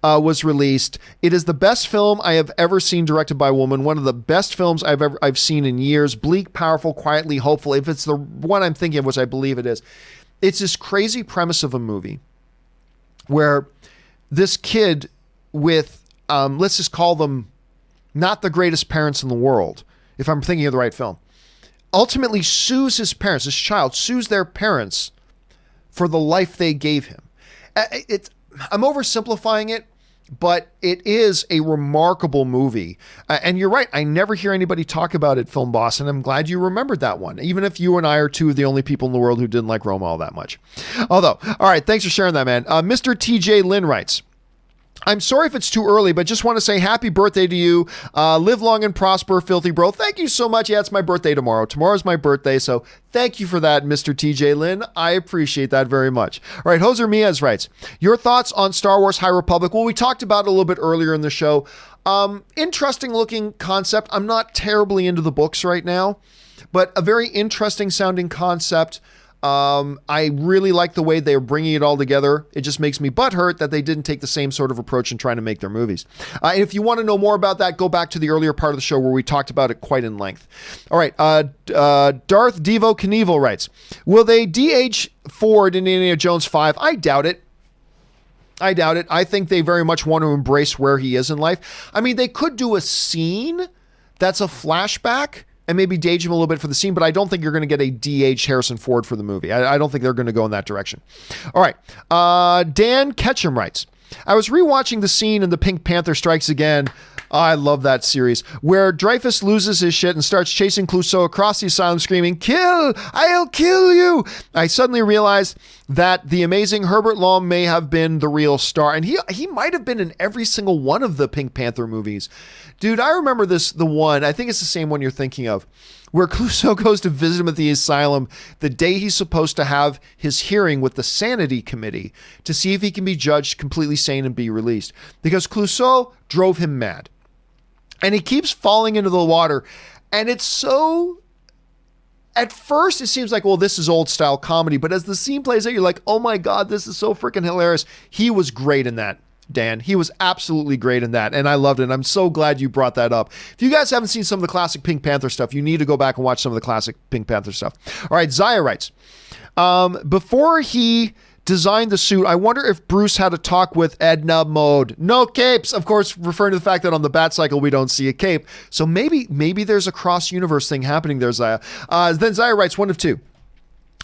was released. It is the best film I have ever seen directed by a woman. One of the best films I've seen in years. Bleak, powerful, quietly hopeful. If it's the one I'm thinking of, which I believe it is, it's this crazy premise of a movie where this kid with, let's just call them not the greatest parents in the world, if I'm thinking of the right film. ultimately sues his parents, his child sues their parents for the life they gave him. I'm oversimplifying it, but it is a remarkable movie. And you're right, I never hear anybody talk about it, Film Boss, and I'm glad you remembered that one, even if you and I are two of the only people in the world who didn't like Roma all that much. Although, all right, thanks for sharing that, man. Mr. TJ Lynn writes, I'm sorry if it's too early, but just want to say happy birthday to you. Live long and prosper, filthy bro. Thank you so much. Yeah, it's my birthday tomorrow. Tomorrow's my birthday, so thank you for that, Mr. TJ Lynn. I appreciate that very much. All right, Hoser Miaz writes, your thoughts on Star Wars High Republic? Well, we talked about it a little bit earlier in the show. Interesting looking concept. I'm not terribly into the books right now, but a very interesting sounding concept. I really like the way they're bringing it all together. It just makes me butthurt that they didn't take the same sort of approach in trying to make their movies. And if you want to know more about that, go back to the earlier part of the show where we talked about it quite in length. All right. Darth Devo Knievel writes, will they DH Ford in Indiana Jones 5? I doubt it. I think they very much want to embrace where he is in life. I mean, they could do a scene that's a flashback and maybe age him a little bit for the scene, but I don't think you're going to get a DH Harrison Ford for the movie. I don't think they're going to go in that direction. All right. Dan Ketchum writes, I was rewatching the scene in The Pink Panther Strikes Again. I love that series, where Dreyfus loses his shit and starts chasing Clouseau across the asylum screaming, kill, I'll kill you. I suddenly realized that the amazing Herbert Lom may have been the real star. And he might have been in every single one of the Pink Panther movies. Dude, I remember the one, I think it's the same one you're thinking of, where Clouseau goes to visit him at the asylum the day he's supposed to have his hearing with the Sanity Committee to see if he can be judged completely sane and be released. Because Clouseau drove him mad. And he keeps falling into the water. And it's so... At first, it seems like, well, this is old style comedy. But as the scene plays out, you're like, oh my God, this is so freaking hilarious. He was great in that, Dan. He was absolutely great in that. And I loved it. And I'm so glad you brought that up. If you guys haven't seen some of the classic Pink Panther stuff, you need to go back and watch some of the classic Pink Panther stuff. All right, Zaya writes, before he designed the suit, I wonder if Bruce had a talk with Edna Mode. No capes, of course, referring to the fact that on the Bat Cycle we don't see a cape. So maybe there's a cross-universe thing happening there, Zaya. Then Zaya writes, one of two.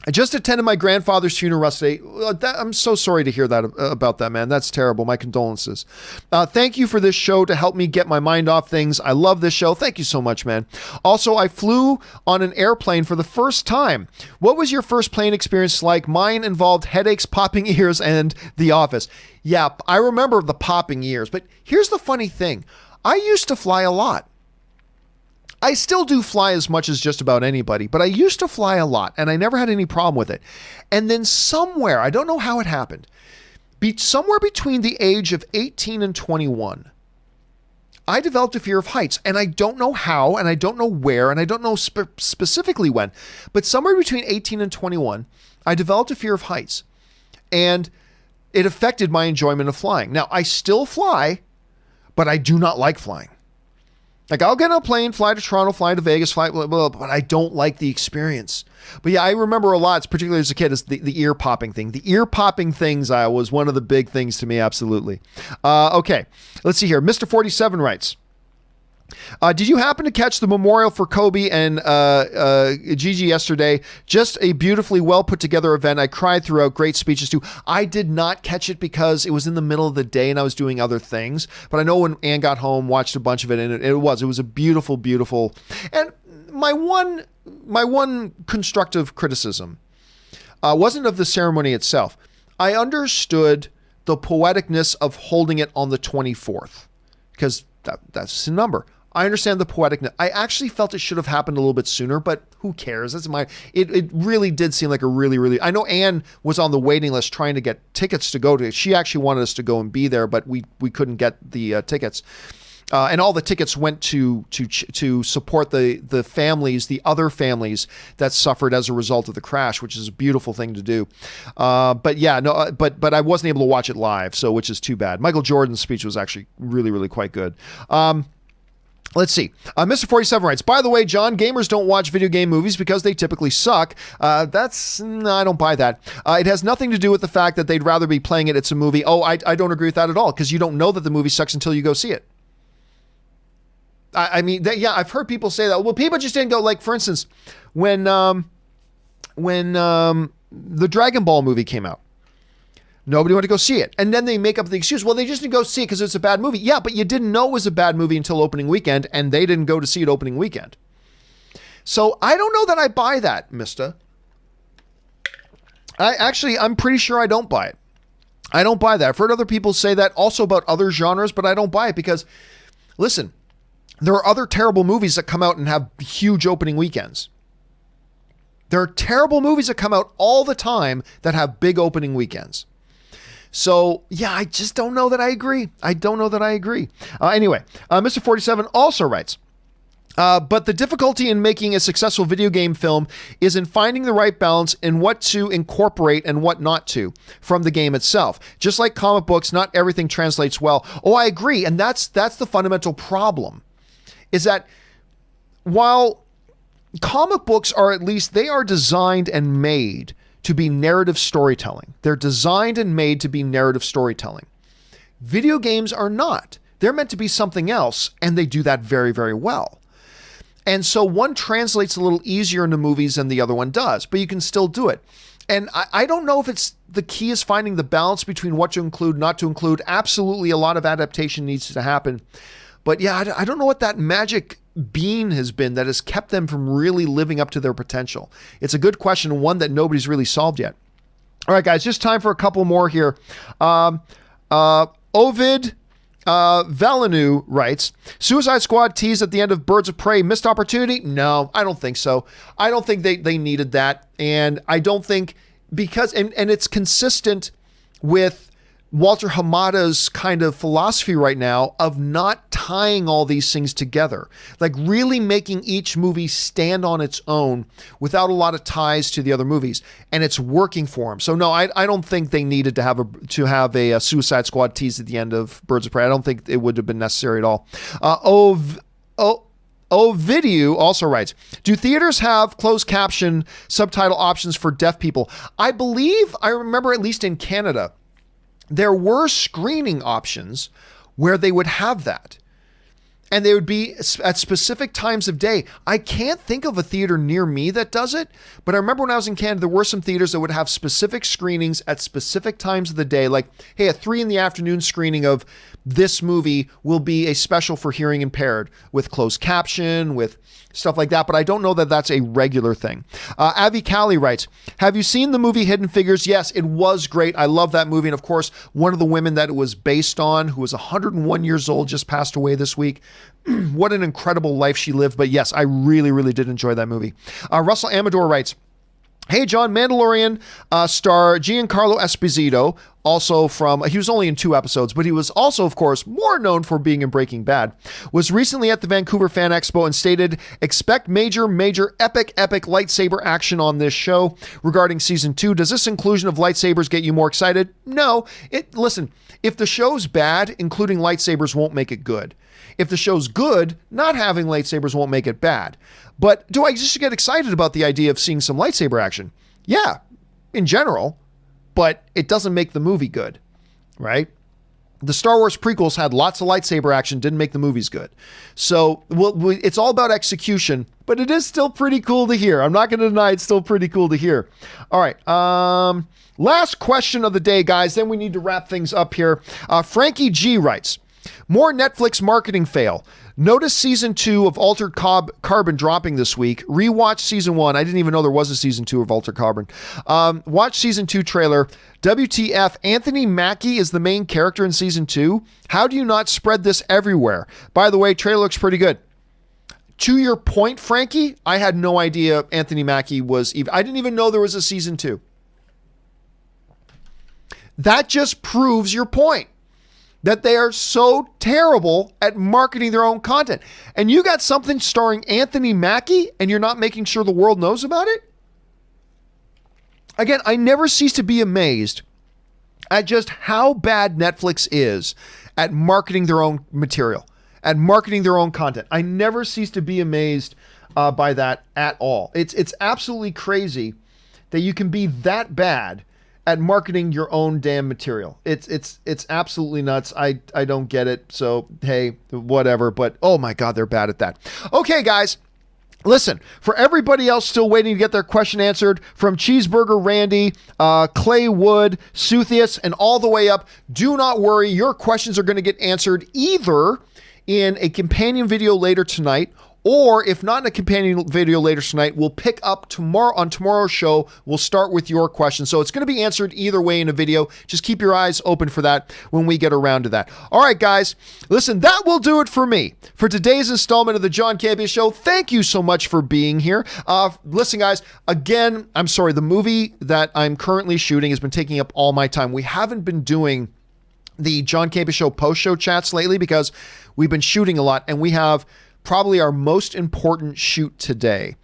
I just attended my grandfather's funeral yesterday. I'm so sorry to hear that about that, man. That's terrible. My condolences. Thank you for this show to help me get my mind off things. I love this show. Thank you so much, man. Also, I flew on an airplane for the first time. What was your first plane experience like? Mine involved headaches, popping ears, and The Office. Yeah, I remember the popping ears. But here's the funny thing. I used to fly a lot. I still do fly as much as just about anybody, but I used to fly a lot and I never had any problem with it. And then somewhere, I don't know how it happened, somewhere between the age of 18 and 21, I developed a fear of heights, and I don't know how, and I don't know where, and I don't know specifically when, but somewhere between 18 and 21, I developed a fear of heights, and it affected my enjoyment of flying. Now, I still fly, but I do not like flying. Like, I'll get on a plane, fly to Toronto, fly to Vegas, fly, blah, blah, blah, but I don't like the experience. But yeah, I remember a lot, particularly as a kid, is the ear popping thing. The ear popping things was one of the big things to me, absolutely. Okay, let's see here. Mr. 47 writes, did you happen to catch the memorial for Kobe and Gigi yesterday? Just a beautifully well put together event. I cried throughout. Great speeches too. I did not catch it because it was in the middle of the day and I was doing other things. But I know when Ann got home, watched a bunch of it, and it was a beautiful, beautiful. And my one constructive criticism wasn't of the ceremony itself. I understood the poeticness of holding it on the 24th because that's the number. I understand the poeticness. I actually felt it should have happened a little bit sooner, but who cares? It really did seem like a really, I know Anne was on the waiting list trying to get tickets to go to it. She actually wanted us to go and be there, but we couldn't get the tickets. And all the tickets went to support the families, the other families that suffered as a result of the crash, which is a beautiful thing to do. But yeah, no, but I wasn't able to watch it live, so which is too bad. Michael Jordan's speech was actually really, really quite good. Let's see. Mr. 47 writes, by the way, John, gamers don't watch video game movies because they typically suck. I don't buy that. It has nothing to do with the fact that they'd rather be playing it. It's a movie. Oh, I don't agree with that at all because you don't know that the movie sucks until you go see it. I mean, yeah, I've heard people say that. Well, people just didn't go. Like, for instance, when the Dragon Ball movie came out, nobody wanted to go see it. And then they make up the excuse, well, they just didn't go see it because it's a bad movie. Yeah, but you didn't know it was a bad movie until opening weekend, and they didn't go to see it opening weekend. So I don't know that I buy that, mister. I'm pretty sure I don't buy it. I don't buy that. I've heard other people say that also about other genres, but I don't buy it because, listen, there are other terrible movies that come out and have huge opening weekends. There are terrible movies that come out all the time that have big opening weekends. So, yeah, I just don't know that I agree. Anyway, Mr. 47 also writes, but the difficulty in making a successful video game film is in finding the right balance in what to incorporate and what not to from the game itself. Just like comic books, not everything translates well. Oh, I agree. And that's the fundamental problem, is that while comic books are, at least they are designed and made to be narrative storytelling. They're designed and made to be narrative storytelling. Video games are not. They're meant to be something else, and they do that very, very well. And so one translates a little easier into movies than the other one does, but you can still do it. And I don't know if it's the key is finding the balance between what to include, not to include. Absolutely, a lot of adaptation needs to happen. But yeah, I don't know what that magic bean has been that has kept them from really living up to their potential. It's a good question, one that nobody's really solved yet. All right, guys, just time for a couple more here. Ovid Valenu writes, Suicide Squad tease at the end of Birds of Prey, missed opportunity? No, I don't think so. I don't think they needed that. And I don't think, because, and it's consistent with Walter Hamada's kind of philosophy right now of not tying all these things together, like really making each movie stand on its own without a lot of ties to the other movies, and it's working for him. So no, I don't think they needed to have a Suicide Squad tease at the end of Birds of Prey. I don't think it would have been necessary at all. Ovidiu also writes, do theaters have closed caption subtitle options for deaf people? I remember, at least in Canada, there were screening options where they would have that. And they would be at specific times of day. I can't think of a theater near me that does it, but I remember when I was in Canada, there were some theaters that would have specific screenings at specific times of the day. Like, hey, a 3 p.m. screening of this movie will be a special for hearing impaired with closed caption, with stuff like that. But I don't know that that's a regular thing. Avi Callie writes, have you seen the movie Hidden Figures? Yes, it was great. I love that movie. And of course, one of the women that it was based on, who was 101 years old, just passed away this week. What an incredible life she lived. But yes, I really, really did enjoy that movie. Russell Amador writes, hey, John, Mandalorian star Giancarlo Esposito, also from, he was only in 2 episodes, but he was also, of course, more known for being in Breaking Bad, was recently at the Vancouver Fan Expo and stated, expect major, epic lightsaber action on this show regarding season 2. Does this inclusion of lightsabers get you more excited? No. Listen, if the show's bad, including lightsabers won't make it good. If the show's good, not having lightsabers won't make it bad. But do I just get excited about the idea of seeing some lightsaber action? Yeah, in general, but it doesn't make the movie good, right? The Star Wars prequels had lots of lightsaber action, didn't make the movies good. So it's all about execution, but it is still pretty cool to hear. I'm not going to deny it's still pretty cool to hear. All right. Last question of the day, guys. Then we need to wrap things up here. Frankie G writes, more Netflix marketing fail. Notice season 2 of Altered Carbon dropping this week. Rewatch season 1. I didn't even know there was a season 2 of Altered Carbon. Watch season 2 trailer. WTF, Anthony Mackie is the main character in season 2. How do you not spread this everywhere? By the way, trailer looks pretty good. To your point, Frankie, I had no idea Anthony Mackie was even, I didn't even know there was a season 2. That just proves your point. That they are so terrible at marketing their own content. And you got something starring Anthony Mackie and you're not making sure the world knows about it? Again, I never cease to be amazed at just how bad Netflix is at marketing their own material, at marketing their own content. I never cease to be amazed by that at all. It's absolutely crazy that you can be that bad at marketing your own damn material. It's absolutely nuts. I don't get it. So, hey, whatever. But, oh my God, they're bad at that. Okay, guys. Listen, for everybody else still waiting to get their question answered, from Cheeseburger Randy, Clay Wood, Suthius, and all the way up, do not worry. Your questions are going to get answered either in a companion video later tonight, or if not in a companion video later tonight, we'll pick up tomorrow on tomorrow's show. We'll start with your question. So it's going to be answered either way in a video. Just keep your eyes open for that when we get around to that. All right, guys, listen, that will do it for me for today's installment of the John Campea Show. Thank you so much for being here. Listen, guys, again, I'm sorry. The movie that I'm currently shooting has been taking up all my time. We haven't been doing the John Campea Show post-show chats lately because we've been shooting a lot, and we have probably our most important shoot today.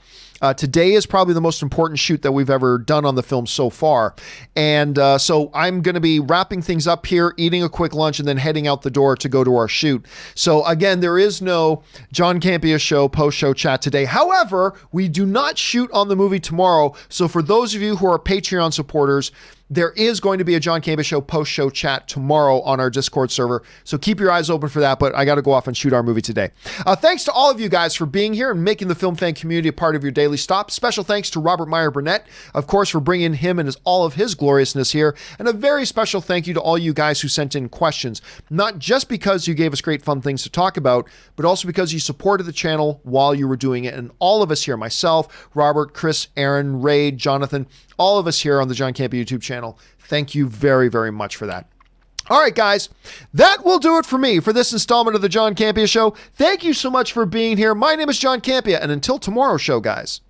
Today is probably the most important shoot that we've ever done on the film so far. And so I'm going to be wrapping things up here, eating a quick lunch, and then heading out the door to go to our shoot. So again, there is no John Campea Show post-show chat today. However, we do not shoot on the movie tomorrow. So for those of you who are Patreon supporters, there is going to be a John Campea Show post-show chat tomorrow on our Discord server. So keep your eyes open for that, but I got to go off and shoot our movie today. Thanks to all of you guys for being here and making the film fan community a part of your daily stop. Special thanks to Robert Meyer Burnett, of course, for bringing him and all of his gloriousness here. And a very special thank you to all you guys who sent in questions, not just because you gave us great fun things to talk about, but also because you supported the channel while you were doing it. And all of us here, myself, Robert, Chris, Aaron, Ray, Jonathan, all of us here on the John Campea YouTube channel, thank you very, very much for that. All right, guys, that will do it for me for this installment of the John Campea Show. Thank you so much for being here. My name is John Campea, and until tomorrow's show, guys.